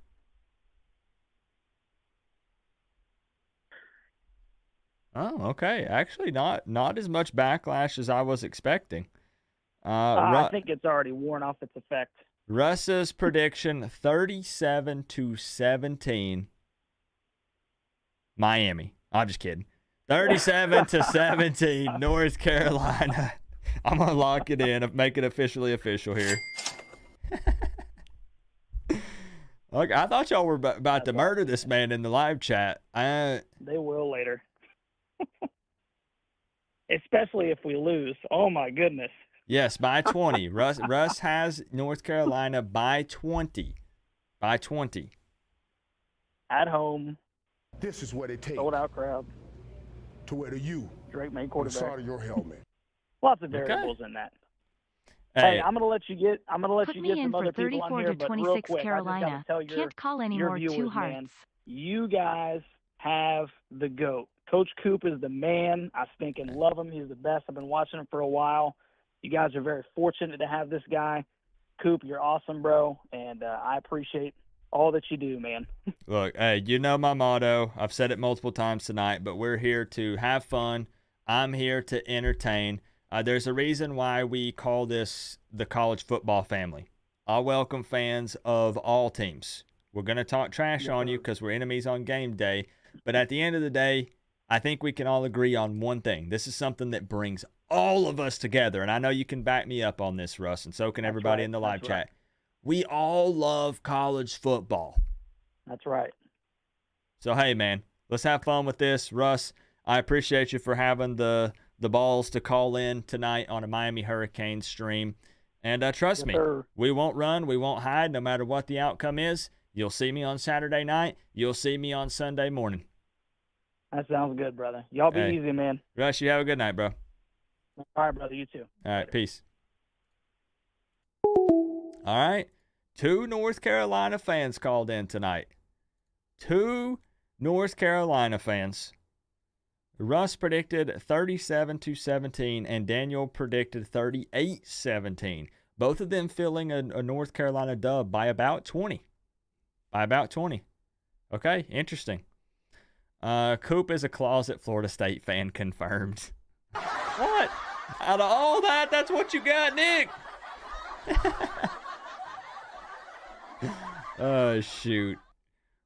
S1: Oh, okay. Actually, not as much backlash as I was expecting.
S9: I think it's already worn off its effect.
S1: Russ's prediction, 37-17. Miami. I'm just kidding. 37-17 North Carolina. I'm going to lock it in, make it officially official here. Look, I thought y'all were about to murder this man in the live chat.
S9: They will later. Especially if we lose. Oh, my goodness.
S1: Yes, by 20. Russ has North Carolina by 20. By 20.
S9: At home.
S2: This is what it takes.
S9: Sold out crowd.
S2: To wear the U.
S9: Drake main
S2: On the
S9: quarterback.
S2: side of your helmet.
S9: Lots of variables in that. Hey, I'm gonna let you get some other people on here, but real quick,
S3: Carolina.
S9: I just gotta tell
S3: Can't call anymore.
S9: your viewers,
S3: 2 hearts.
S9: man, you guys have the GOAT. Coach Coop is the man. I stink and love him. He's the best. I've been watching him for a while. You guys are very fortunate to have this guy. Coop, you're awesome, bro, and I appreciate all that you do, man.
S1: Look, hey, you know my motto. I've said it multiple times tonight, but we're here to have fun. I'm here to entertain. There's a reason why we call this the college football family. I welcome fans of all teams. We're going to talk trash on you because we're enemies on game day. But at the end of the day, I think we can all agree on one thing. This is something that brings all of us together. And I know you can back me up on this, Russ, and so can everybody in the live chat. We all love college football.
S9: That's right.
S1: So, hey, man, let's have fun with this. Russ, I appreciate you for having the balls to call in tonight on a Miami Hurricanes stream. And trust me, we won't run, we won't hide, no matter what the outcome is. You'll see me on Saturday night. You'll see me on Sunday morning.
S9: That sounds good, brother. Y'all be easy, man.
S1: Russ, you have a good night, bro.
S9: All right, brother. You too.
S1: All right, peace. All right. 2 North Carolina fans called in tonight. 2 North Carolina fans. Russ predicted 37-17, and Daniel predicted 38-17. Both of them filling a North Carolina dub by about 20. By about 20. Okay, interesting. Coop is a closet Florida State fan, confirmed. What? Out of all that, that's what you got, Nick? Oh, shoot.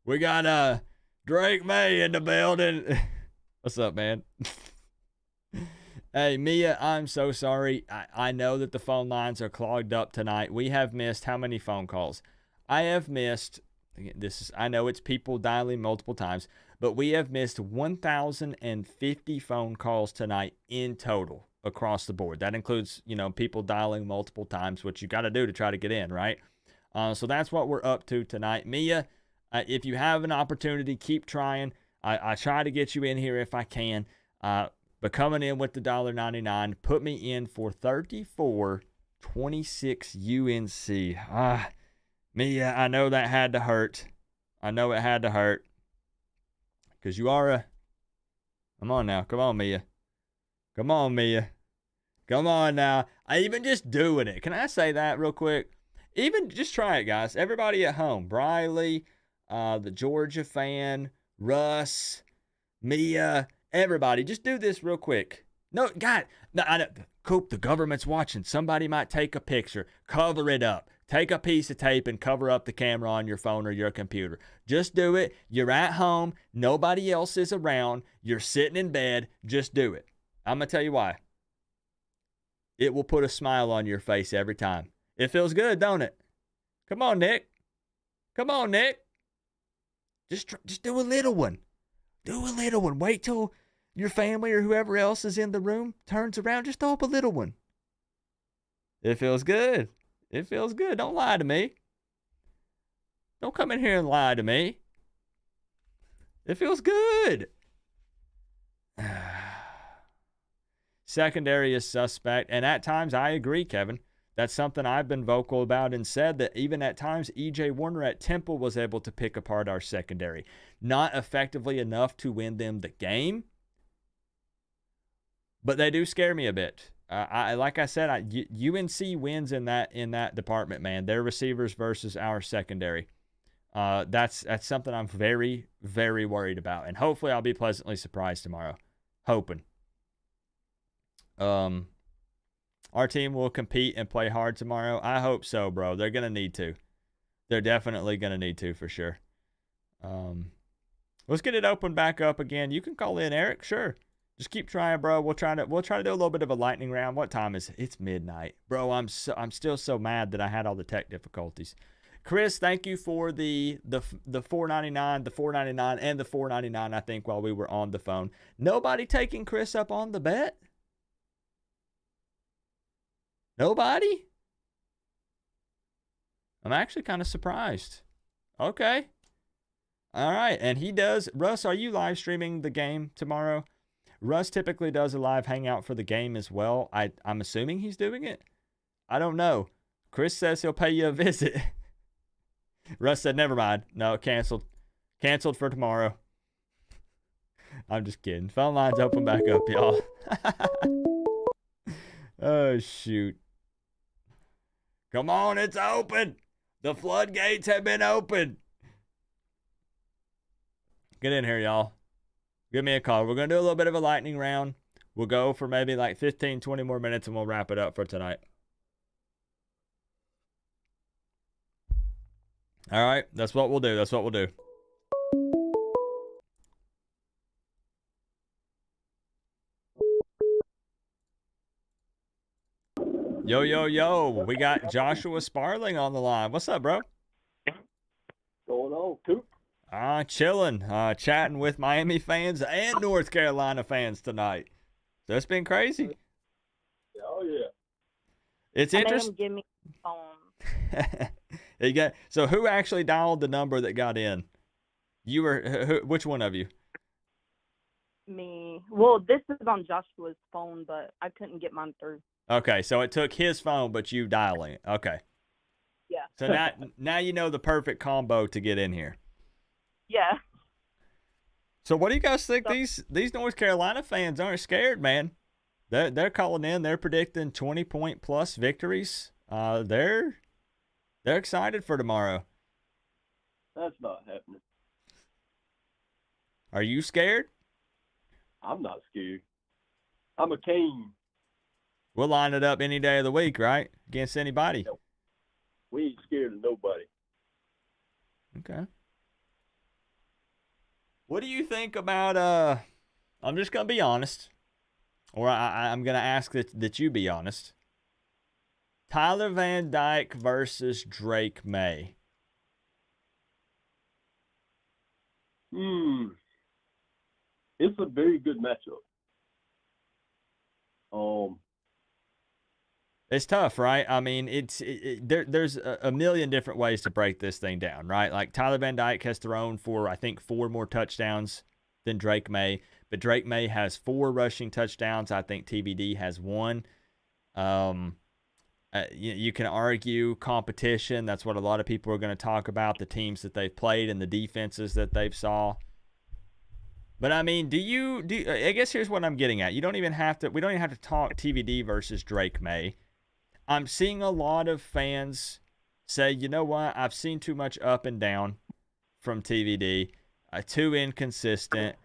S1: We got Drake May in the building. What's up, man? Hey, Mia, I'm so sorry. I know that the phone lines are clogged up tonight. We have missed how many phone calls? I have missed I know it's people dialing multiple times, but we have missed 1,050 phone calls tonight in total across the board. That includes, people dialing multiple times, which you got to do to try to get in, right? So that's what we're up to tonight. Mia, if you have an opportunity, keep trying. I try to get you in here if I can. But coming in with the $1.99, put me in for 34-26 UNC. Mia, I know that had to hurt. I know it had to hurt. Because you are Come on now. Come on, Mia. Come on, Mia. Come on now. Even just doing it. Can I say that real quick? Even just try it, guys. Everybody at home. Briley, the Georgia fan, Russ, Mia, everybody. Just do this real quick. No, God. No, I know. Coop, the government's watching. Somebody might take a picture. Cover it up. Take a piece of tape and cover up the camera on your phone or your computer. Just do it. You're at home. Nobody else is around. You're sitting in bed. Just do it. I'm going to tell you why. It will put a smile on your face every time. It feels good, don't it? Come on, Nick. Come on, Nick. Just do a little one. Do a little one. Wait till your family or whoever else is in the room turns around. Just throw up a little one. It feels good. It feels good. Don't lie to me. Don't come in here and lie to me. It feels good. Secondary is suspect. And at times, I agree, Kevin. That's something I've been vocal about and said that even at times, E.J. Warner at Temple was able to pick apart our secondary. Not effectively enough to win them the game, but they do scare me a bit. Like I said, UNC wins in that department, man. Their receivers versus our secondary. That's something I'm very, very worried about. And hopefully I'll be pleasantly surprised tomorrow. Hoping. Our team will compete and play hard tomorrow. I hope so, bro. They're going to need to. They're definitely going to need to for sure. Let's get it open back up again. You can call in, Eric. Sure. Just keep trying, bro. We'll try to do a little bit of a lightning round. What time is it? It's midnight. Bro, I'm still so mad that I had all the tech difficulties. Chris, thank you for the $4.99, the $4.99, and the $4.99, I think, while we were on the phone. Nobody taking Chris up on the bet? Nobody? I'm actually kind of surprised. Okay. All right. And he does. Russ, are you live streaming the game tomorrow? Russ typically does a live hangout for the game as well. I'm assuming he's doing it. I don't know. Chris says he'll pay you a visit. Russ said, never mind. No, canceled. Canceled for tomorrow. I'm just kidding. Phone lines open back up, y'all. Oh, shoot. Come on, it's open. The floodgates have been opened. Get in here, y'all. Give me a call. We're going to do a little bit of a lightning round. We'll go for maybe like 15, 20 more minutes, and we'll wrap it up for tonight. All right, that's what we'll do. That's what we'll do. Yo, yo, yo. We got Joshua Sparling on the line. What's up, bro?
S10: Going on, Coop?
S1: Chilling. Chatting with Miami fans and North Carolina fans tonight. So it's been crazy.
S10: Oh, yeah.
S1: It's interesting.
S11: Give me the phone.
S1: So who actually dialed the number that got in? You were, which one of you?
S11: Me. Well, this is on Joshua's phone, but I couldn't get mine through.
S1: Okay, so it took his phone, but you dialing it. Okay.
S11: Yeah.
S1: So now you know the perfect combo to get in here.
S11: Yeah.
S1: So what do you guys think? These North Carolina fans aren't scared, man. They're calling in. They're predicting 20-point plus victories. They're excited for tomorrow.
S10: That's not happening.
S1: Are you scared?
S10: I'm not scared. I'm a Kane.
S1: We'll line it up any day of the week, right? Against anybody.
S10: No. We ain't scared of nobody.
S1: Okay. What do you think about, I'm just going to be honest, or I'm going to ask that you be honest. Tyler Van Dyke versus Drake May.
S10: It's a very good matchup.
S1: It's tough, right? I mean, there's a million different ways to break this thing down, right? Like Tyler Van Dyke has thrown for, I think, 4 more touchdowns than Drake May, but Drake May has 4 rushing touchdowns. I think TVD has 1. You can argue competition. That's what a lot of people are going to talk about, the teams that they've played and the defenses that they've saw. But I mean, I guess here's what I'm getting at. We don't even have to talk TVD versus Drake May. I'm seeing a lot of fans say, you know what, I've seen too much up and down from TVD, too inconsistent.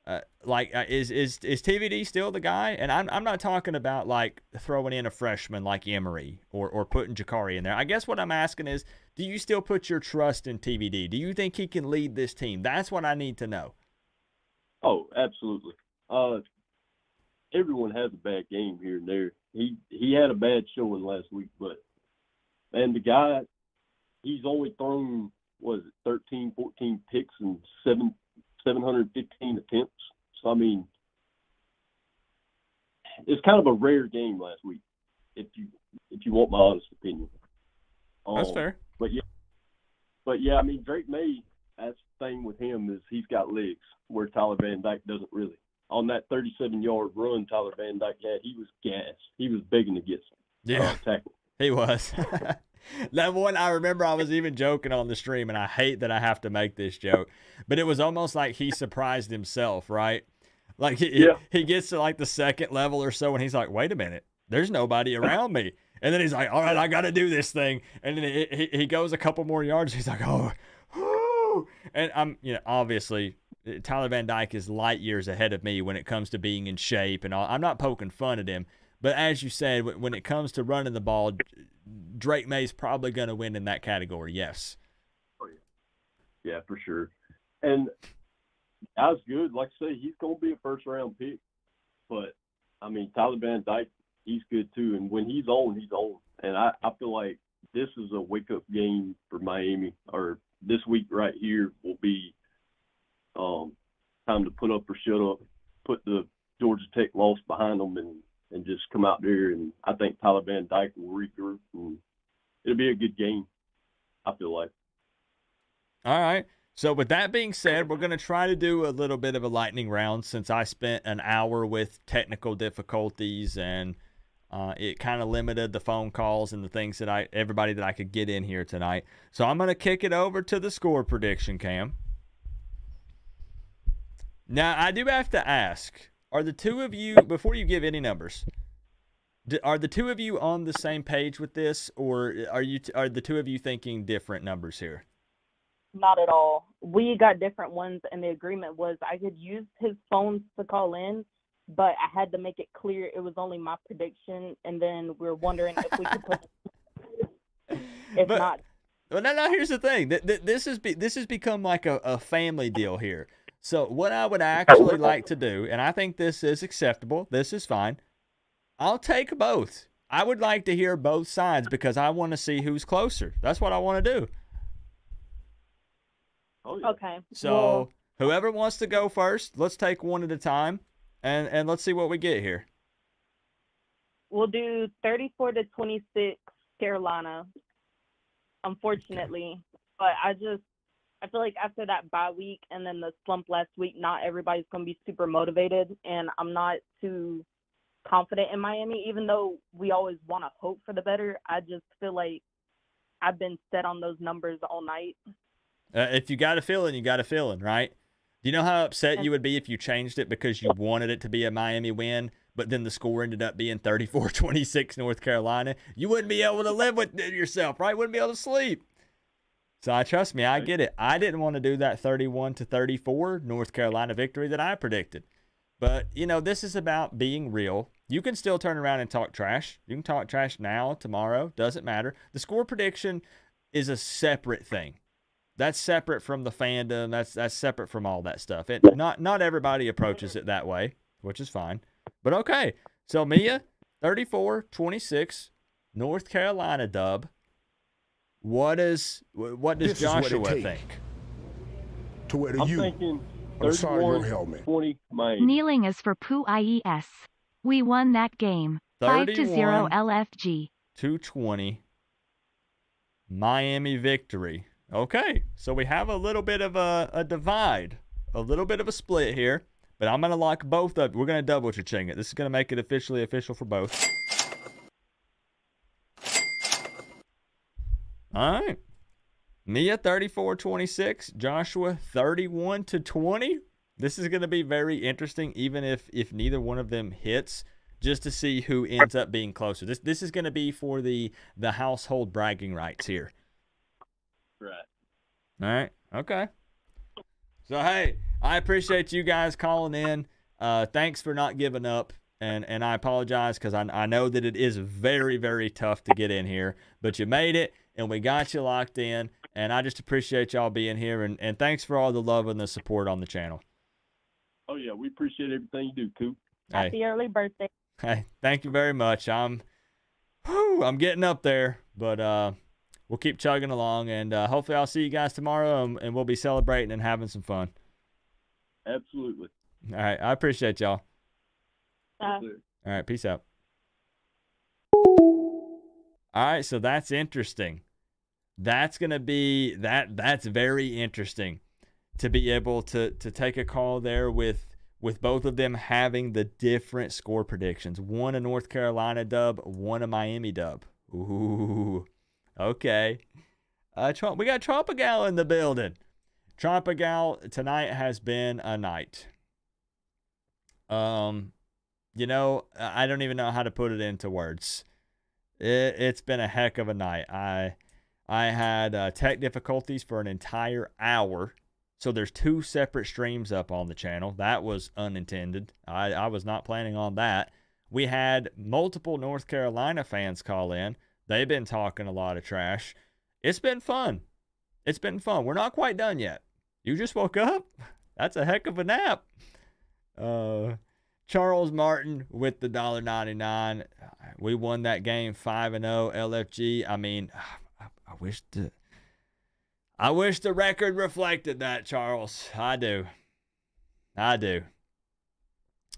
S1: Is TVD still the guy? And I'm not talking about like throwing in a freshman like Emery or putting Jakari in there. I guess what I'm asking is, do you still put your trust in TVD? Do you think he can lead this team? That's what I need to know.
S10: Oh, absolutely. Everyone has a bad game here and there. He had a bad showing last week, but the guy, he's only thrown 13, 14 picks and 715 attempts. So I mean, it's kind of a rare game last week, if you want my honest opinion.
S1: That's fair.
S10: But yeah, I mean, Drake May, that's the thing with him is he's got legs where Tyler Van Dyke doesn't really. On that 37-yard run Tyler Van Dyke had, he was gassed. He was begging to get tackle.
S1: He was. That one, I remember I was even joking on the stream, and I hate that I have to make this joke, but it was almost like he surprised himself, right? Like he gets to like the second level or so, and he's like, wait a minute, there's nobody around me. And then he's like, all right, I got to do this thing. And then he goes a couple more yards. He's like, oh, and obviously Tyler Van Dyke is light years ahead of me when it comes to being in shape and all. I'm not poking fun at him, but as you said, when it comes to running the ball, Drake May's probably going to win in that category. Yes.
S10: Oh, yeah, for sure. And that was good. Like I say, he's going to be a first-round pick. But, I mean, Tyler Van Dyke, he's good too. And when he's on, he's on. And I feel like this is a wake-up game for Miami. Or this week right here will be time to put up or shut up, put the Georgia Tech loss behind them and just come out there. And I think Tyler Van Dyke will regroup. And it'll be a good game, I feel like.
S1: All right. So with that being said, we're going to try to do a little bit of a lightning round since I spent an hour with technical difficulties and it kind of limited the phone calls and the things that everybody that I could get in here tonight. So I'm going to kick it over to the score prediction, Cam. Now, I do have to ask, are the two of you, before you give any numbers, are the two of you on the same page with this, or are the two of you thinking different numbers here?
S11: Not at all. We got different ones, and the agreement was I could use his phone to call in, but I had to make it clear it was only my prediction, and then we were wondering if we could put not.
S1: Well, no, here's the thing. This has become like a family deal here. So what I would actually like to do, and I think this is acceptable, this is fine, I'll take both. I would like to hear both sides because I want to see who's closer. That's what I want to do.
S10: Oh, yeah.
S11: Okay.
S1: So whoever wants to go first, let's take one at a time, and let's see what we get here.
S11: We'll do 34-26 Carolina, unfortunately. But I feel like after that bye week and then the slump last week, not everybody's going to be super motivated, and I'm not too confident in Miami, even though we always want to hope for the better. I just feel like I've been set on those numbers all night.
S1: If you got a feeling, you got a feeling, right? Do you know how upset you would be if you changed it because you wanted it to be a Miami win, but then the score ended up being 34-26 North Carolina? You wouldn't be able to live with yourself, right? Wouldn't be able to sleep. So trust me, I get it. I didn't want to do that 31-34 North Carolina victory that I predicted. But, this is about being real. You can still turn around and talk trash. You can talk trash now, tomorrow, doesn't matter. The score prediction is a separate thing. That's separate from the fandom. That's separate from all that stuff. Not everybody approaches it that way, which is fine. But okay. So Mia, 34-26, North Carolina dub. What does Joshua think?
S2: to wear the
S10: I'm
S2: U
S10: thinking
S2: on the side of your
S10: 31,
S2: helmet.
S10: 20 Miami.
S3: Kneeling is for Pooh IES. We won that game. 5-0 LFG.
S1: 220. Miami victory. Okay, so we have a little bit of a divide, a little bit of a split here, but I'm going to lock both up. We're going to double cha-ching it. This is going to make it officially official for both. All right. Mia 34-26, Joshua 31-20. This is going to be very interesting, even if neither one of them hits, just to see who ends up being closer. This is going to be for the household bragging rights here.
S10: Right.
S1: All right. Okay. So, hey, I appreciate you guys calling in. Thanks for not giving up. And I apologize because I know that it is very, very tough to get in here. But you made it, and we got you locked in. And I just appreciate y'all being here. And thanks for all the love and the support on the channel.
S10: Oh, yeah. We appreciate everything you do, Coop.
S11: Happy early birthday.
S1: Hey, thank you very much. I'm getting up there, but we'll keep chugging along, and hopefully I'll see you guys tomorrow, and we'll be celebrating and having some fun.
S10: Absolutely.
S1: All right, I appreciate y'all.
S11: Uh,
S1: All right, peace out. All right, so that's interesting. That's going to be that's very interesting to be able to take a call there with both of them having the different score predictions. One a North Carolina dub, one a Miami dub. Ooh, okay. We got Tropigal in the building. Tropigal, tonight has been a night. You know, I don't even know how to put it into words. It's been a heck of a night. I had tech difficulties for an entire hour. So there's 2 separate streams up on the channel. That was unintended. I was not planning on that. We had multiple North Carolina fans call in. They've been talking a lot of trash. It's been fun. It's been fun. We're not quite done yet. You just woke up? That's a heck of a nap. Charles Martin with the $1.99. We won that game 5-0 LFG. I mean, I wish the record reflected that, Charles. I do.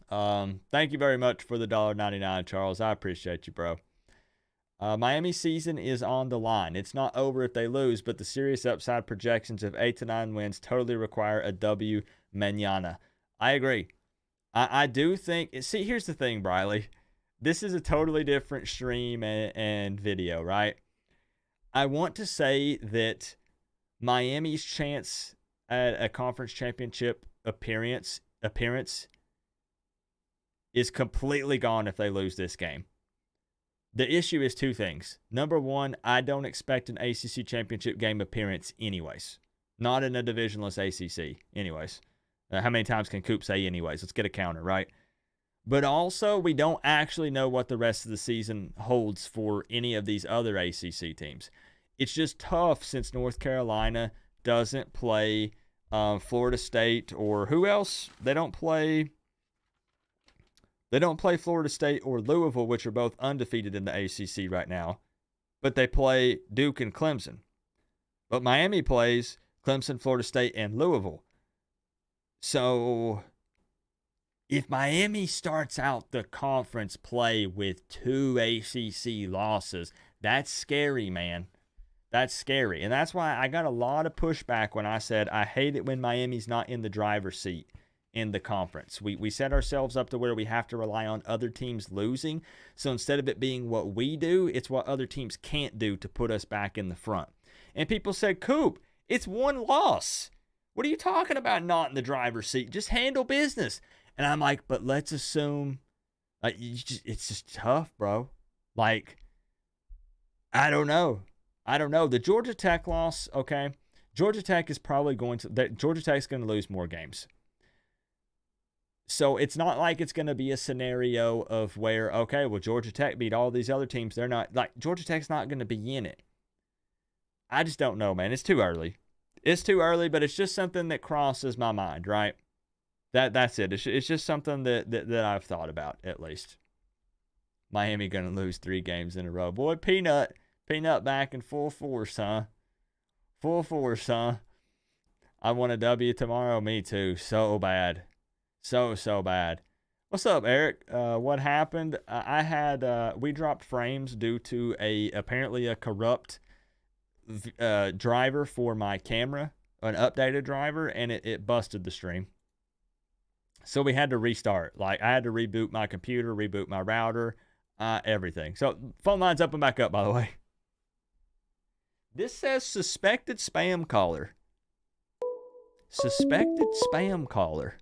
S1: Thank you very much for the $1.99, Charles. I appreciate you, bro. Miami season is on the line. It's not over if they lose, but the serious upside projections of 8 to 9 wins totally require a W mañana. I agree. I do think, see, here's the thing, Briley. This is a totally different stream and video, right? I want to say that Miami's chance at a conference championship appearance is completely gone if they lose this game. The issue is 2 things. Number 1, I don't expect an ACC championship game appearance anyways. Not in a divisionless ACC anyways. How many times can Coop say anyways? Let's get a counter, right? But also, we don't actually know what the rest of the season holds for any of these other ACC teams. It's just tough since North Carolina doesn't play Florida State or who else? They don't play Florida State or Louisville, which are both undefeated in the ACC right now. But they play Duke and Clemson. But Miami plays Clemson, Florida State, and Louisville. So if Miami starts out the conference play with 2 ACC losses, that's scary, man. That's scary. And that's why I got a lot of pushback when I said I hate it when Miami's not in the driver's seat in the conference. We set ourselves up to where we have to rely on other teams losing. So instead of it being what we do, it's what other teams can't do to put us back in the front. And people said, Coop, it's 1 loss. What are you talking about not in the driver's seat? Just handle business. And I'm like, but let's assume it's just tough, bro. Like, I don't know. The Georgia Tech loss, okay. Georgia Tech is probably Georgia Tech's going to lose more games. So it's not like it's going to be a scenario of where, okay, well, Georgia Tech beat all these other teams. They're not, like, Georgia Tech's not going to be in it. I just don't know, man. It's too early. It's too early, but it's just something that crosses my mind, right? That's it. It's just something that I've thought about, at least. Miami going to lose 3 games in a row. Boy, Peanut back in full force, huh? Full force, huh? I want a W tomorrow. Me too. So bad. So bad. What's up, Eric? What happened? We dropped frames due to apparently a corrupt driver for my camera, an updated driver, and it busted the stream. So we had to restart. Like, I had to reboot my computer, reboot my router, everything. So phone line's up and back up, by the way. This says suspected spam caller. Suspected spam caller.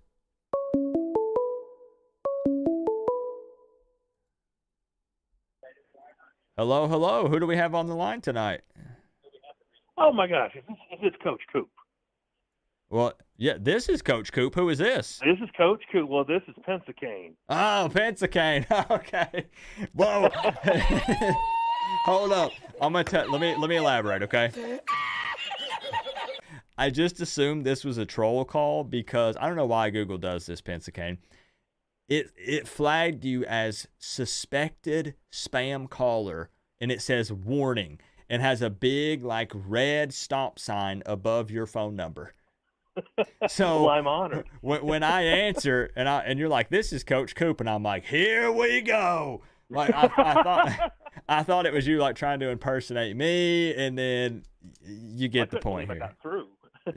S1: Hello. Who do we have on the line tonight?
S12: Oh my gosh, is this Coach Coop?
S1: Well, yeah, this is Coach Coop. Who is this?
S12: This is Coach Coop. Well, this is Pensac.
S1: Oh, Pensac. Okay. Whoa. Hold up. I'm gonna let me elaborate, okay? I just assumed this was a troll call because I don't know why Google does this, Pensac. It flagged you as suspected spam caller, and it says warning, and has a big like red stop sign above your phone number. So
S12: well, I'm honored.
S1: when I answer and you're like, "This is Coach Coop," and I'm like, "Here we go." Like I thought it was you like trying to impersonate me, and then you get the point here.
S12: I got through.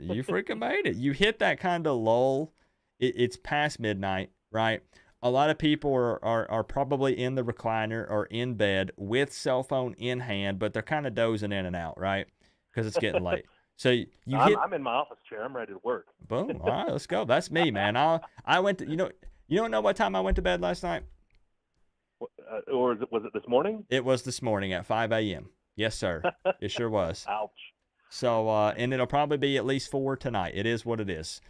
S1: You freaking made it. You hit that kind of lull. It's past midnight, right? A lot of people are probably in the recliner or in bed with cell phone in hand, but they're kind of dozing in and out, right? Because it's getting late. So
S12: I'm in my office chair. I'm ready to work.
S1: Boom. All right, let's go. That's me, man. I went to, you don't know what time I went to bed last night?
S12: Or was it this morning?
S1: It was this morning at 5 a.m. Yes, sir. It sure was.
S12: Ouch.
S1: So, and it'll probably be at least 4 tonight. It is what it is.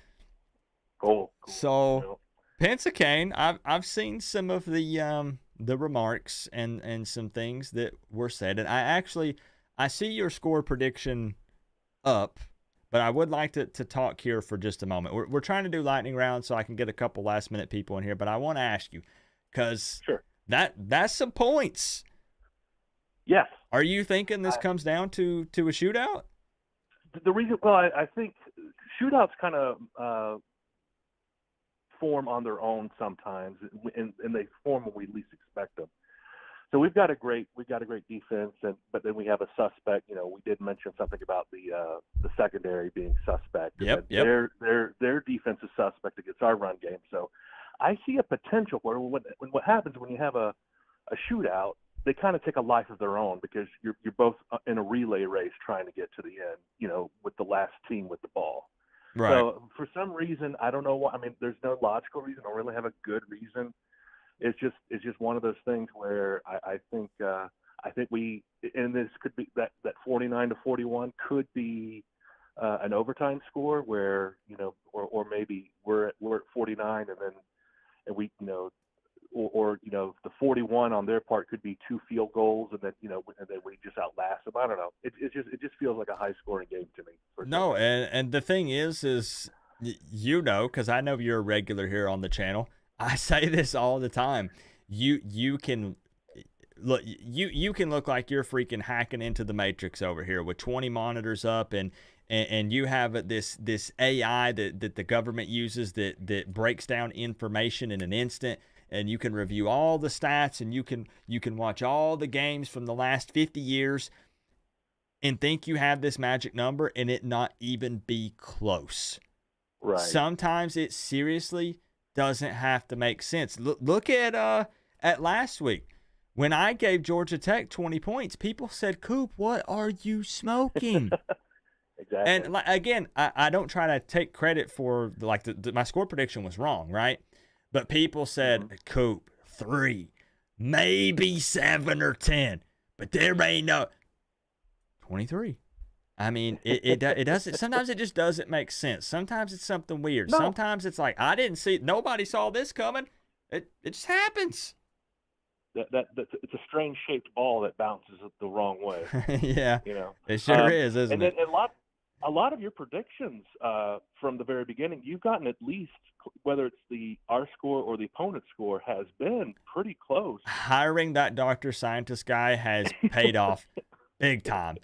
S12: Cool.
S1: So, Pensac, I've seen some of the remarks and some things that were said, and I see your score prediction up, but I would like to talk here for just a moment. We're trying to do lightning round so I can get a couple last minute people in here, but I want to ask you because
S12: sure.
S1: That's some points.
S12: Yes.
S1: Are you thinking this comes down to a shootout?
S12: The reason, well, I think shootouts kind of form on their own sometimes, and they form when we least expect them. So we've got a great defense, but then we have a suspect. You know, we did mention something about the secondary being suspect.
S1: Yep.
S12: Their defense is suspect against our run game. So I see a potential where when what happens when you have a shootout, they kind of take a life of their own because you're both in a relay race trying to get to the end. You know, with the last team with the ball.
S1: Right.
S12: So for some reason, I don't know why. I mean, there's no logical reason. I don't really have a good reason. It's just one of those things where I think we, and this could be that 49-41 could be an overtime score where, you know, or maybe we're at 49 and we, you know, or you know, the 41 on their part could be 2 field goals and then, you know, and then we just outlast them. I don't know. It just feels like a high scoring game to me.
S1: No, and the thing is you know, because I know you're a regular here on the channel. I say this all the time. You can look like you're freaking hacking into the Matrix over here with 20 monitors up and you have this AI that the government uses that breaks down information in an instant, and you can review all the stats and you can watch all the games from the last 50 years and think you have this magic number and it not even be close.
S12: Right.
S1: Sometimes it seriously doesn't have to make sense. Look at last week. When I gave Georgia Tech 20 points, people said, "Coop, what are you smoking?"
S12: Exactly.
S1: And again, I don't try to take credit for my score prediction was wrong, right? But people said, "Coop, 3, maybe 7 or 10, but there ain't no 23." I mean, it doesn't. Sometimes it just doesn't make sense. Sometimes it's something weird.
S12: No.
S1: Sometimes it's like nobody saw this coming. It just happens.
S12: It's a strange shaped ball that bounces the wrong way.
S1: Yeah,
S12: you know,
S1: it sure is, isn't
S12: and
S1: it?
S12: And a lot of your predictions from the very beginning, you've gotten at least, whether it's our score or the opponent's score, has been pretty close.
S1: Hiring that Dr. Scientist guy has paid off big time.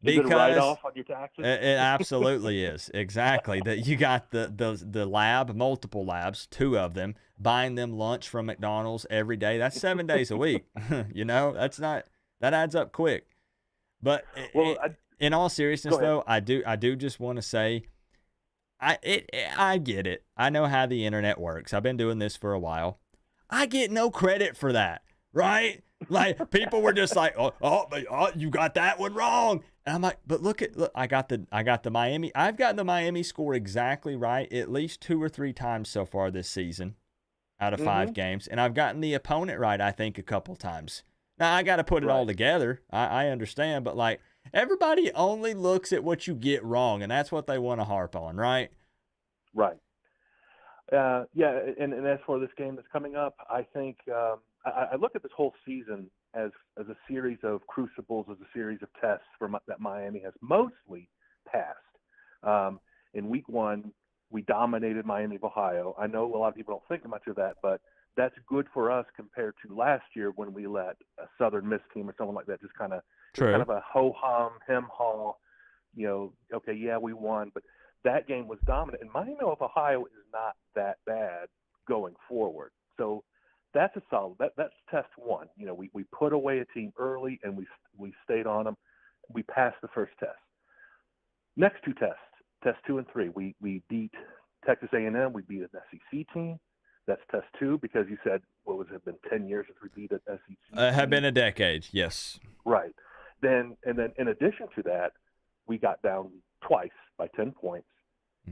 S12: Is it a write-off on your taxes?
S1: It absolutely is. Exactly. That you got the lab, multiple labs, 2 of them, buying them lunch from McDonald's every day. That's 7 days a week. That adds up quick. But in all seriousness, though, I do just want to say, I get it. I know how the internet works. I've been doing this for a while. I get no credit for that, right? Like, people were just like, oh, you got that one wrong. And I'm like, but look, I got the Miami. I've gotten the Miami score exactly right at least 2 or 3 times so far this season out of 5 games. And I've gotten the opponent right, I think, a couple times. Now, I got to put it all together. I understand, but like, everybody only looks at what you get wrong, and that's what they want to harp on, right?
S12: Right. Yeah, and as for this game that's coming up, I think I look at this whole season as a series of crucibles, as a series of tests that Miami has mostly passed. In week 1, we dominated Miami of Ohio. I know a lot of people don't think much of that, but that's good for us compared to last year when we let a Southern Miss team or someone like that just kind of a ho-hum, hem-haw, okay, yeah, we won, but that game was dominant. And Miami of Ohio is not that bad going forward. So that's a solid. That's test 1. We put away a team early and we stayed on them. We passed the first test. Next 2 tests, test 2 and 3, we beat Texas A&M. We beat an SEC team. That's test 2 because you said, what was it, been 10 years since we beat an SEC team?
S1: Had been a decade, yes.
S12: Right. And then in addition to that, we got down twice by 10 points.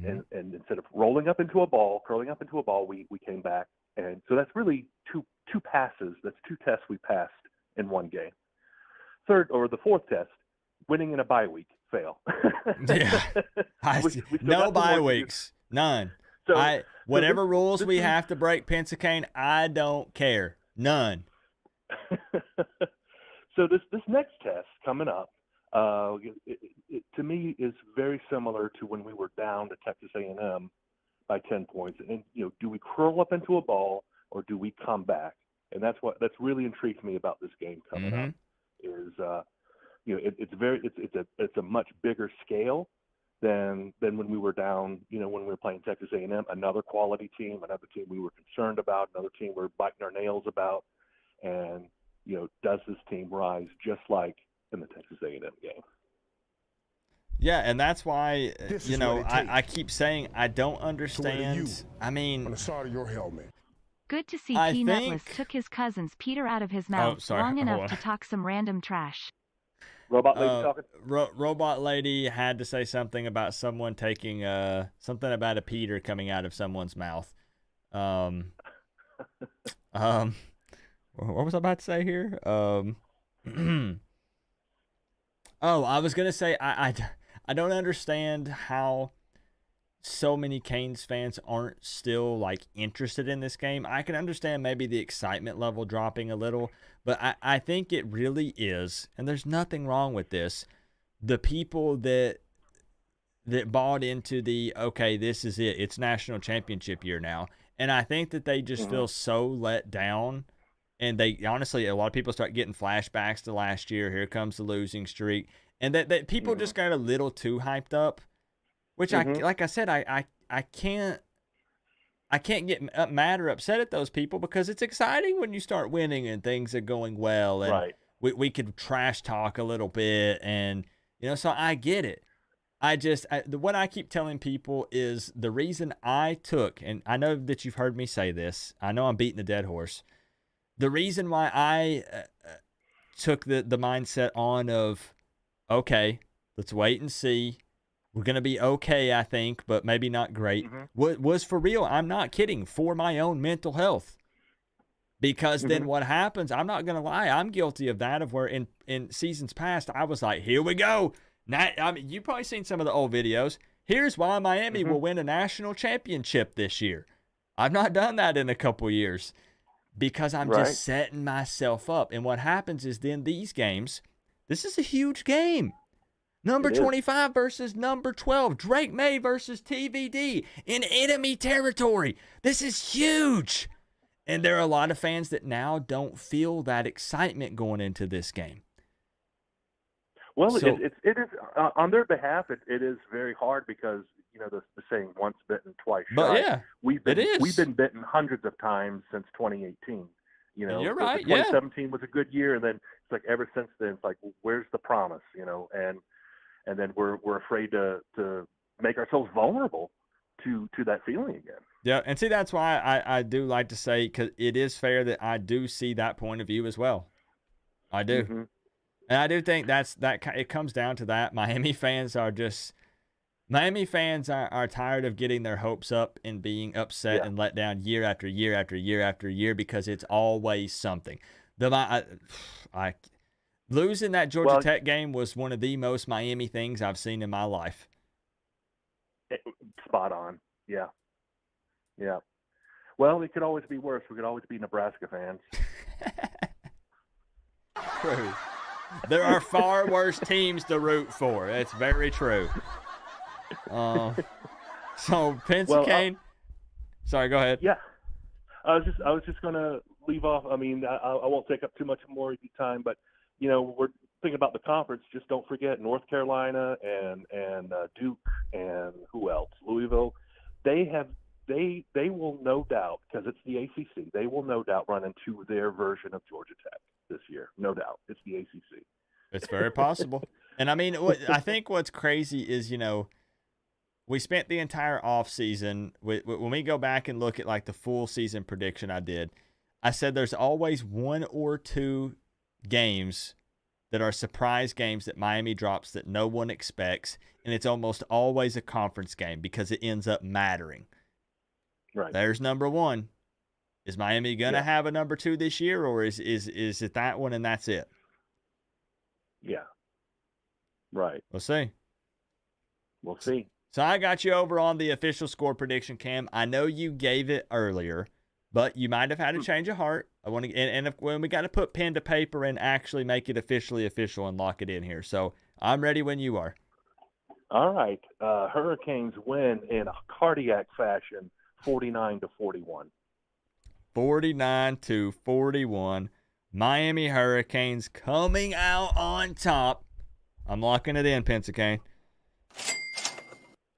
S12: And instead of rolling up into a ball, curling up into a ball, we came back. And so that's really two passes. That's 2 tests we passed in 1 game. The fourth test, winning in a bye week, fail.
S1: Yeah. No bye weeks. None. Whatever rules we have to break, Pensac, I don't care. None.
S12: So this next test coming up, it to me is very similar to when we were down to Texas A&M by 10 points. And do we curl up into a ball or do we come back? And that's really intrigues me about this game coming up. Is it's a much bigger scale than when we were down. When we were playing Texas A&M, another quality team, another team we were concerned about, another team we were biting our nails about, and does this team rise just like in the Texas A&M game?
S1: Yeah, and that's why I keep saying I don't understand. I mean,
S2: on the side of your helmet.
S3: Good to see P. Nutless took his cousin's Peter out of his mouth long enough to talk some random trash.
S12: Robot lady talking?
S1: Robot lady had to say something about someone taking something about a Peter coming out of someone's mouth. What was I about to say here? I was gonna say I don't understand how so many Canes fans aren't still like interested in this game. I can understand maybe the excitement level dropping a little, but I think it really is, and there's nothing wrong with this, the people that bought into the, okay, this is it, it's national championship year now, and I think that they just feel so let down, and they honestly, a lot of people start getting flashbacks to last year, here comes the losing streak, and that people just got a little too hyped up. Which like I said, I can't get mad or upset at those people because it's exciting when you start winning and things are going well, and we could trash talk a little bit, and so I get it. What I keep telling people is the reason I took, and I know that you've heard me say this, I know I'm beating the dead horse. The reason why I took the mindset on of, okay, let's wait and see. We're going to be okay, I think, but maybe not great. Was for real. I'm not kidding. For my own mental health. Because then what happens, I'm not going to lie, I'm guilty of that, of where in seasons past, I was like, here we go. Now, you've probably seen some of the old videos. Here's why Miami will win a national championship this year. I've not done that in a couple years because I'm just setting myself up. And what happens is then these games, this is a huge game. Number 25 versus number 12. Drake May versus TVD in enemy territory. This is huge. And there are a lot of fans that now don't feel that excitement going into this game.
S12: Well,
S1: So,
S12: it is on their behalf. It is very hard because the saying "once bitten, twice shy."
S1: but yeah,
S12: we've
S1: it
S12: been
S1: is.
S12: bitten hundreds of times since 2018.
S1: And you're
S12: The
S1: right. Yeah.
S12: 2017 was a good year, and then it's like ever since then, it's like, well, where's the promise? And then we're afraid to make ourselves vulnerable to that feeling again.
S1: Yeah, and see, that's why I do like to say, because it is fair that I do see that point of view as well. I do.
S12: Mm-hmm.
S1: And I do think it comes down to that. Miami fans are tired of getting their hopes up and being upset and let down year after year after year after year, because it's always something. Losing that Georgia Tech game was one of the most Miami things I've seen in my life.
S12: Spot on. Yeah. Yeah. Well, it could always be worse. We could always be Nebraska fans.
S1: True. There are far worse teams to root for. It's very true. So Pensac, sorry, go ahead.
S12: Yeah, I was just going to leave off. I mean, I won't take up too much more of your time, but we're thinking about the conference. Just don't forget North Carolina and Duke and who else? Louisville. They will no doubt, because it's the ACC. They will no doubt run into their version of Georgia Tech this year. No doubt, it's the ACC.
S1: It's very possible. And I mean, I think what's crazy is, we spent the entire offseason, when we go back and look at like the full season prediction I said there's always one or two games that are surprise games that Miami drops that no one expects, and it's almost always a conference game because it ends up mattering.
S12: Right.
S1: There's number one. Is Miami going to have a number two this year, or is it that one and that's it?
S12: Yeah. Right.
S1: We'll see.
S12: We'll see.
S1: So I got you over on the official score prediction, Cam. I know you gave it earlier, but you might have had a change of heart. When we got to put pen to paper and actually make it officially official and lock it in here. So I'm ready when you are.
S12: All right. Hurricanes win in a cardiac fashion, 49-41.
S1: 49-41. Miami Hurricanes coming out on top. I'm locking it in, Pensac.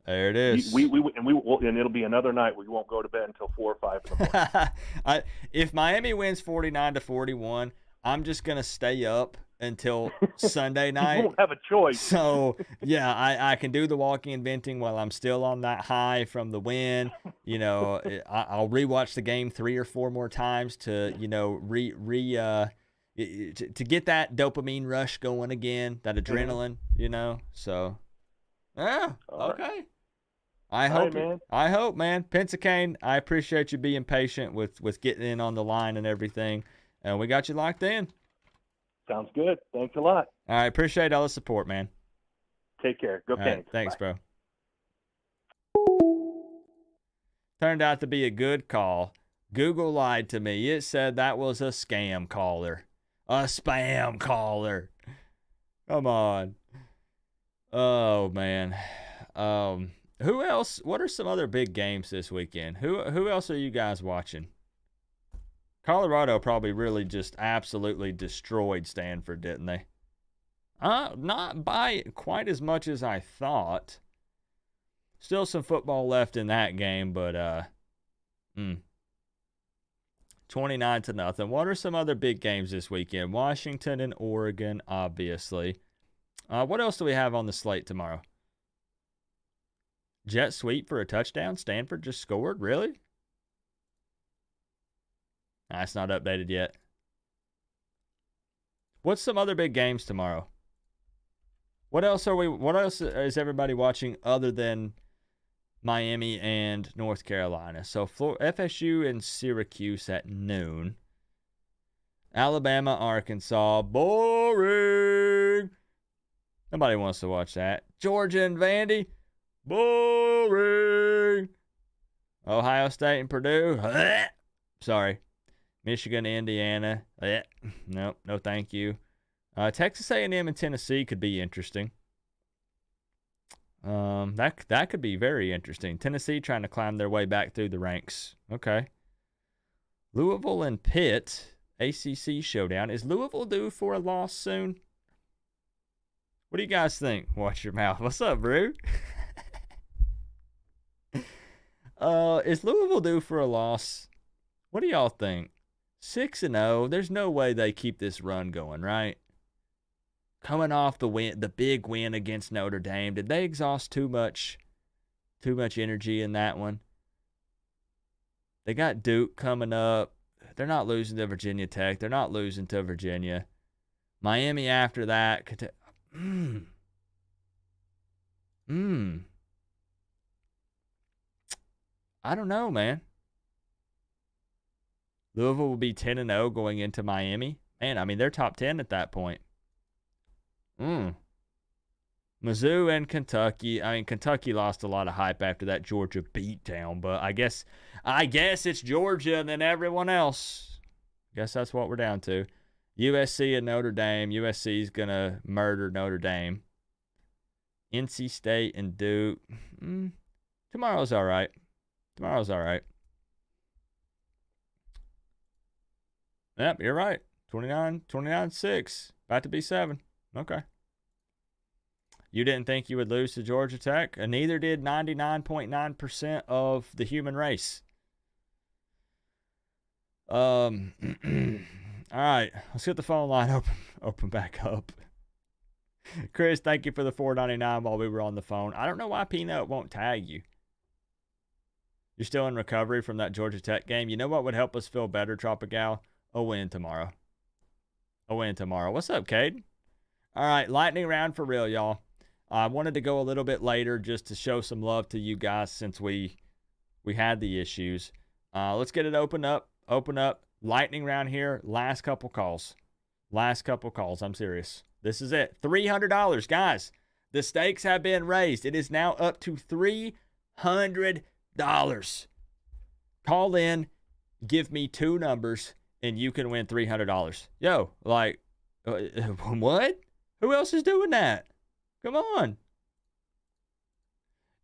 S1: There it is.
S12: And it'll be another night where you won't go to bed until 4 or 5 in the morning.
S1: If Miami wins 49-41, I'm just gonna stay up until Sunday night.
S12: You won't have a choice.
S1: So yeah, I can do the walking and venting while I'm still on that high from the win. I'll rewatch the game 3 or 4 more times to to get that dopamine rush going again, that adrenaline. So yeah, okay. I hope, man. Pensac, I appreciate you being patient with getting in on the line and everything, and we got you locked in.
S12: Sounds good. Thanks a lot.
S1: All right, appreciate all the support, man.
S12: Take care. Go Canes.
S1: Right, thanks,
S12: Bye.
S1: bro. Turned out to be a good call. Google lied to me. It said that was a scam caller. A spam caller. Come on. Oh, man. Who else? What are some other big games this weekend? Who else are you guys watching? Colorado probably really just absolutely destroyed Stanford, didn't they? Not by quite as much as I thought. Still some football left in that game, but 29-0. What are some other big games this weekend? Washington and Oregon, obviously. What else do we have on the slate tomorrow? Jet sweep for a touchdown. Stanford just scored. Really? It's not updated yet. What's some other big games tomorrow? What else is everybody watching other than Miami and North Carolina? So FSU and Syracuse at noon. Alabama, Arkansas. Boring. Nobody wants to watch that. Georgia and Vandy. Boring. Ohio State and Purdue. Sorry. Michigan, Indiana. Nope, no thank you. Texas A&M and Tennessee could be interesting. That could be very interesting. Tennessee trying to climb their way back through the ranks. Okay. Louisville and Pitt, ACC showdown. Is Louisville due for a loss soon? What do you guys think? Watch your mouth. What's up, Brew? Is Louisville due for a loss? What do y'all think? 6-0. There's no way they keep this run going, right? Coming off the big win against Notre Dame, did they exhaust too much energy in that one? They got Duke coming up. They're not losing to Virginia Tech. They're not losing to Virginia. Miami after that. I don't know, man. Louisville will be 10-0 going into Miami. Man, I mean, they're top 10 at that point. Mizzou and Kentucky. I mean, Kentucky lost a lot of hype after that Georgia beatdown, but I guess it's Georgia and then everyone else. Guess that's what we're down to. USC and Notre Dame. USC's going to murder Notre Dame. NC State and Duke. Tomorrow's all right. Yep, you're right. 29-6. About to be 7. Okay. You didn't think you would lose to Georgia Tech, and neither did 99.9% of the human race. All right, let's get the phone line open back up. Chris, thank you for the $4.99 while we were on the phone. I don't know why Peanut won't tag you. You're still in recovery from that Georgia Tech game. You know what would help us feel better, Tropical? A win tomorrow. What's up, Cade? All right, lightning round for real, y'all. I wanted to go a little bit later just to show some love to you guys since we had the issues. Let's get it open up. Lightning round here. Last couple calls. I'm serious. This is it. $300, guys. The stakes have been raised. It is now up to $300. Call in, give me 2 numbers, and you can win $300. Yo, like, what? Who else is doing that? Come on.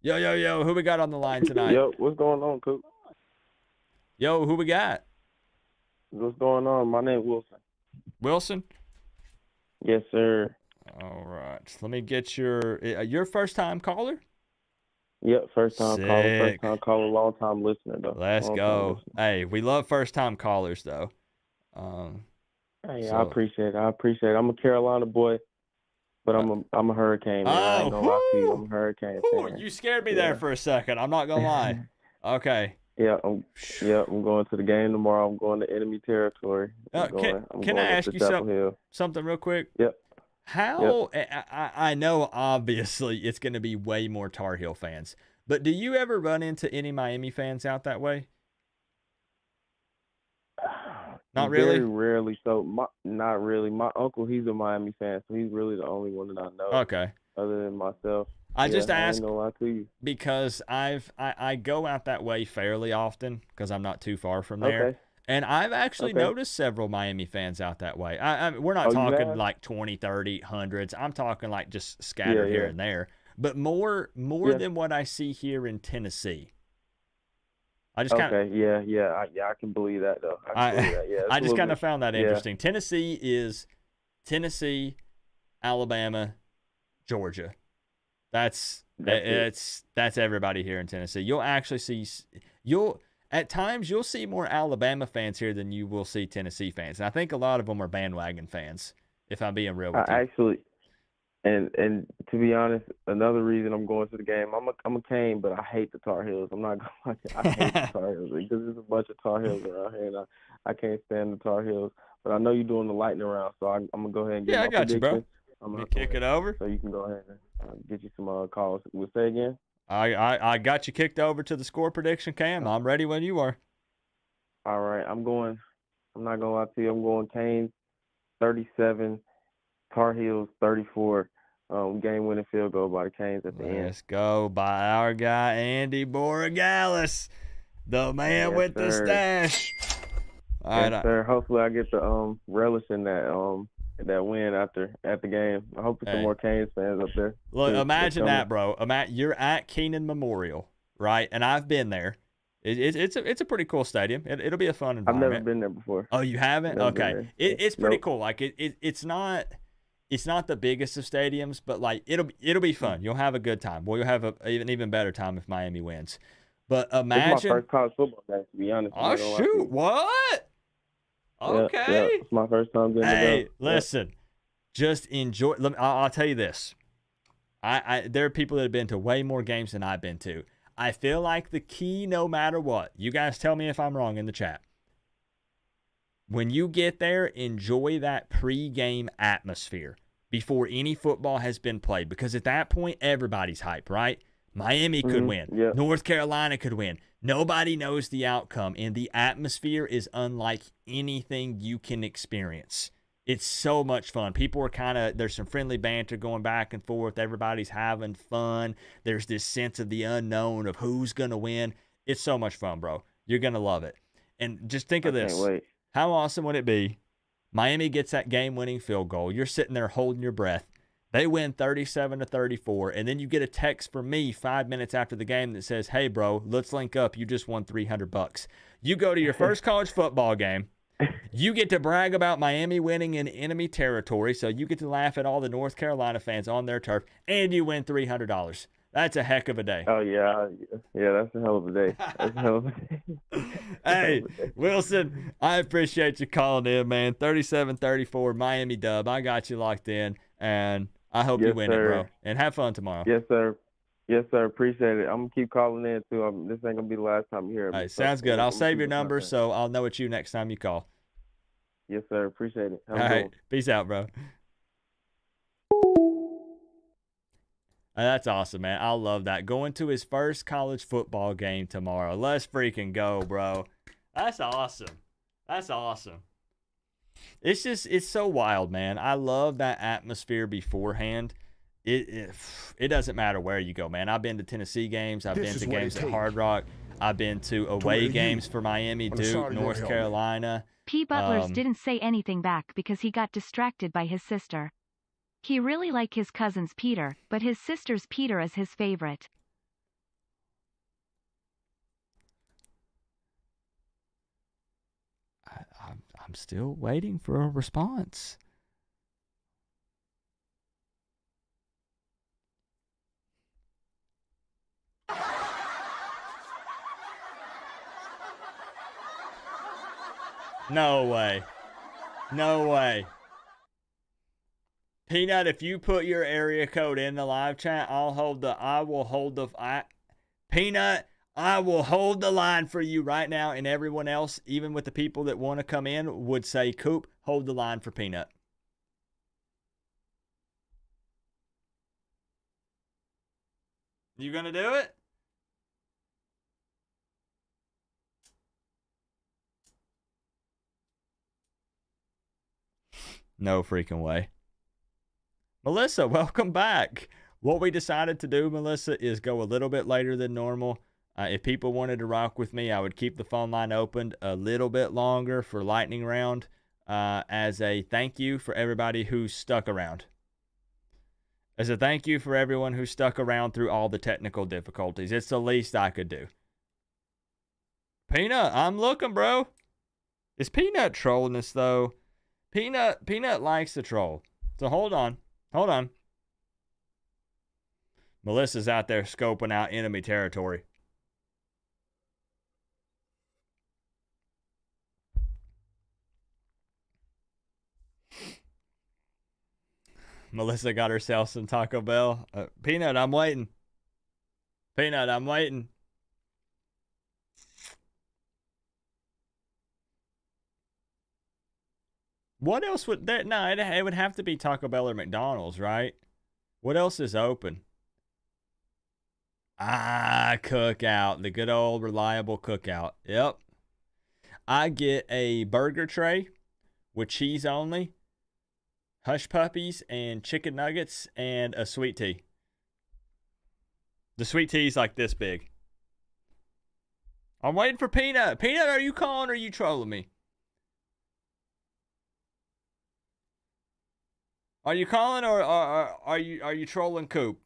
S1: Yo, who we got on the line tonight?
S13: Yo, what's going on, Coop?
S1: Yo, who we got?
S13: What's going on? My name's Wilson.
S1: Wilson?
S13: Yes, sir.
S1: All right. Let me get your first-time caller?
S13: Yep, first-time
S1: Sick.
S13: caller, long-time listener, though.
S1: Let's go. Hey, we love first-time callers, though.
S13: Hey, I appreciate it. I'm a Carolina boy, but I'm a Hurricane, man. I ain't gonna lie to you. I'm a Hurricane fan.
S1: You scared me there for a second. I'm not gonna lie. Okay.
S13: Yeah, I'm going to the game tomorrow. I'm going to enemy territory.
S1: Can I ask you something real quick?
S13: Yep.
S1: I know obviously it's going to be way more Tar Heel fans, but do you ever run into any Miami fans out that way? Not really?
S13: Very rarely. Not really. My uncle, he's a Miami fan, so he's really the only one that I know.
S1: Okay.
S13: Other than myself.
S1: I just asked
S13: you.
S1: because I go out that way fairly often because I'm not too far from there.
S13: Okay.
S1: And I've actually noticed several Miami fans out that way. We're not talking like 20, 30, hundreds. I'm talking like just scattered here and there. But more than what I see here in Tennessee. I just kind of
S13: I can believe that though.
S1: I just kind of found that interesting. Tennessee is Tennessee, Alabama, Georgia. That's everybody here in Tennessee. You'll actually see at times you'll see more Alabama fans here than you will see Tennessee fans. And I think a lot of them are bandwagon fans, if I'm being real with you.
S13: Actually, and to be honest, another reason I'm going to the game, I'm a Kane, but I hate the Tar Heels. I'm not going to I hate the Tar Heels because there's a bunch of Tar Heels around here, and I can't stand the Tar Heels. But I know you're doing the lightning round, so I'm going to go ahead and get my
S1: got you, bro.
S13: I'm going
S1: to kick it over.
S13: So you can go ahead and get you some calls. We'll say again?
S1: I got you kicked over to the score prediction cam. I'm ready when you are.
S13: All right. I'm not going to lie to you. I'm going Kane 37, Tar Heels 34. Game-winning field goal by the Canes at the end.
S1: Let's go by our guy, Andy Borregales, the man with the stash. All right,
S13: sir. Hopefully I get to relish in that win at the game. I hope there's some more Canes fans up there.
S1: Look, imagine that, bro. You're at Keenan Memorial, right? And I've been there. It's a pretty cool stadium. It'll be a fun environment.
S13: I've never been there before.
S1: Oh, you haven't? Okay. It's pretty cool. Like it's not it's not the biggest of stadiums, but like it'll be fun. You'll have a good time. Well, you'll have an even better time if Miami wins. But imagine.
S13: It's my first college football game, to be honest.
S1: Oh shoot! What? Okay.
S13: Yeah, it's my first time getting to go.
S1: Hey, listen, just enjoy. I'll tell you this. There are people that have been to way more games than I've been to. I feel like the key, no matter what, you guys tell me if I'm wrong in the chat. When you get there, enjoy that pregame atmosphere before any football has been played. Because at that point, everybody's hype, right? Miami could win.
S13: Yep.
S1: North Carolina could win. Nobody knows the outcome, and the atmosphere is unlike anything you can experience. It's so much fun. People are there's some friendly banter going back and forth. Everybody's having fun. There's this sense of the unknown of who's going to win. It's so much fun, bro. You're going to love it. And just think of this.
S13: Can't wait.
S1: How awesome would it be? Miami gets that game-winning field goal. You're sitting there holding your breath. They win 37-34, and then you get a text from me 5 minutes after the game that says, "Hey, bro, let's link up. You just won $300." You go to your first college football game. You get to brag about Miami winning in enemy territory, so you get to laugh at all the North Carolina fans on their turf, and you win $300. That's a heck of a day.
S13: Oh, yeah. Yeah, that's a hell of a day. That's a hell of a day.
S1: Hey, Wilson, I appreciate you calling in, man. 37-34, Miami dub. I got you locked in, and I hope you win it, bro. And have fun tomorrow.
S13: Yes, sir. Yes, sir. Appreciate it. I'm going to keep calling in, too. This ain't going to be the last time you hear me.
S1: All right, sounds good. I'll save your number so I'll know it's you next time you call.
S13: Yes, sir. Appreciate it.
S1: All right. Peace out, bro. That's awesome, man. I love that. Going to his first college football game tomorrow. Let's freaking go, bro. That's awesome. That's awesome. It's so wild, man. I love that atmosphere beforehand. It doesn't matter where you go, man. I've been to Tennessee games. I've been to games at Hard Rock. I've been to away games for Miami, Duke, North Carolina.
S3: P. Butlers didn't say anything back because he got distracted by his sister. He really liked his cousin's Peter, but his sister's Peter is his favorite.
S1: I'm still waiting for a response. No way. No way. Peanut, if you put your area code in the live chat, Peanut, I will hold the line for you right now, and everyone else, even with the people that want to come in, would say, Coop, hold the line for Peanut. You gonna do it? No freaking way. Melissa, welcome back. What we decided to do, Melissa, is go a little bit later than normal. If people wanted to rock with me, I would keep the phone line opened a little bit longer for lightning round as a thank you for everybody who stuck around. As a thank you for everyone who stuck around through all the technical difficulties. It's the least I could do. Peanut, I'm looking, bro. Is Peanut trolling us, though? Peanut likes to troll. So hold on. Hold on. Melissa's out there scoping out enemy territory. Melissa got herself some Taco Bell. Peanut, I'm waiting. Peanut, I'm waiting. What else would there? No, it would have to be Taco Bell or McDonald's, right? What else is open? Cookout. The good old reliable Cookout. Yep. I get a burger tray with cheese only, hush puppies, and chicken nuggets, and a sweet tea. The sweet tea's like this big. I'm waiting for Peanut. Peanut, are you calling or are you trolling me? Are you calling or are you trolling Coop?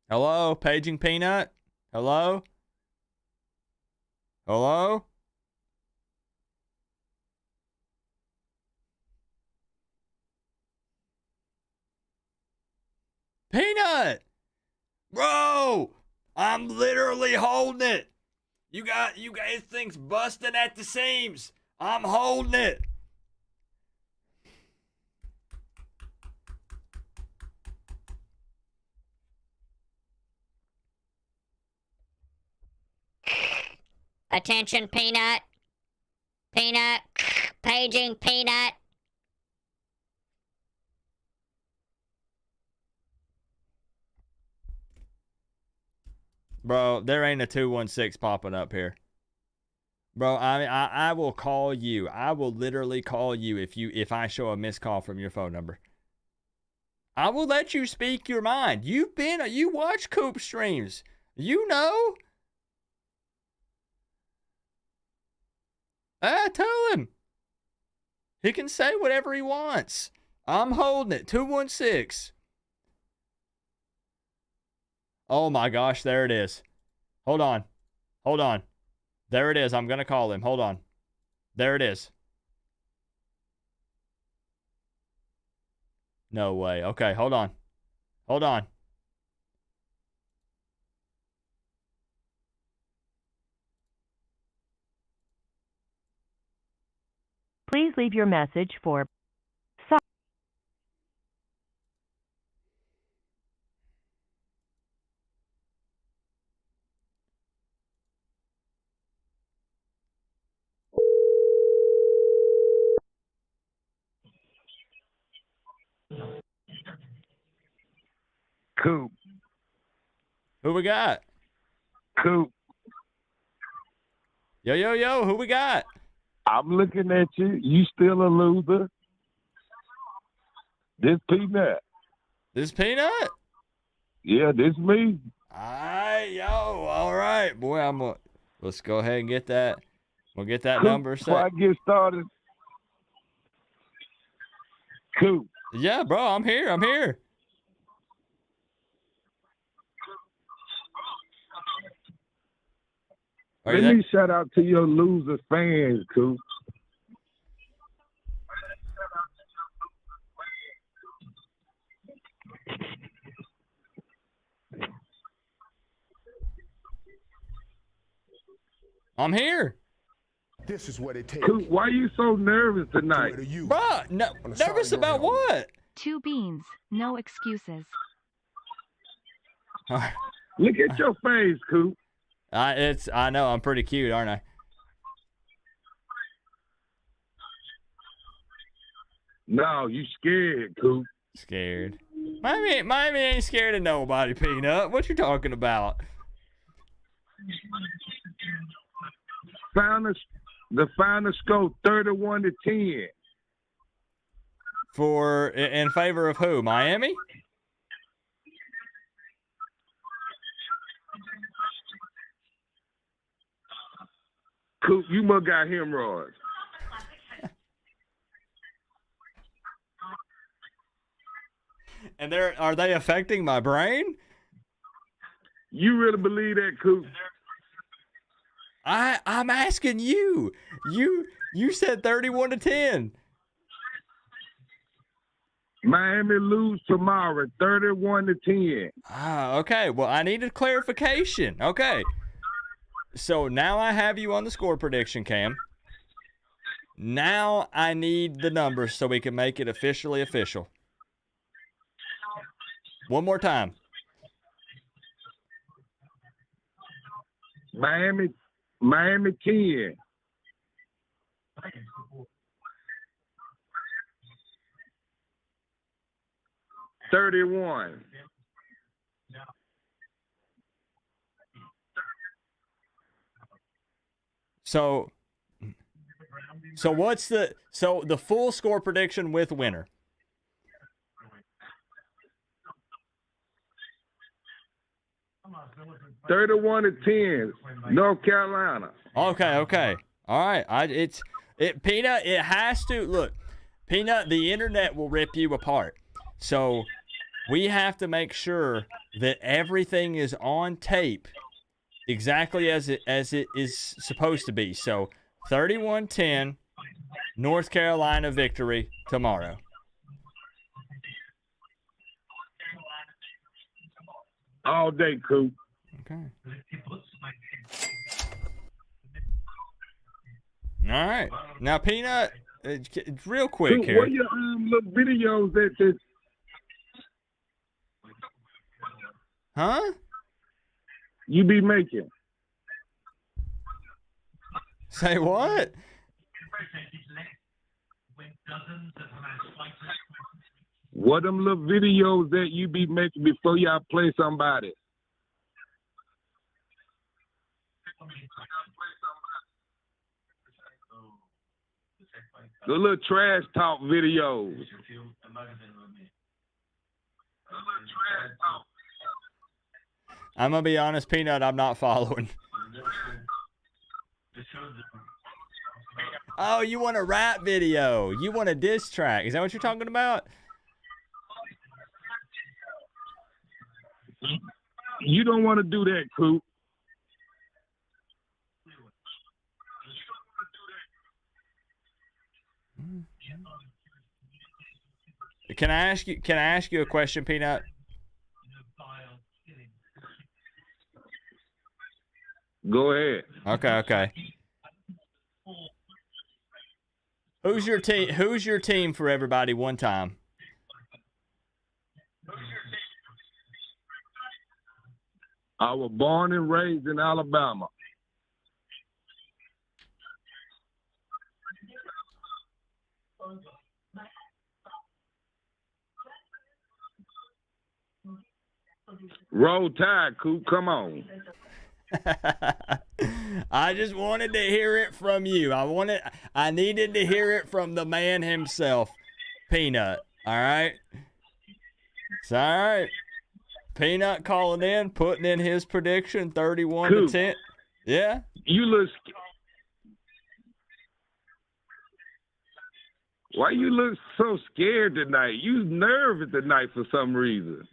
S1: Hello, paging Peanut. Hello. Hello. Peanut, bro, I'm literally holding it. You guys, thing's busting at the seams. I'm holding it.
S14: Attention, Peanut. Peanut. Paging Peanut.
S1: Bro, there ain't a 216 popping up here. Bro, I will call you. I will literally call you if I show a missed call from your phone number. I will let you speak your mind. You watch Coop streams. You know. Tell him. He can say whatever he wants. I'm holding it. 216. Oh my gosh, there it is. Hold on. Hold on. There it is. I'm going to call him. Hold on. There it is. No way. Okay, hold on. Hold on.
S15: Please leave your message for
S16: Coop.
S1: Who we got?
S16: Coop.
S1: Yo, who we got?
S16: I'm looking at you. You still a loser. This Peanut.
S1: This Peanut?
S16: Yeah, this me.
S1: All right. Boy, let's go ahead and get that. We'll get that
S16: Coop,
S1: number set.
S16: before I get started. Coop.
S1: Yeah, bro, I'm here.
S16: Let me shout out to your loser fans, Coop.
S1: I'm here.
S2: This is what it takes.
S16: Coop, why you so nervous tonight?
S1: Bro, nervous about what?
S3: 2 beans, no excuses.
S16: Look at your face, Coop.
S1: I know, I'm pretty cute, aren't I?
S16: No, you scared, Coop.
S1: Scared. Miami ain't scared of nobody, Peanut. What you talking about?
S16: The final score 31-10.
S1: In favor of who? Miami?
S16: Coop, you must got hemorrhoids.
S1: And are they affecting my brain?
S16: You really believe that, Coop?
S1: I'm asking you. You said 31-10.
S16: Miami lose tomorrow, 31-10.
S1: Okay. Well, I needed clarification. Okay. So now I have you on the score prediction, Cam. Now I need the numbers so we can make it officially official. One more time.
S16: Miami 10. $31.
S1: So what's the full score prediction with winner?
S16: $31-10, North Carolina.
S1: Okay. All right. Peanut. It has to look. Peanut. The internet will rip you apart. So We have to make sure that everything is on tape exactly as it is supposed to be. So 31-10, North Carolina victory tomorrow.
S16: All day, Coop.
S1: Okay. All right. Now, Peanut, real quick
S16: Coop,
S1: here.
S16: what your little videos that
S1: Huh?
S16: you be making?
S1: Say what?
S16: What them little videos that you be making before y'all play somebody? The little trash talk videos.
S1: I'm going to be honest, Peanut, I'm not following. Oh, you want a rap video. You want a diss track. Is that what you're talking about?
S16: You don't want to do that, Coop.
S1: Can I ask you a question, Peanut?
S16: Go ahead.
S1: Okay. Who's your team? Who's your team for everybody one time?
S16: I was born and raised in Alabama. Roll Tide, Coop. Come on.
S1: I just wanted to hear it from you. I needed to hear it from the man himself, Peanut. All right? It's all right. Peanut calling in, putting in his prediction, 31-10. Yeah?
S16: You look... Why you look so scared tonight? You nervous tonight for some reason.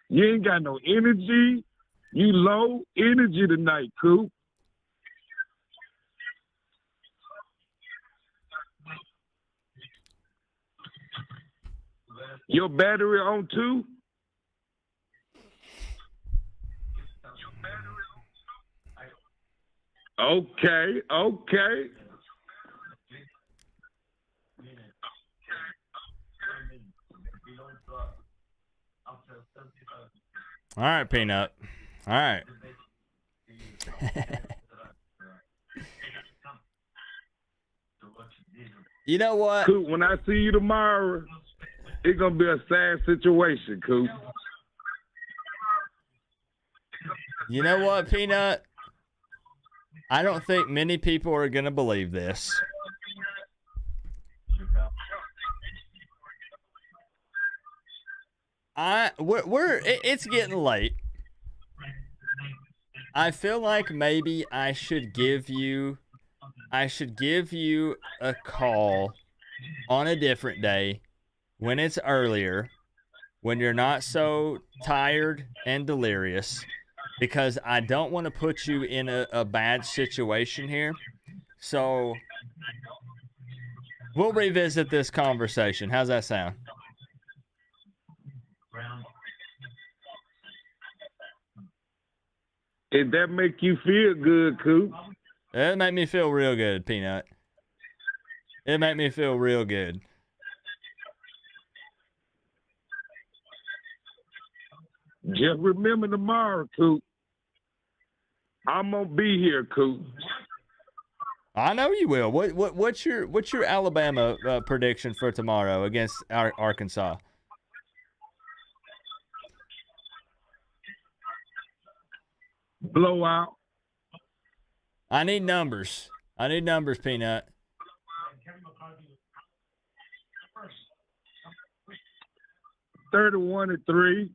S16: You ain't got no energy. You low energy tonight, Coop. Your battery on 2? Okay.
S1: All right, Peanut. All right. You know what?
S16: Coop, when I see you tomorrow, it's going to be a sad situation, Coop.
S1: You know what, Peanut? I don't think many people are going to believe this. It's getting late. I feel like maybe I should give you a call on a different day when it's earlier, when you're not so tired and delirious, because I don't want to put you in a bad situation here. So we'll revisit this conversation. How's that sound?
S16: Did that make you feel good, Coop?
S1: It made me feel real good, Peanut. It made me feel real good.
S16: Just remember tomorrow, Coop. I'm gonna be here, Coop.
S1: I know you will. What's your Alabama prediction for tomorrow against Arkansas?
S16: Blowout.
S1: I need numbers. Peanut.
S16: (31-3).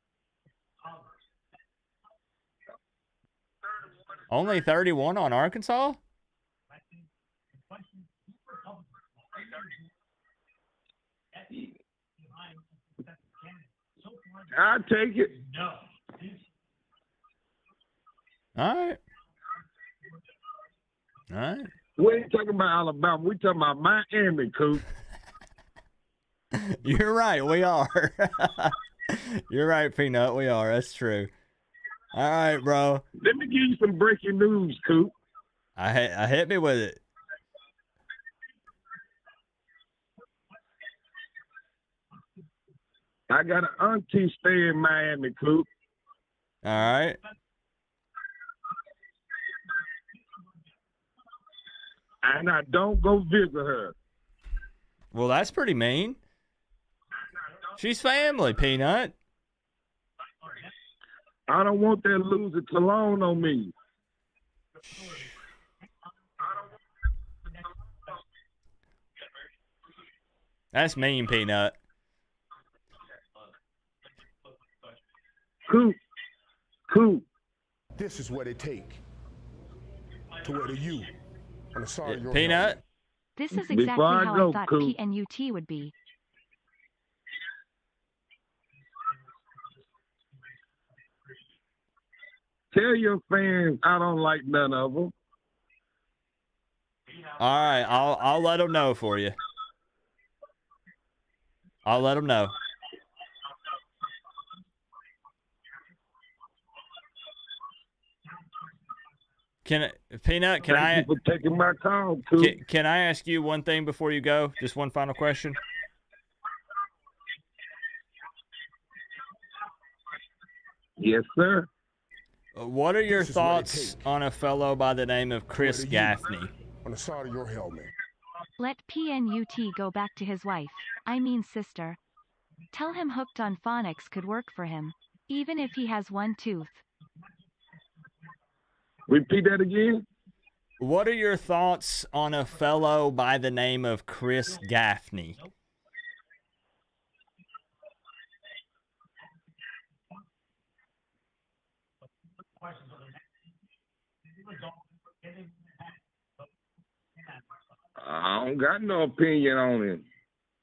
S1: Only 31 on Arkansas?
S16: take it.
S1: All right. All right.
S16: We ain't talking about Alabama. We talking about Miami, Coop.
S1: You're right. We are. You're right, Peanut. We are. That's true. All right, bro.
S16: Let me give you some breaking news, Coop.
S1: I hit me with it.
S16: I got an auntie stay in Miami, Coop.
S1: All right.
S16: And I don't go visit her.
S1: Well, that's pretty mean. She's family, Peanut.
S16: I don't want that loser cologne on me.
S1: That's mean, Peanut.
S16: Coop.
S2: This is what it take to wear the U on the side of your
S1: Peanut.
S2: helmet.
S3: This is exactly how I thought PNUT would be.
S16: Tell your fans I don't like none of them.
S1: All right, I'll let them know for you. I'll let them know. Peanut,
S16: Thank you for taking my call, Coop.
S1: Can I ask you one thing before you go? Just one final question.
S16: Yes, sir.
S1: What are your thoughts on a fellow by the name of Chris Gaffney?
S2: On the side of your helmet.
S3: Let PNUT go back to his wife, I mean sister. Tell him hooked on phonics could work for him, even if he has one tooth.
S16: Repeat that again.
S1: What are your thoughts on a fellow by the name of Chris Gaffney?
S16: I don't got no opinion on him.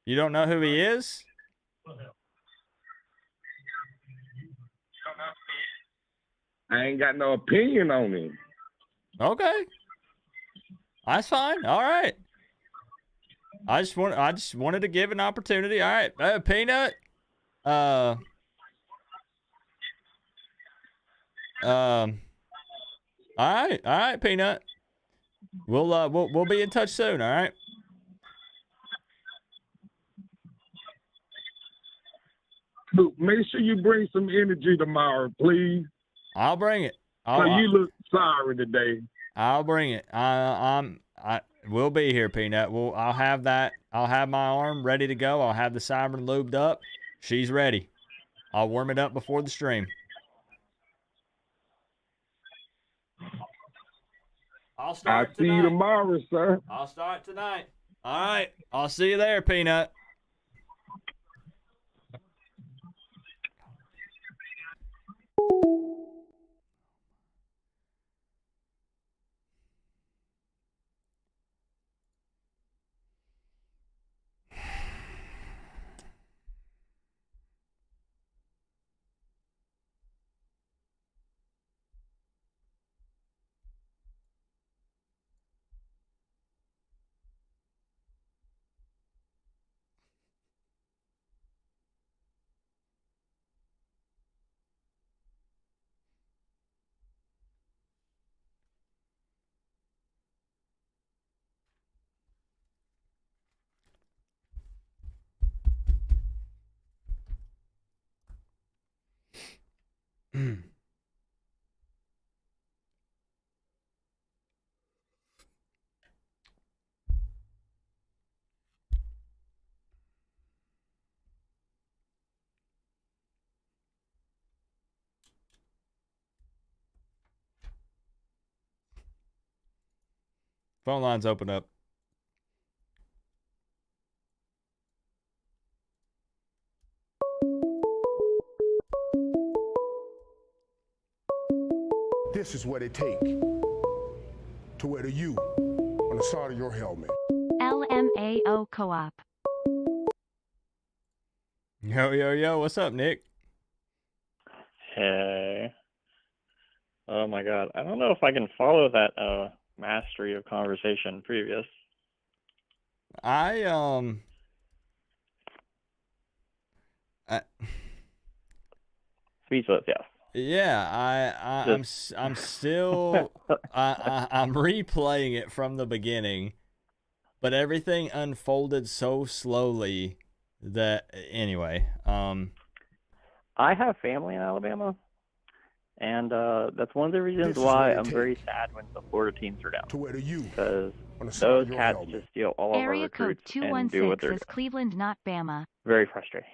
S1: You don't know who he is?
S16: I ain't got no opinion on him.
S1: Okay. That's fine. All right. I just wanted to give an opportunity. All right. Peanut. All right, Peanut. We'll be in touch soon, all right?
S16: Make sure you bring some energy tomorrow, please.
S1: I'll bring it.
S16: You look sorry today.
S1: I'll bring it. We'll be here, Peanut. I'll have that. I'll have my arm ready to go. I'll have the siren lubed up. She's ready. I'll warm it up before the stream. I'll start tonight.
S16: See you tomorrow, sir.
S1: I'll start tonight. All right. I'll see you there, Peanut. Phone lines open up.
S2: This is what it take to wear the U on the side of your helmet.
S3: LMAO Co-op.
S1: Yo, what's up, Nick?
S17: Okay. Oh my God. I don't know if I can follow that mastery of conversation previous. Speechless, yes.
S1: Yeah, I'm still I'm replaying it from the beginning, but everything unfolded so slowly that anyway.
S17: I have family in Alabama, and that's one of the reasons why I'm very sad when the Florida teams are down. Because those cats just steal all of our
S3: Area code
S17: recruits and do what
S3: 216
S17: they're
S3: says
S17: doing.
S3: Cleveland, not Bama.
S17: Very frustrating.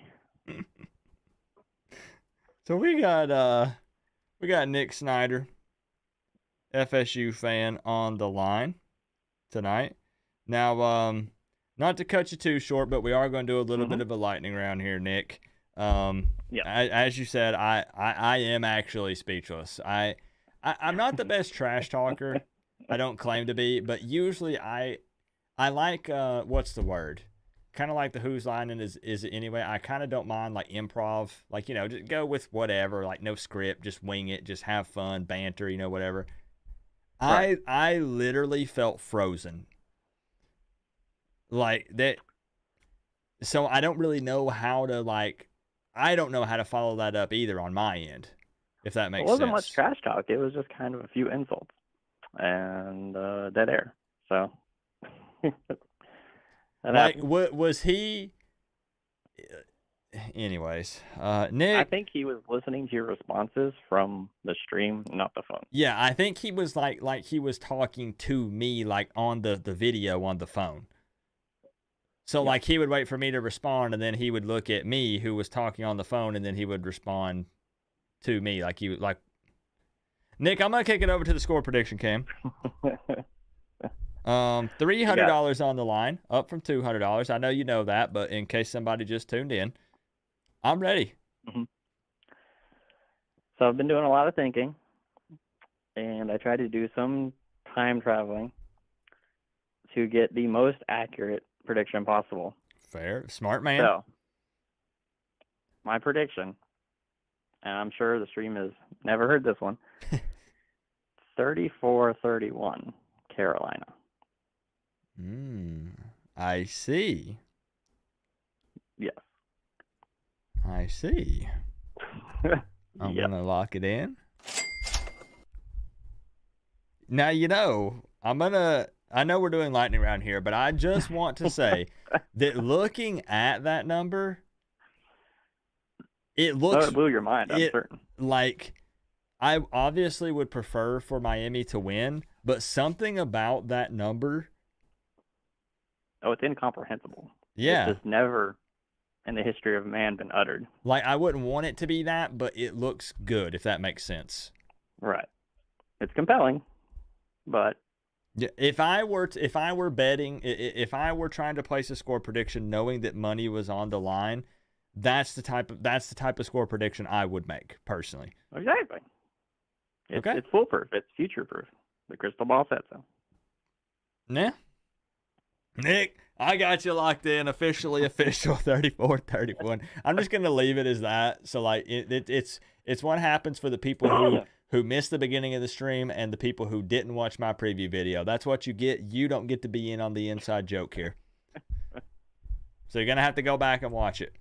S1: So we got Nick Snider, FSU fan, on the line tonight. Now, not to cut you too short, but we are going to do a little bit of a lightning round here, Nick. As you said, I am actually speechless. I'm not the best trash talker. I don't claim to be, but usually I like what's the word? Kind of like the whose line is it anyway. I kind of don't mind like improv, like, you know, just go with whatever, like no script, just wing it, just have fun, banter, you know, whatever. Right. I literally felt frozen. Like that. So I don't really know how to I don't know how to follow that up either on my end, if that makes sense.
S17: It wasn't much trash talk. It was just kind of a few insults and dead air. So.
S1: Was he? Anyways, Nick.
S17: I think he was listening to your responses from the stream, not the phone.
S1: Yeah, I think he was like he was talking to me, like on the video on the phone. So like he would wait for me to respond, and then he would look at me, who was talking on the phone, and then he would respond to me like he would like. Nick, I'm gonna kick it over to the score prediction cam. $300 on the line, up from $200. I know you know that, but in case somebody just tuned in, I'm ready.
S17: Mm-hmm. So I've been doing a lot of thinking, and I tried to do some time traveling to get the most accurate prediction possible.
S1: Fair. Smart man.
S17: So, my prediction, and I'm sure the stream has never heard this one, 34-31, Carolina.
S1: I see.
S17: Yes.
S1: I see. I'm going to lock it in. Now, you know, I know we're doing lightning round here, but I just want to say that looking at that number, it looks...
S17: it blew your mind, I'm certain.
S1: Like, I obviously would prefer for Miami to win, but something about that number...
S17: Oh, it's incomprehensible.
S1: Yeah.
S17: It's just never in the history of man been uttered.
S1: Like, I wouldn't want it to be that, but it looks good, if that makes sense.
S17: Right. It's compelling, but...
S1: Yeah, if I were betting, if I were trying to place a score prediction knowing that money was on the line, that's the type of score prediction I would make, personally.
S17: Exactly. It's foolproof. It's future-proof. The crystal ball said so.
S1: Yeah. Nick, I got you locked in, official 34-31. I'm just going to leave it as that. So, like, it's what happens for the people who missed the beginning of the stream and the people who didn't watch my preview video. That's what you get. You don't get to be in on the inside joke here. So you're going to have to go back and watch it.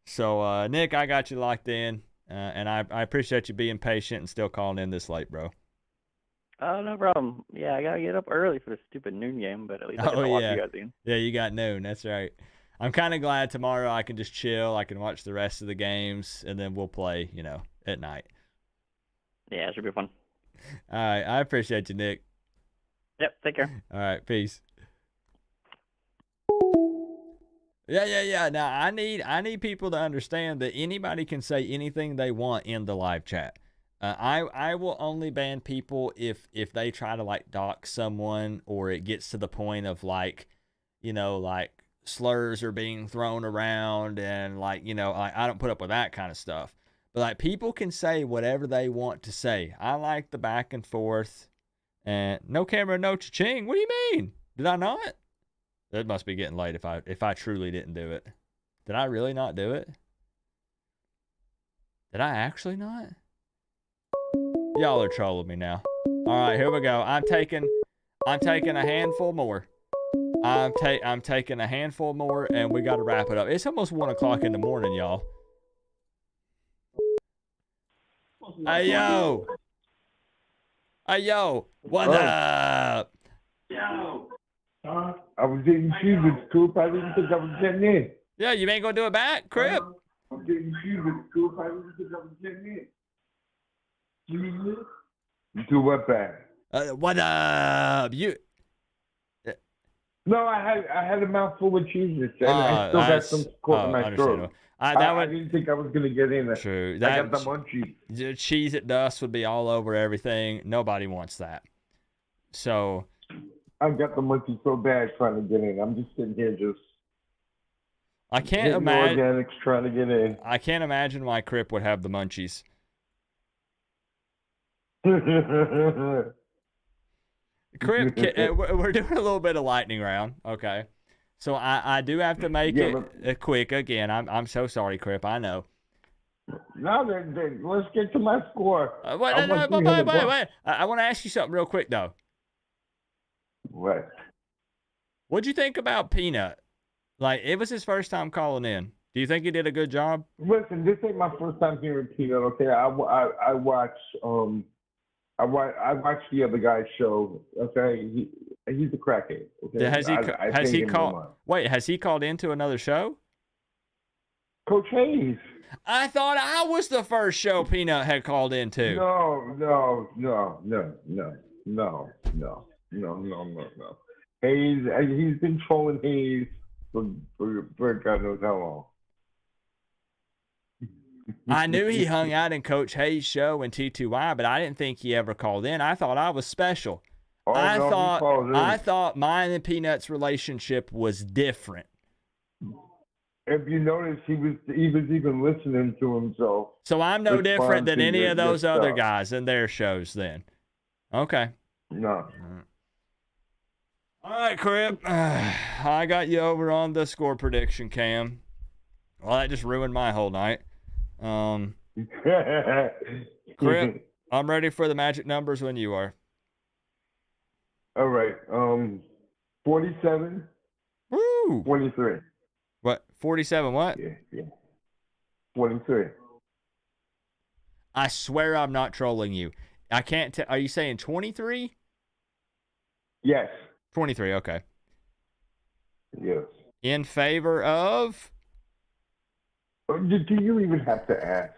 S1: So, Nick, I got you locked in, and I appreciate you being patient and still calling in this late, bro.
S17: Oh, no problem. Yeah, I got to get up early for the stupid noon game, but at least I get to watch you guys in.
S1: Yeah, you got noon. That's right. I'm kind of glad tomorrow I can just chill. I can watch the rest of the games, and then we'll play, at night.
S17: Yeah, it should be fun.
S1: All right. I appreciate you, Nick.
S17: Yep. Take care.
S1: All right. Peace. Yeah. Now, I need people to understand that anybody can say anything they want in the live chat. I will only ban people if they try to like dox someone, or it gets to the point of like slurs are being thrown around, and I don't put up with that kind of stuff. But like, people can say whatever they want to say. I like the back and forth, and no camera, no cha-ching. What do you mean? Did I not? It must be getting late if I truly didn't do it. Did I really not do it? Did I actually not? Y'all are trolling me now. All right, here we go. I'm taking a handful more. I'm taking a handful more, and we got to wrap it up. It's almost 1 o'clock in the morning, y'all. Hey, yo. What up?
S16: Yo. I was eating cheeses, Coop. I didn't think I was getting in.
S1: Yeah, you ain't going to do it back, Crip?
S16: I was eating cheeses, Coop. I didn't think I was getting in. Cheeses? You do what back?
S1: What up? You...
S16: No, I had a mouthful of cheeses, and I still got some caught in my throat. I didn't think I was going to get in there.
S1: True.
S16: I got the munchies.
S1: Cheese at dust would be all over everything. Nobody wants that. So...
S16: I got the munchies so bad trying to get in. I'm just sitting here
S1: I can't imagine...
S16: organics trying to get in.
S1: I can't imagine why Crip would have the munchies. Crip, we're doing a little bit of lightning round, okay? So I do have to make it quick again. I'm so sorry, Crip. I know.
S16: No, let's get to my score.
S1: Wait. I want to ask you something real quick, though.
S16: What?
S1: What'd you think about Peanut? Like, it was his first time calling in. Do you think he did a good job?
S16: Listen, this ain't my first time hearing Peanut. Okay, I watch the other guy's show. Okay, he's a crackhead. Okay,
S1: has he called? Wait, has he called into another show?
S16: Coach Hayes.
S1: I thought I was the first show Peanut had called into.
S16: No. Hayes, he's been trolling Hayes for God knows how long.
S1: I knew he hung out in Coach Hayes' show in T2Y, but I didn't think he ever called in. I thought I was special. I thought mine and Peanut's relationship was different.
S16: If you notice, he was even listening to himself.
S1: So I'm no different than any of those other guys in their shows then. Okay.
S16: No.
S1: All right, Crip. I got you over on the score prediction, Cam. Well, that just ruined my whole night. Crip, I'm ready for the magic numbers when you are.
S16: All right. 47.
S1: Woo.
S16: 23.
S1: What? 47 what?
S16: Yeah. 43.
S1: I swear I'm not trolling you. I can't tell. Are you saying 23?
S16: Yes.
S1: 23, okay.
S16: Yes.
S1: In favor of?
S16: Do you even have to ask?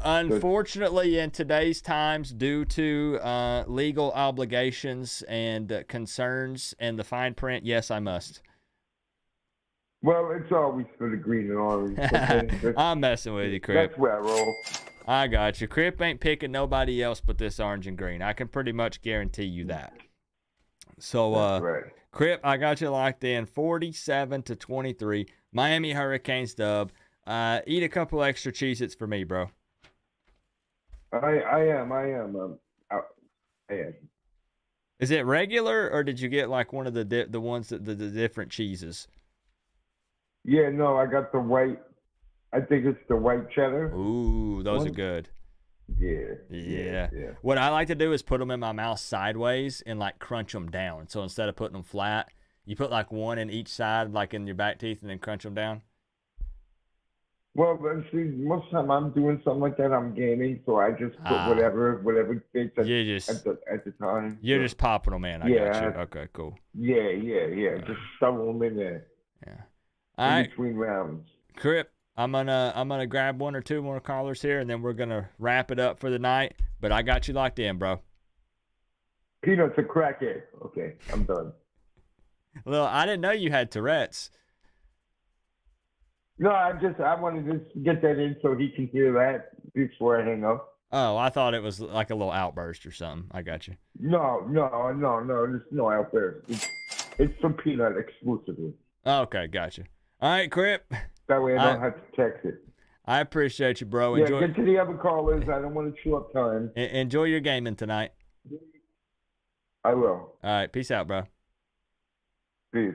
S1: Unfortunately, in today's times, due to legal obligations and concerns and the fine print, yes, I must.
S16: Well, it's always for the green and orange. Okay?
S1: I'm messing with you, Crip.
S16: That's where I roll.
S1: I got you. Crip ain't picking nobody else but this orange and green. I can pretty much guarantee you that. So,
S16: right.
S1: Crip, I got you locked in 47-23. Miami Hurricanes dub. Eat a couple extra Cheez-Its for me, bro.
S16: I am.
S1: Is it regular, or did you get like one of the ones that the different cheeses?
S16: Yeah, no, I got the white. I think it's the white cheddar.
S1: Ooh, those are good.
S16: Yeah.
S1: What I like to do is put them in my mouth sideways and like crunch them down. So instead of putting them flat, you put like one in each side, like in your back teeth, and then crunch them down.
S16: Well, see, most of the time I'm doing something like that, I'm gaming, so I just put whatever fits at the time.
S1: You're just popping them in. I got you. Okay, cool.
S16: Yeah. Just shove them in there.
S1: Yeah.
S16: In
S1: right.
S16: between rounds.
S1: Crip, I'm gonna grab one or two more callers here, and then we're gonna wrap it up for the night. But I got you locked in, bro.
S16: Peanut's a crackhead. Okay, I'm done.
S1: Well, I didn't know you had Tourette's.
S16: No, I wanted to get that in so he can hear that before I hang up.
S1: Oh, I thought it was like a little outburst or something. I got you.
S16: No, there's no outburst. It's from Peanut exclusively.
S1: Okay, got you. All right, Crip.
S16: That way I don't have to text it.
S1: I appreciate you, bro.
S16: Get to the other callers. I don't want to chew up time.
S1: Enjoy your gaming tonight.
S16: I will.
S1: All right, peace out, bro.
S16: Peace.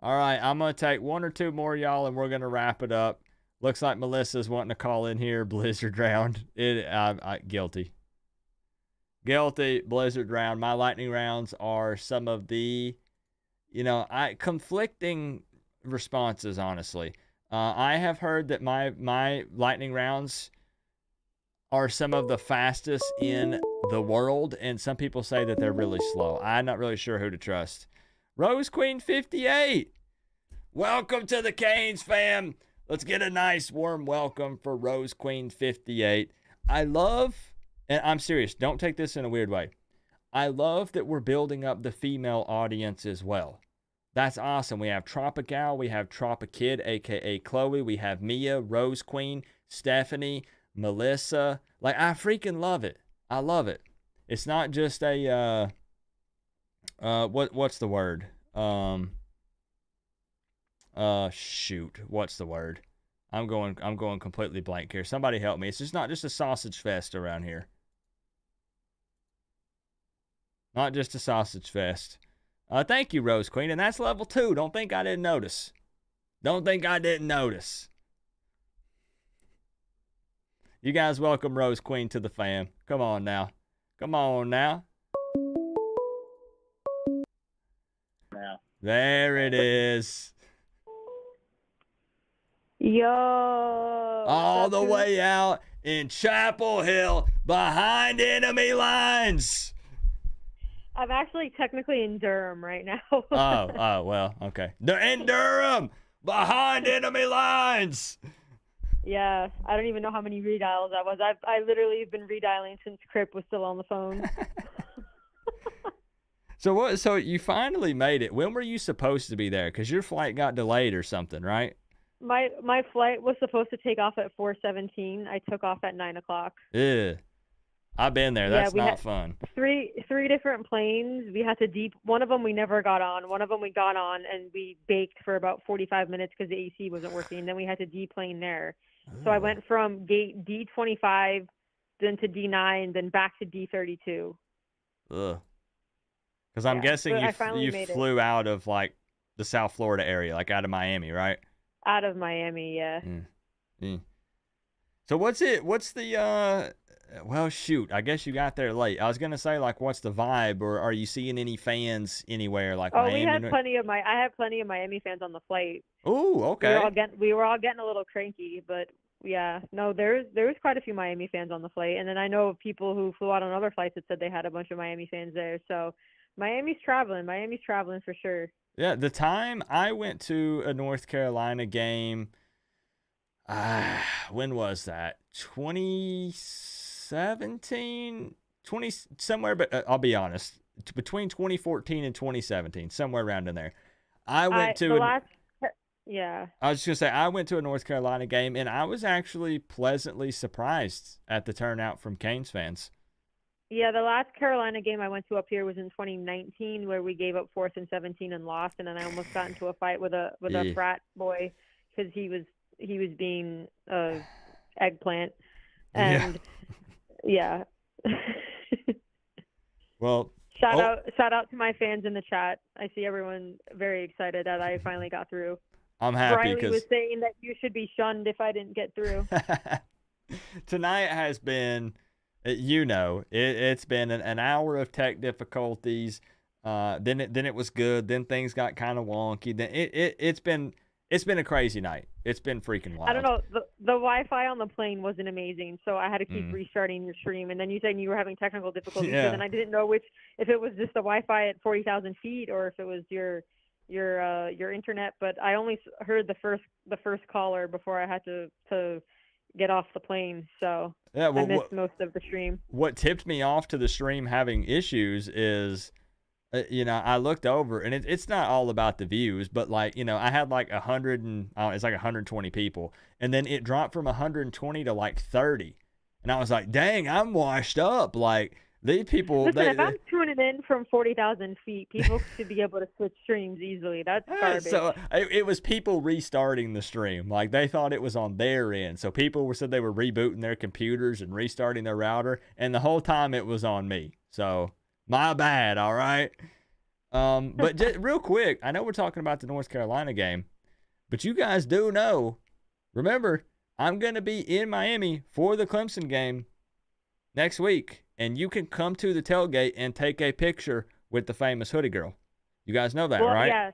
S1: All right, I'm going to take one or two more, y'all, and we're going to wrap it up. Looks like Melissa's wanting to call in here. Blizzard round. Guilty. Guilty. Blizzard round. My lightning rounds are some of the, conflicting responses, honestly. I have heard that my lightning rounds are some of the fastest in the world, and some people say that they're really slow. I'm not really sure who to trust. Rose Queen 58. Welcome to the Canes, fam. Let's get a nice warm welcome for Rose Queen 58. I love, and I'm serious, don't take this in a weird way. I love that we're building up the female audience as well. That's awesome. We have Tropical, we have Tropikid, aka Chloe, we have Mia, Rose Queen, Stephanie, Melissa. Like, I freaking love it. I love it. It's not just a what's the word? Shoot, what's the word? I'm going completely blank here. Somebody help me. It's just not just a sausage fest around here. Not just a sausage fest. Thank you, Rose Queen. And that's level 2. Don't think I didn't notice. Don't think I didn't notice. You guys welcome Rose Queen to the fam. Come on now. Come on now. There it is.
S18: Yo.
S1: All the way out in Chapel Hill behind enemy lines.
S18: I'm actually technically in Durham right now.
S1: oh, well, okay. In Durham behind enemy lines.
S18: Yeah, I don't even know how many redials that was. I literally have been redialing since Crip was still on the phone.
S1: So you finally made it. When were you supposed to be there? Because your flight got delayed or something, right?
S18: My flight was supposed to take off at 4:17. I took off at 9 o'clock.
S1: Yeah, I've been there. That's not fun.
S18: Three different planes. We had to one of them we never got on. One of them we got on and we baked for about 45 minutes because the AC wasn't working. Then we had to deplane there. So I went from gate D25, then to D9, then back to D32.
S1: Ugh. Because I'm guessing you flew out of like the South Florida area, like out of Miami, right?
S18: Out of Miami, yeah.
S1: So what's the well, shoot, I guess you got there late. I was gonna say, like, what's the vibe, or are you seeing any fans anywhere? Like, Miami?
S18: I had plenty of Miami fans on the flight.
S1: Ooh, okay.
S18: We were all getting a little cranky, but yeah, no, there was quite a few Miami fans on the flight, and then I know of people who flew out on other flights that said they had a bunch of Miami fans there. So Miami's traveling for sure. Yeah,
S1: the time I went to a North Carolina game, when was that? 2017, somewhere, but I'll be honest, between 2014 and 2017, somewhere around in there. I was just gonna say, I went to a North Carolina game, and I was actually pleasantly surprised at the turnout from Canes fans.
S18: Yeah, the last Carolina game I went to up here was in 2019, where we gave up 4th and 17 and lost, and then I almost got into a fight with a frat boy because he was being eggplant, and yeah.
S1: Well,
S18: shout out to my fans in the chat. I see everyone very excited that I finally got through.
S1: I'm happy
S18: because Riley was saying that you should be shunned if I didn't get through.
S1: Tonight has been, it's been an hour of tech difficulties. Then it was good. Then things got kind of wonky. Then it's been a crazy night. It's been freaking wild.
S18: I don't know. The Wi-Fi on the plane wasn't amazing, so I had to keep restarting your stream. And then you said you were having technical difficulties, and then I didn't know if it was just the Wi-Fi at 40,000 feet or if it was your internet. But I only heard the first caller before I had to get off the plane, so I missed most of the stream.
S1: What tipped me off to the stream having issues is, I looked over, and it's not all about the views, but like, I had like 120 people, and then it dropped from 120 to like 30, and I was like, dang, I'm washed up. Like, these people.
S18: Listen, if I'm tuning in from 40,000 feet, people should be able to switch streams easily. That's garbage.
S1: So it was people restarting the stream. Like, they thought it was on their end. So people said they were rebooting their computers and restarting their router, and the whole time it was on me. So my bad. All right. But just real quick, I know we're talking about the North Carolina game, but you guys do know. Remember, I'm going to be in Miami for the Clemson game next week, and you can come to the tailgate and take a picture with the famous hoodie girl. You guys know that, right?
S18: Yeah.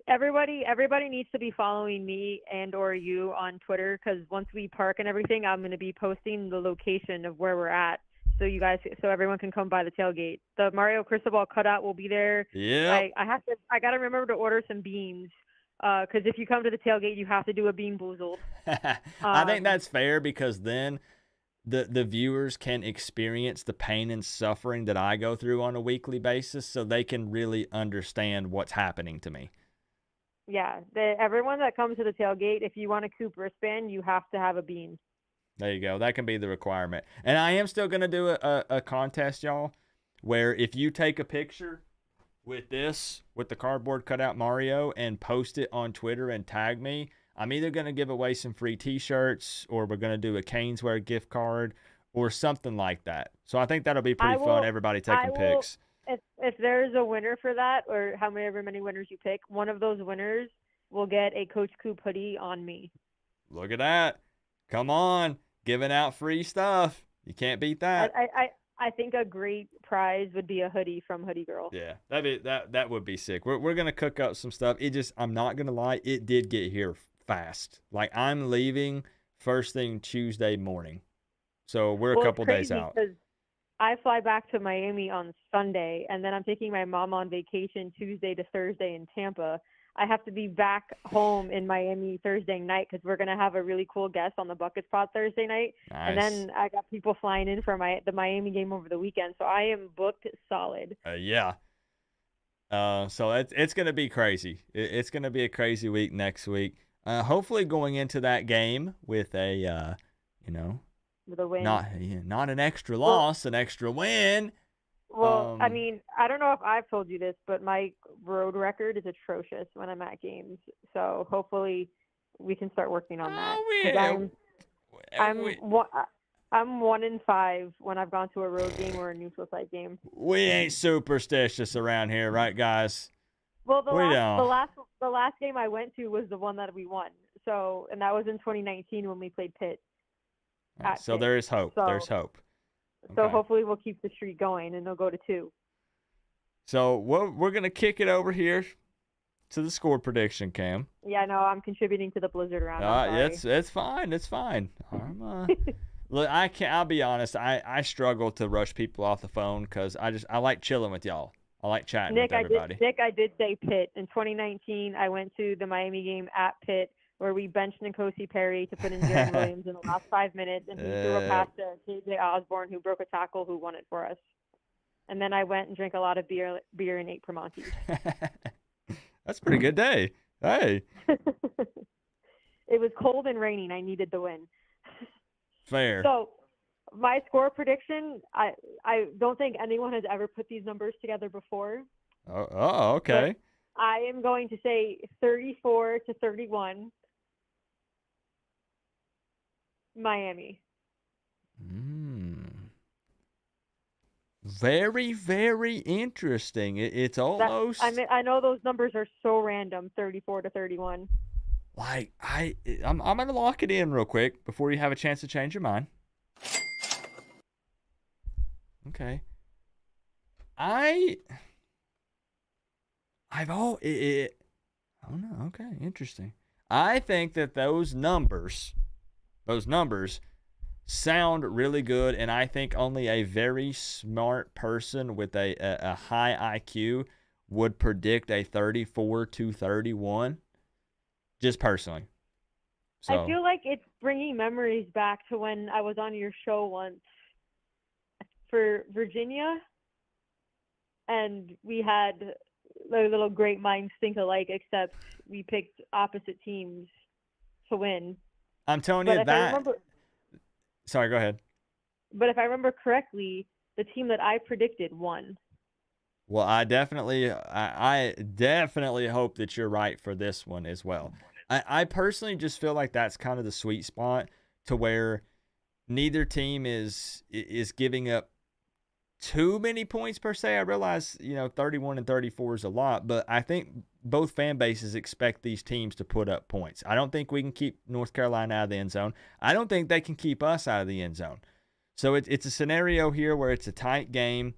S18: Everybody needs to be following me and or you on Twitter, because once we park and everything, I'm going to be posting the location of where we're at, so everyone can come by the tailgate. The Mario Cristobal cutout will be there.
S1: Yeah.
S18: I got to remember to order some beans, because if you come to the tailgate, you have to do a bean boozled.
S1: I think that's fair, because then the viewers can experience the pain and suffering that I go through on a weekly basis, so they can really understand what's happening to me.
S18: Yeah, everyone that comes to the tailgate, if you want a Coop wristband, you have to have a bean.
S1: There you go. That can be the requirement. And I am still going to do a contest, y'all, where if you take a picture with the cardboard cutout Mario, and post it on Twitter and tag me, I'm either going to give away some free T-shirts, or we're going to do a Caneswear gift card or something like that. So I think that'll be pretty fun, everybody taking pics.
S18: If there's a winner for that, or however many winners you pick, one of those winners will get a Coach Coop hoodie on me.
S1: Look at that. Come on. Giving out free stuff. You can't beat that.
S18: I think a great prize would be a hoodie from Hoodie Girl.
S1: Yeah, that would be sick. We're going to cook up some stuff. I'm not going to lie, it did get here fast. Like, I'm leaving first thing Tuesday morning. So we're a couple days out.
S18: I fly back to Miami on Sunday, and then I'm taking my mom on vacation Tuesday to Thursday in Tampa. I have to be back home in Miami Thursday night, because we're going to have a really cool guest on the Bucket Spot Thursday night.
S1: Nice.
S18: And then I got people flying in for the Miami game over the weekend. So I am booked solid.
S1: Yeah. So it's going to be crazy. It's going to be a crazy week next week. Hopefully going into that game with a,
S18: with a win.
S1: Not an extra loss, an extra win.
S18: Well, I mean, I don't know if I've told you this, but my road record is atrocious when I'm at games. So hopefully we can start working on that. I'm 1-5 when I've gone to a road game or a neutral site game.
S1: We ain't superstitious around here, right, guys?
S18: Well, the last game I went to was the one that we won. So, and that was in 2019 when we played Pitt.
S1: So there is hope. There's hope.
S18: So
S1: Okay.
S18: hopefully we'll keep the streak going, and they'll go to 2.
S1: So we're going to kick it over here to the score prediction, Cam.
S18: Yeah, no, I'm contributing to the blizzard round.
S1: It's fine. It's fine. Look, I'll be honest. I struggle to rush people off the phone, because I like chilling with y'all. I like chatting with everybody.
S18: I did say Pitt. In 2019, I went to the Miami game at Pitt, where we benched N'Kosi Perry to put in Jaron Williams in the last 5 minutes, and he threw a pass to KJ Osborne, who broke a tackle, who won it for us. And then I went and drank a lot of beer and ate Primanti.
S1: That's a pretty good day. Hey.
S18: It was cold and raining. I needed the win.
S1: Fair.
S18: So my score prediction, I don't think anyone has ever put these numbers together before.
S1: Oh, okay.
S18: But I am going to say 34-31. Miami.
S1: Very, very interesting. It's almost.
S18: I know those numbers are so random. 34-31.
S1: Like I'm gonna lock it in real quick before you have a chance to change your mind. Okay. I don't know. Okay, interesting. I think that those numbers sound really good, and I think only a very smart person with a high IQ would predict a 34-31, just personally. So,
S18: I feel like it's bringing memories back to when I was on your show once for Virginia, and we had a little great minds think alike, except we picked opposite teams to win.
S1: I'm telling you that. Sorry, go ahead.
S18: But if I remember correctly, the team that I predicted won.
S1: Well, I definitely hope that you're right for this one as well. I personally just feel like that's kind of the sweet spot, to where neither team is giving up too many points per se. I realize, 31 and 34 is a lot, but I think both fan bases expect these teams to put up points. I don't think we can keep North Carolina out of the end zone. I don't think they can keep us out of the end zone. So it's a scenario here where it's a tight game.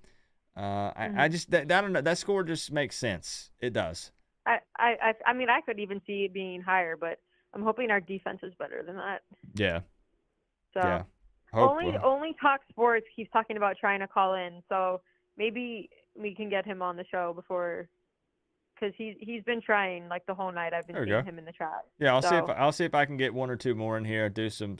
S1: I don't know. That score just makes sense. It does.
S18: I mean, I could even see it being higher, but I'm hoping our defense is better than that.
S1: Yeah.
S18: So
S1: yeah.
S18: only Talk Sports keeps talking about trying to call in, so maybe we can get him on the show before, because he's been trying like the whole night. I've been seeing him in the chat.
S1: Yeah, I'll see if I can get one or two more in here. Do some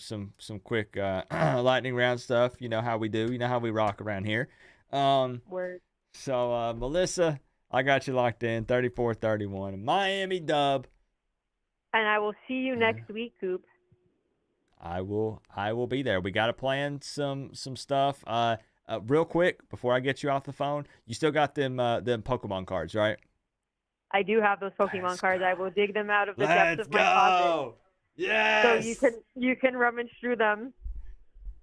S1: quick lightning round stuff. You know how we do. You know how we rock around here.
S18: Word.
S1: So Melissa, I got you locked in. 34-31, Miami dub.
S18: And I will see you next week, Coop.
S1: I will be there. We got to plan some stuff. Real quick before I get you off the phone, you still got them Pokemon cards, right?
S18: I do have those Pokemon cards. I will dig them out of the depths of my closet.
S1: Yes.
S18: So you can rummage through them.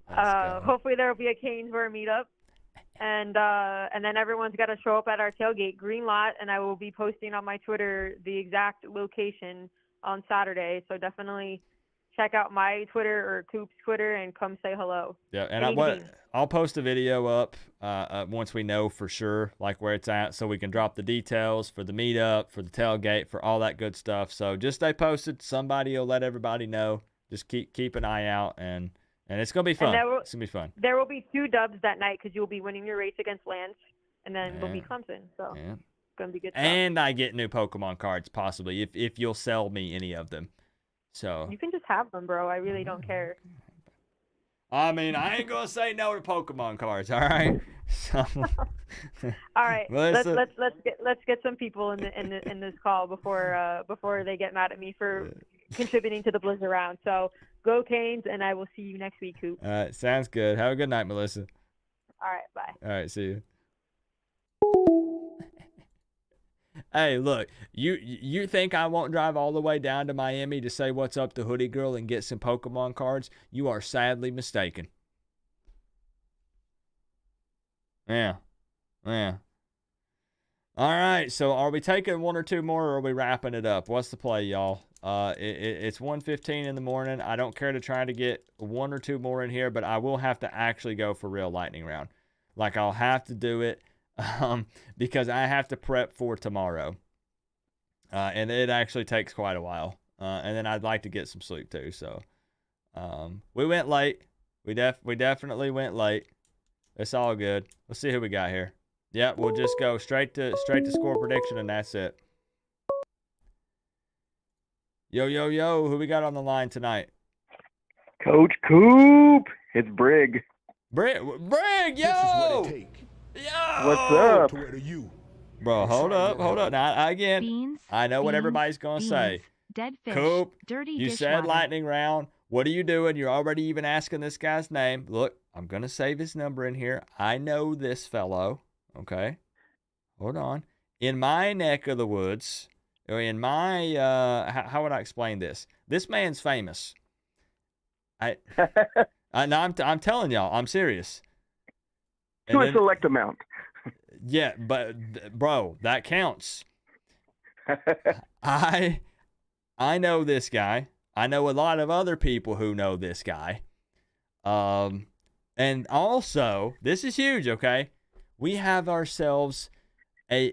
S18: Hopefully there will be a Kane for a meetup, and then everyone's got to show up at our tailgate, Green Lot, and I will be posting on my Twitter the exact location on Saturday. So definitely check out my Twitter or Coop's Twitter and come say hello.
S1: Yeah, and I'll post a video up once we know for sure like where it's at, so we can drop the details for the meetup, for the tailgate, for all that good stuff. So just stay posted. Somebody will let everybody know. Just keep an eye out, and it's gonna be fun. It's gonna be fun.
S18: There will be 2 dubs that night because you'll be winning your race against Lance, and then we'll be Clemson. So it's gonna be good stuff.
S1: And I get new Pokemon cards possibly if you'll sell me any of them. So
S18: you can just have them, bro. I really don't care.
S1: I mean, I ain't gonna say no to Pokemon cards. All right. So,
S18: all right. Let's get some people in this call before they get mad at me for contributing to the Blizzard round. So go Canes, and I will see you next week, Coop.
S1: All right. Sounds good. Have a good night, Melissa.
S18: All right. Bye.
S1: All right. See you. Hey, look, you think I won't drive all the way down to Miami to say what's up to Hoodie Girl and get some Pokemon cards? You are sadly mistaken. Yeah. All right, so are we taking one or two more, or are we wrapping it up? What's the play, y'all? It's 1:15 in the morning. I don't care to try to get one or two more in here, but I will have to actually go for real lightning round. Like, I'll have to do it. Because I have to prep for tomorrow, and it actually takes quite a while, and then I'd like to get some sleep too. So we went late. We definitely went late. It's all good. Let's see who we got here. Yeah, we'll just go straight to score prediction, and that's it. Yo, who we got on the line tonight?
S19: Coach Coop. It's Brig.
S1: Brig, yo!
S2: This is what it take.
S1: Yo!
S19: What's up?
S1: Bro, hold up. Now, again,
S3: Beans,
S1: I know what everybody's going to say.
S3: Dead fish,
S1: Coop,
S3: dirty
S1: you
S3: dishwater.
S1: said lightning round. What are you doing? You're already even asking this guy's name. Look, I'm going to save his number in here. I know this fellow. Okay. Hold on. In my neck of the woods, or in my, how would I explain this? This man's famous. I'm telling y'all, I'm serious.
S19: To a select amount.
S1: Yeah, but bro, that counts. I know this guy. I know a lot of other people who know this guy. And also, this is huge, okay? We have ourselves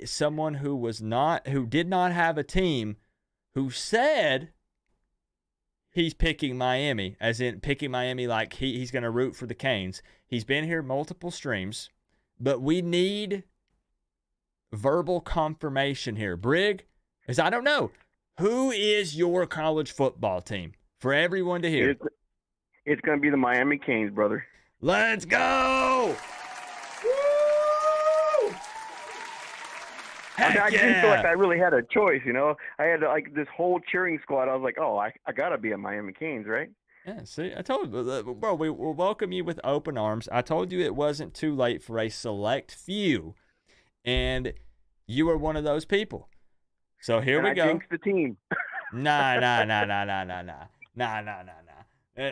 S1: someone who did not have a team, who said he's picking Miami, as in picking Miami like he's going to root for the Canes. He's been here multiple streams, but we need verbal confirmation here. Brig, as I don't know, who is your college football team for everyone to hear?
S19: It's going to be the Miami Canes, brother.
S1: Let's go! Woo!
S19: I didn't feel like I really had a choice, you know. I had like this whole cheering squad. I was like, oh, I got to be a Miami Canes, right?
S1: Yeah, see, I told you, bro, we will welcome you with open arms. I told you it wasn't too late for a select few, and you were one of those people. So here we go.
S19: I jinxed the team.
S1: Nah.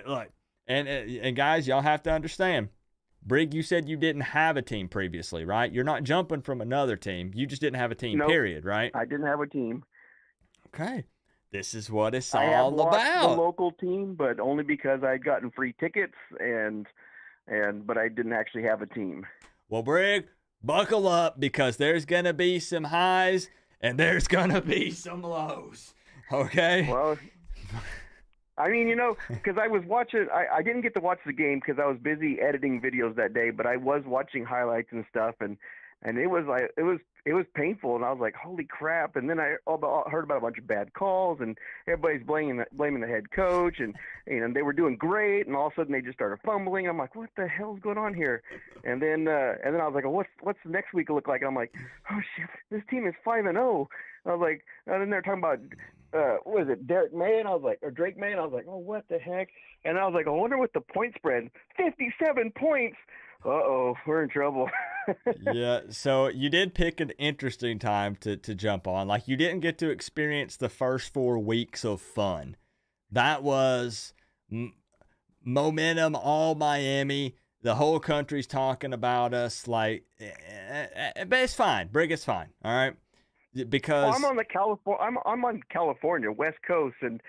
S1: Look, and guys, y'all have to understand, Brig, you said you didn't have a team previously, right? You're not jumping from another team. You just didn't have a team,
S19: Nope.
S1: period, right?
S19: I didn't have a team.
S1: Okay. This is what it's
S19: I have
S1: all
S19: watched
S1: about.
S19: the local team, but only because I'd gotten free tickets but I didn't actually have a team.
S1: Well, Brig, buckle up because there's going to be some highs and there's going to be some lows. Okay?
S19: Well, I mean, because I was watching, I didn't get to watch the game because I was busy editing videos that day, but I was watching highlights and stuff, and it was like it was painful, and I was like, holy crap! And then I heard about a bunch of bad calls, and everybody's blaming the head coach, and they were doing great, and all of a sudden they just started fumbling. I'm like, what the hell's going on here? And then I was like, well, what's the next week look like? And I'm like, oh shit, this team is 5-0. I was like, and then they're talking about. What is it, Derek May? And I was like, or Drake May? And I was like, oh, what the heck? And I was like, I wonder what the point spread. 57 points. Uh-oh, we're in trouble.
S1: Yeah, so you did pick an interesting time to jump on. Like, you didn't get to experience the first 4 weeks of fun. That was momentum, all Miami. The whole country's talking about us. Like, but it's fine. Brig, it's fine. All right. Because
S19: I'm on California, West Coast, and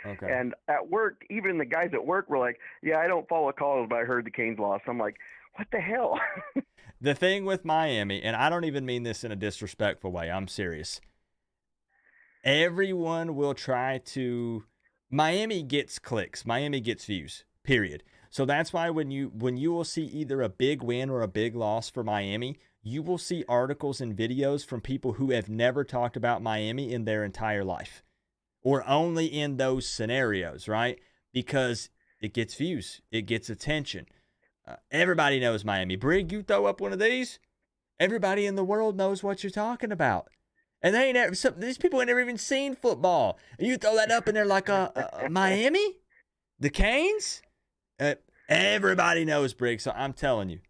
S19: at work, even the guys at work were like, "Yeah, I don't follow calls, but I heard the Canes lost." I'm like, "What the hell?"
S1: The thing with Miami, and I don't even mean this in a disrespectful way. I'm serious. Everyone will try to. Miami gets clicks. Miami gets views. Period. So that's why when you will see either a big win or a big loss for Miami, you will see articles and videos from people who have never talked about Miami in their entire life or only in those scenarios, right? Because it gets views. It gets attention. Everybody knows Miami. Brig, you throw up one of these, everybody in the world knows what you're talking about. And these people ain't never even seen football. And you throw that up and they're like, Miami? The Canes? Everybody knows, Brig. So I'm telling you,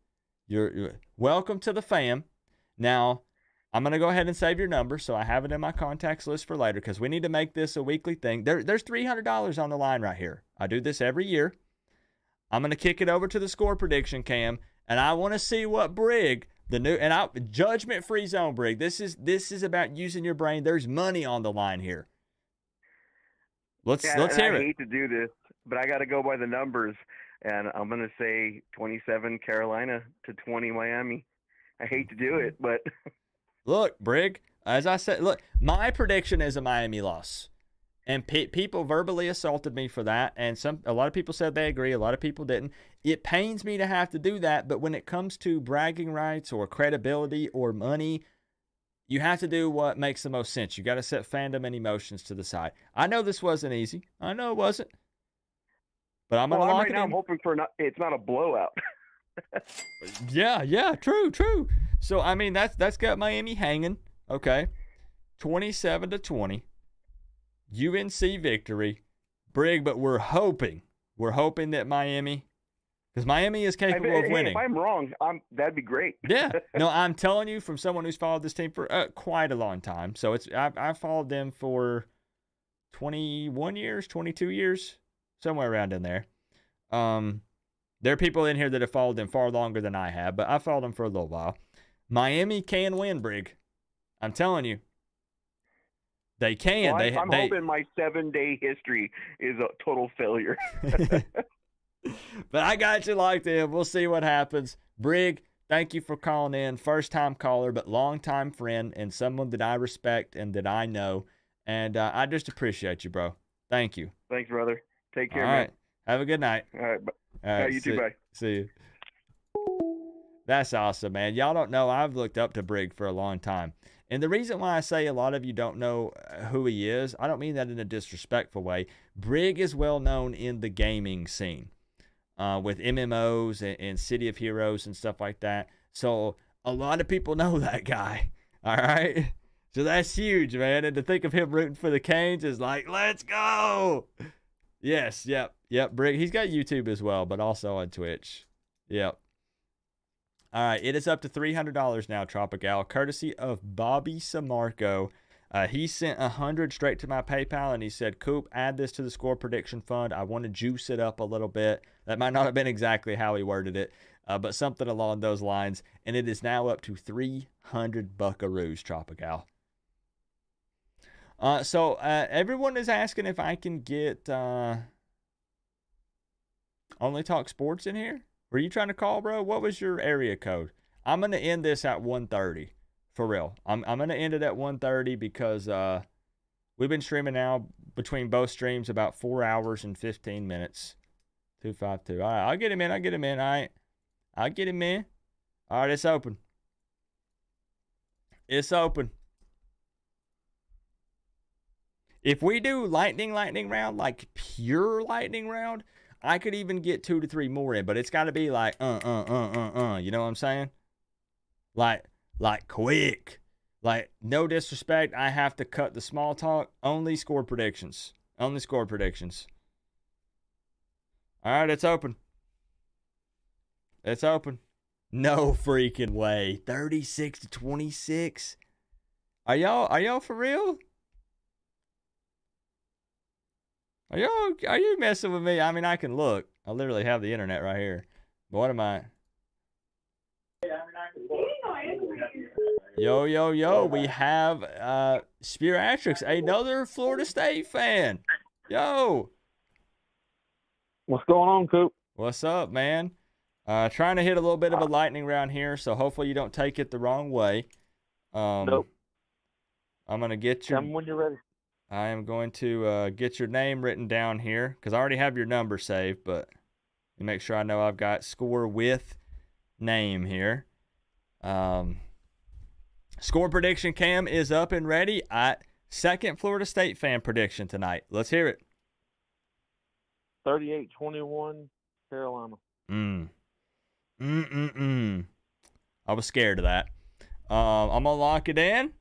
S1: you're welcome to the fam. Now, I'm going to go ahead and save your number so I have it in my contacts list for later because we need to make this a weekly thing. There's $300 on the line right here. I do this every year. I'm going to kick it over to the score prediction cam, and I want to see what Brig, judgment-free zone, Brig. This is about using your brain. There's money on the line here. Let's hear it.
S19: I hate to do this, but I got to go by the numbers. And I'm going to say 27 Carolina to 20 Miami. I hate to do it, but.
S1: Look, Brig, as I said, my prediction is a Miami loss. And people verbally assaulted me for that. And a lot of people said they agree. A lot of people didn't. It pains me to have to do that. But when it comes to bragging rights or credibility or money, you have to do what makes the most sense. You got to set fandom and emotions to the side. I know this wasn't easy. I know it wasn't. But I'm going to lock it in.
S19: I'm hoping it's not a blowout.
S1: Yeah, true. So, I mean, that's got Miami hanging. Okay. 27-20. UNC victory. Brig, but we're hoping that Miami, because Miami is capable of winning.
S19: If I'm wrong, that'd be great.
S1: Yeah. No, I'm telling you from someone who's followed this team for quite a long time. So I followed them for 21 years, 22 years. Somewhere around in there. There are people in here that have followed them far longer than I have, but I followed them for a little while. Miami can win, Brig. I'm telling you. They can.
S19: Well, I'm hoping my 7-day history is a total failure.
S1: But I got you locked in. We'll see what happens. Brig, thank you for calling in. First-time caller, but long-time friend and someone that I respect and that I know. And I just appreciate you, bro. Thank you.
S19: Thanks, brother. Take care,
S1: All
S19: man.
S1: right. Have a good night.
S19: All right.
S1: All right.
S19: You too. Bye.
S1: See you. That's awesome, man. Y'all don't know. I've looked up to Brig for a long time. And the reason why I say a lot of you don't know who he is, I don't mean that in a disrespectful way. Brig is well known in the gaming scene with MMOs and City of Heroes and stuff like that. So a lot of people know that guy. All right. So that's huge, man. And to think of him rooting for the Canes is like, let's go. Yes, yep, Brig. He's got YouTube as well, but also on Twitch. Yep. All right, it is up to $300 now, Tropical, courtesy of Bobby Samarco. He sent $100 straight to my PayPal, and he said, Coop, add this to the score prediction fund. I want to juice it up a little bit. That might not have been exactly how he worded it. but something along those lines. And it is now up to 300 buckaroos, Tropical. So everyone is asking if I can get Only Talk Sports in here. Were you trying to call, bro? What was your area code? I'm going to end this at 1:30. For real. I'm going to end it at 1:30 because we've been streaming now between both streams about 4 hours and 15 minutes. 252. All right, I'll get him in. All right. I'll get him in. All right, it's open. It's open. If we do lightning round, like pure lightning round, I could even get 2 to 3 more in, but it's got to be like, you know what I'm saying? Like quick. Like, no disrespect, I have to cut the small talk. Only score predictions. All right, it's open. No freaking way. 36 to 26. Are y'all for real? Are you messing with me? I mean, I can look. I literally have the internet right here. But what am I? Yo. We have Spearatrix, another Florida State fan. Yo.
S20: What's going on, Coop?
S1: What's up, man? Trying to hit a little bit of a lightning round here, so hopefully you don't take it the wrong way.
S20: Nope.
S1: I'm going to get your...
S20: Tell me when you're ready.
S1: I am going to get your name written down here because I already have your number saved, but make sure I know I've got score with name here. Score prediction cam is up and ready. Second Florida State fan prediction tonight. Let's hear it.
S20: 38-21 Carolina.
S1: I was scared of that. I'm going to lock it in.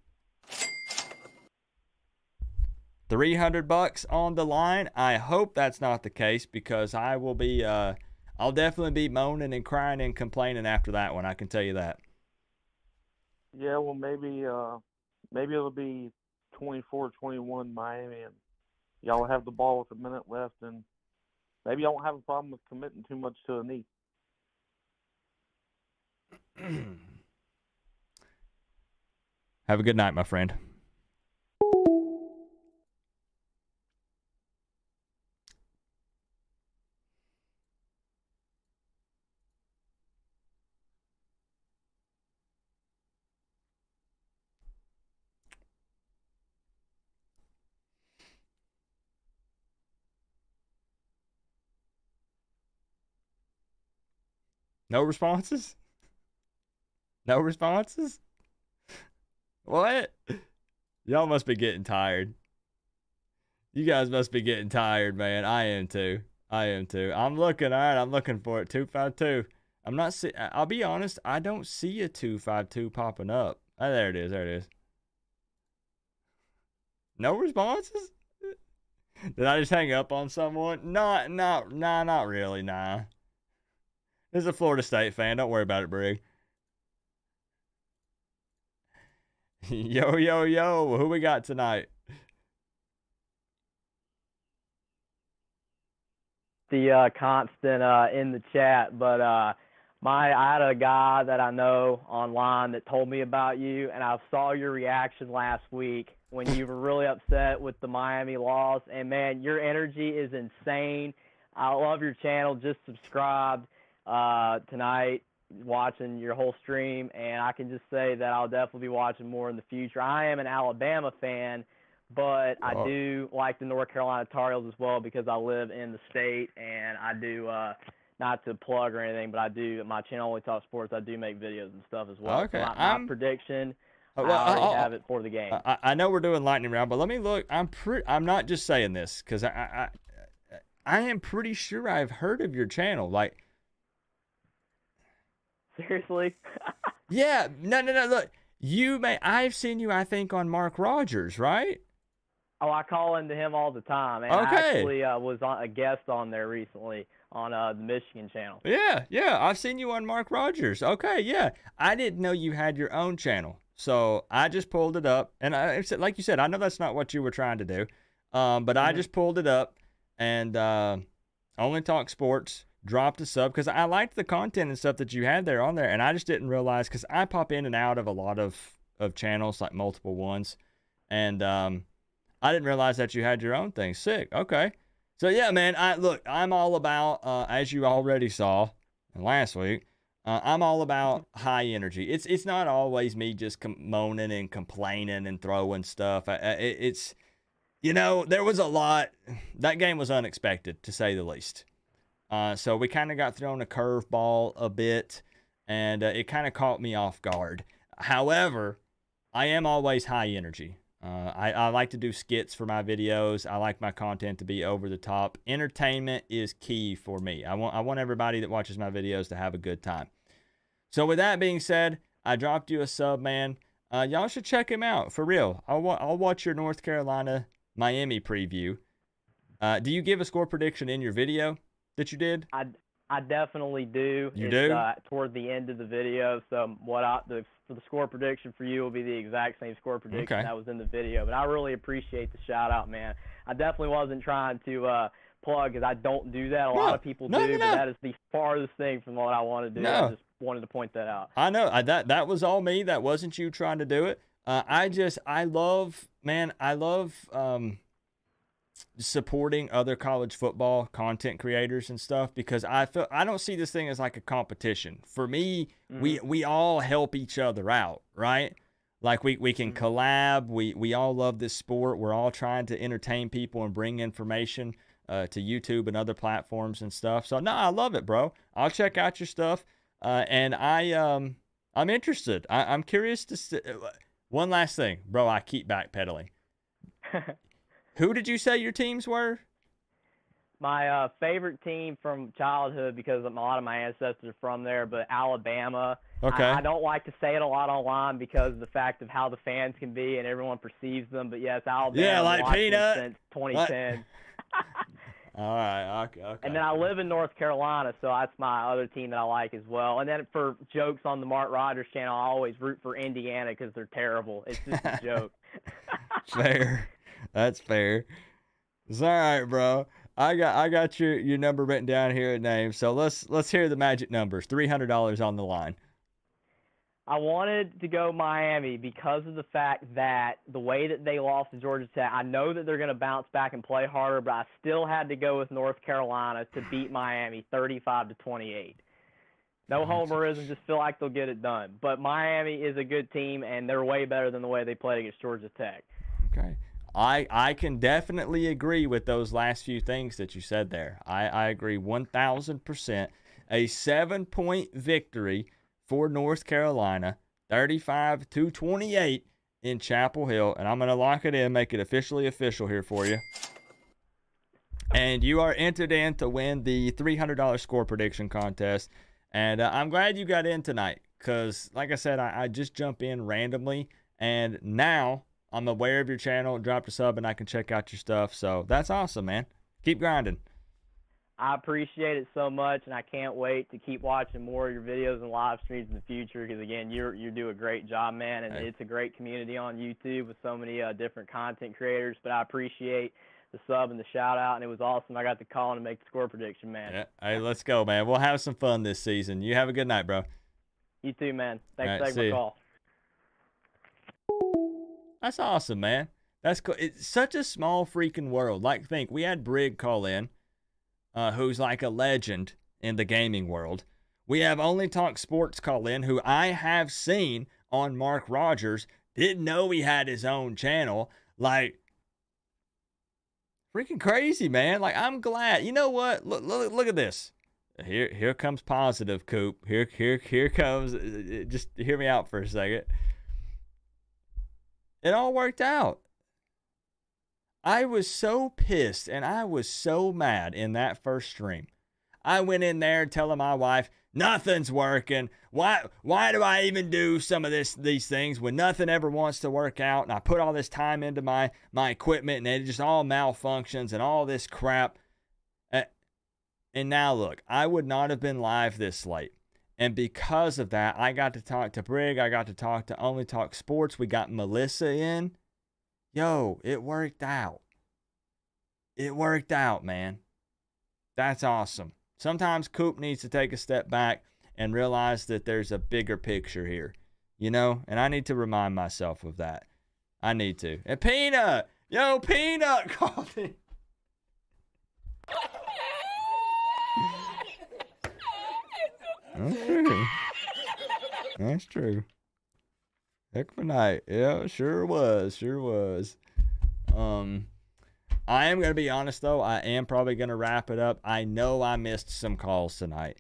S1: $300 on the line. I hope that's not the case because I will be I'll definitely be moaning and crying and complaining after that one. I can tell you that.
S20: Yeah, well maybe it'll be 24-21 Miami and y'all will have the ball with a minute left and maybe y'all won't have a problem with committing too much to a knee.
S1: Have a good night, my friend. No responses? No responses? What? Y'all must be getting tired. You guys must be getting tired, man. I am too. I'm looking, all right, I'm looking for it. 252. I'll be honest, I don't see a 252 popping up. Oh, there it is. No responses? Did I just hang up on someone? Not really, nah. This is a Florida State fan. Don't worry about it, Brig. Yo. Who we got tonight?
S21: The constant in the chat, but I had a guy that I know online that told me about you, and I saw your reaction last week when you were really upset with the Miami loss. And man, your energy is insane. I love your channel. Just subscribed tonight, watching your whole stream, and I can just say that I'll definitely be watching more in the future. I am an Alabama fan, but I do like the North Carolina Tar Heels as well because I live in the state, and I do, not to plug or anything, but I do, my channel Only Talk Sports, I do make videos and stuff as well.
S1: Okay.
S21: So my prediction, I already have it for the game.
S1: I know we're doing lightning round, but let me look. I'm not just saying this because I am pretty sure I've heard of your channel. Like,
S21: seriously?
S1: Yeah. No. Look, I've seen you, I think, on Mark Rogers, right?
S21: Oh, I call into him all the time. And I actually was a guest on there recently on the Michigan channel.
S1: Yeah. I've seen you on Mark Rogers. Okay, yeah. I didn't know you had your own channel. So I just pulled it up. And like you said, I know that's not what you were trying to do. But I just pulled it up. And Only Talk Sports. dropped a sub because I liked the content and stuff that you had there on there, and I just didn't realize because I pop in and out of a lot of channels, like multiple ones, and I didn't realize that you had your own thing. Sick. Okay. So yeah, man, I'm all about, as you already saw last week, I'm all about high energy. It's not always me just moaning and complaining and throwing stuff. It's, there was a lot. That game was unexpected, to say the least. So we kind of got thrown a curveball a bit, and it kind of caught me off guard. However, I am always high energy. I like to do skits for my videos. I like my content to be over the top. Entertainment is key for me. I want everybody that watches my videos to have a good time. So with that being said, I dropped you a sub, man. Y'all should check him out, for real. I'll watch your North Carolina Miami preview. Do you give a score prediction in your video that you did?
S21: I definitely do.
S1: You do?
S21: Toward the end of the video. So for the score prediction for you will be the exact same score prediction that was in the video. But I really appreciate the shout out, man. I definitely wasn't trying to plug because I don't do that. A lot of people do, but that is the farthest thing from what I want to do. I just wanted to point that out.
S1: I know. That was all me. That wasn't you trying to do it. I love supporting other college football content creators and stuff because I don't see this thing as like a competition. For me, we all help each other out, right? Like we can collab. We all love this sport. We're all trying to entertain people and bring information to YouTube and other platforms and stuff. So no, I love it, bro. I'll check out your stuff, and I'm interested. I'm curious to. One last thing, bro. I keep backpedaling. Who did you say your teams were?
S21: My favorite team from childhood, because a lot of my ancestors are from there, but Alabama.
S1: Okay.
S21: I don't like to say it a lot online because of the fact of how the fans can be and everyone perceives them. But yes, Alabama.
S1: Yeah, like Peanut.
S21: Since 2010.
S1: All right. Okay.
S21: And then I live in North Carolina, so that's my other team that I like as well. And then for jokes on the Mark Rogers channel, I always root for Indiana because they're terrible. It's just a joke.
S1: Fair. That's fair. It's all right, bro. I got your number written down here at name. So let's hear the magic numbers. $300 on the line.
S21: I wanted to go Miami because of the fact that the way that they lost to Georgia Tech, I know that they're going to bounce back and play harder, but I still had to go with North Carolina to beat Miami 35-28. No homerism, just feel like they'll get it done. But Miami is a good team, and they're way better than the way they played against Georgia Tech.
S1: Okay. I can definitely agree with those last few things that you said there. I agree 1,000%. A 7-point victory for North Carolina, 35-28 in Chapel Hill. And I'm going to lock it in, make it officially official here for you. And you are entered in to win the $300 score prediction contest. And I'm glad you got in tonight because, like I said, I just jump in randomly. And now I'm aware of your channel, dropped a sub, and I can check out your stuff. So that's awesome, man. Keep grinding.
S21: I appreciate it so much, and I can't wait to keep watching more of your videos and live streams in the future because, again, you do a great job, man, and it's a great community on YouTube with so many different content creators. But I appreciate the sub and the shout-out, and it was awesome. I got to call and make the score prediction, man.
S1: Yeah. Hey, let's go, man. We'll have some fun this season. You have a good night, bro.
S21: You too, man. Thanks for taking my call.
S1: That's awesome, man. That's cool. It's such a small freaking world. Like, think, we had Brig call in, who's like a legend in the gaming world. We have Only Talk Sports call in, who I have seen on Mark Rogers. Didn't know he had his own channel. Like, freaking crazy, man. Like, I'm glad. You know what? Look at this. Here comes positive, Coop. Here comes. Just hear me out for a second. It all worked out. I was so pissed and I was so mad in that first stream. I went in there telling my wife, nothing's working. Why do I even do some of these things when nothing ever wants to work out? And I put all this time into my equipment and it just all malfunctions and all this crap. And now look, I would not have been live this late. And because of that, I got to talk to Brig. I got to talk to Only Talk Sports. We got Melissa in. Yo, it worked out. It worked out, man. That's awesome. Sometimes Coop needs to take a step back and realize that there's a bigger picture here, you know? And I need to remind myself of that. I need to. And Peanut! Yo, Peanut called it. That's true. That's true. Heck of a night. Yeah, sure was. Sure was. I am going to be honest, though. I am probably going to wrap it up. I know I missed some calls tonight.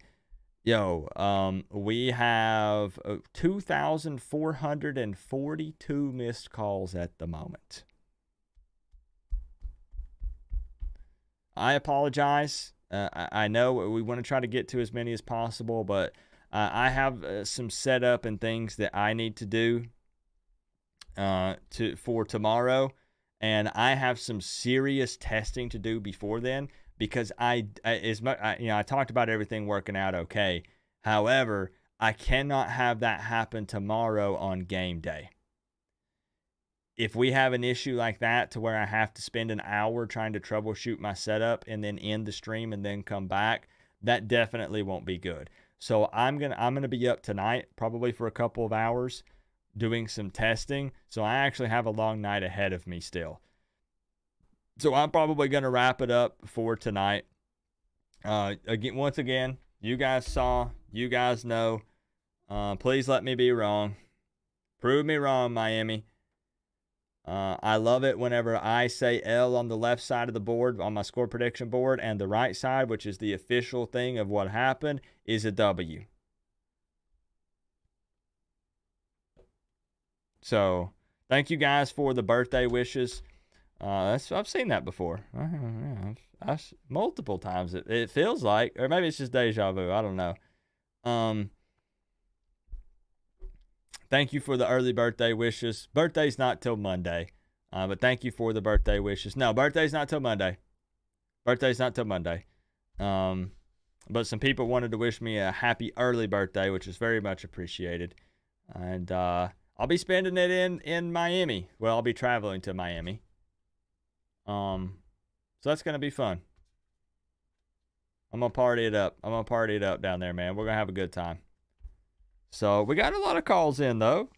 S1: Yo, we have 2,442 missed calls at the moment. I apologize. I know we want to try to get to as many as possible, but I have some setup and things that I need to do for tomorrow, and I have some serious testing to do before then because I talked about everything working out okay. However, I cannot have that happen tomorrow on game day. If we have an issue like that to where I have to spend an hour trying to troubleshoot my setup and then end the stream and then come back, that definitely won't be good. So I'm gonna be up tonight probably for a couple of hours doing some testing. So I actually have a long night ahead of me still. So I'm probably gonna wrap it up for tonight. Once again, you guys saw, you guys know. Please let me be wrong. Prove me wrong, Miami. I love it whenever I say L on the left side of the board on my score prediction board, and the right side, which is the official thing of what happened, is a W. So thank you guys for the birthday wishes. I've seen that before. Multiple times it feels like, or maybe it's just deja vu. I don't know. Thank you for the early birthday wishes. Birthday's not till Monday, but thank you for the birthday wishes. No, birthday's not till Monday. Birthday's not till Monday. But some people wanted to wish me a happy early birthday, which is very much appreciated. And I'll be spending it in Miami. Well, I'll be traveling to Miami. So that's going to be fun. I'm going to party it up. I'm going to party it up down there, man. We're going to have a good time. So we got a lot of calls in, though.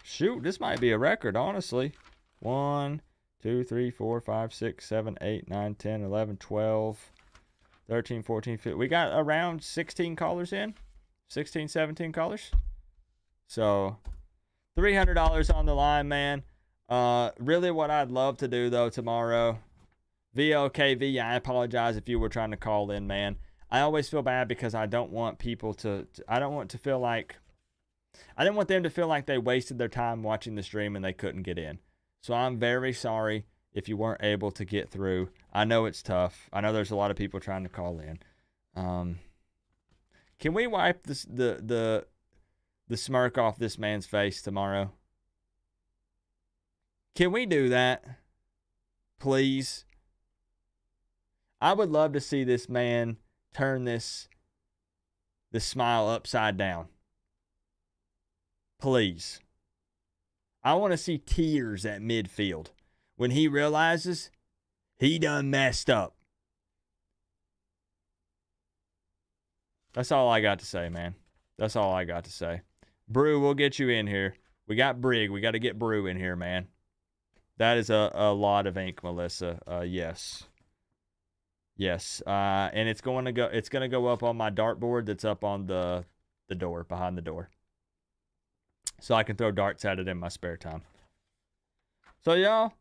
S1: Shoot, this might be a record, honestly. 1, 2, 3, 4, 5, 6, 7, 8, 9, 10, 11, 12, 13, 14, 15. We got around 16 callers in. 16, 17 callers. So $300 on the line, man. Really what I'd love to do, though, tomorrow. VLKV, I apologize if you were trying to call in, man. I always feel bad because I don't want people I don't want them to feel like they wasted their time watching the stream and they couldn't get in. So I'm very sorry if you weren't able to get through. I know it's tough. I know there's a lot of people trying to call in. Can we wipe the smirk off this man's face tomorrow? Can we do that? Please? I would love to see this man turn this smile upside down. Please. I want to see tears at midfield when he realizes he done messed up. That's all I got to say, man. That's all I got to say. Brew, we'll get you in here. We got Brig. We got to get Brew in here, man. That is a lot of ink, Melissa. Yes. Yes. And it's going to go up on my dartboard that's up on the door, behind the door. So I can throw darts at it in my spare time. So, y'all,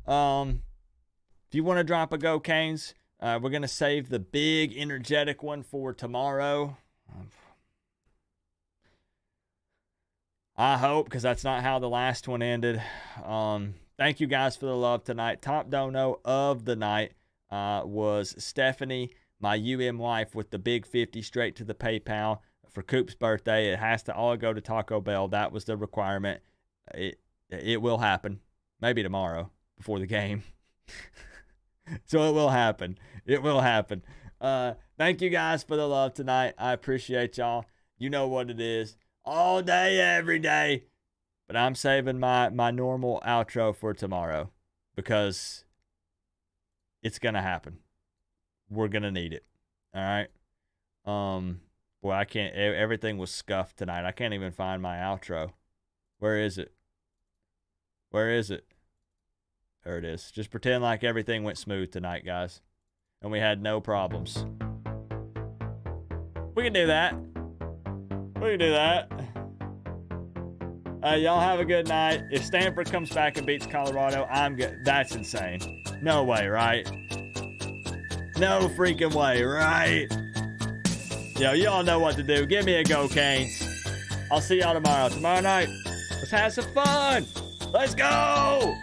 S1: if you want to drop a go, Canes, we're going to save the big, energetic one for tomorrow. I hope, because that's not how the last one ended. Thank you guys for the love tonight. Top dono of the night was Stephanie, my wife, with the big 50 straight to the PayPal. For Coop's birthday, it has to all go to Taco Bell. That was the requirement. It will happen. Maybe tomorrow before the game. So it will happen. It will happen. Thank you guys for the love tonight. I appreciate y'all. You know what it is. All day, every day. But I'm saving my normal outro for tomorrow because it's going to happen. We're going to need it. All right? Boy, I can't. Everything was scuffed tonight. I can't even find my outro. Where is it? Where is it? There it is. Just pretend like everything went smooth tonight, guys. And we had no problems. We can do that. We can do that. Y'all have a good night. If Stanford comes back and beats Colorado, I'm good. That's insane. No way, right? No freaking way, right? Yo, y'all know what to do. Give me a go, Canes. I'll see y'all tomorrow. Tomorrow night, let's have some fun. Let's go!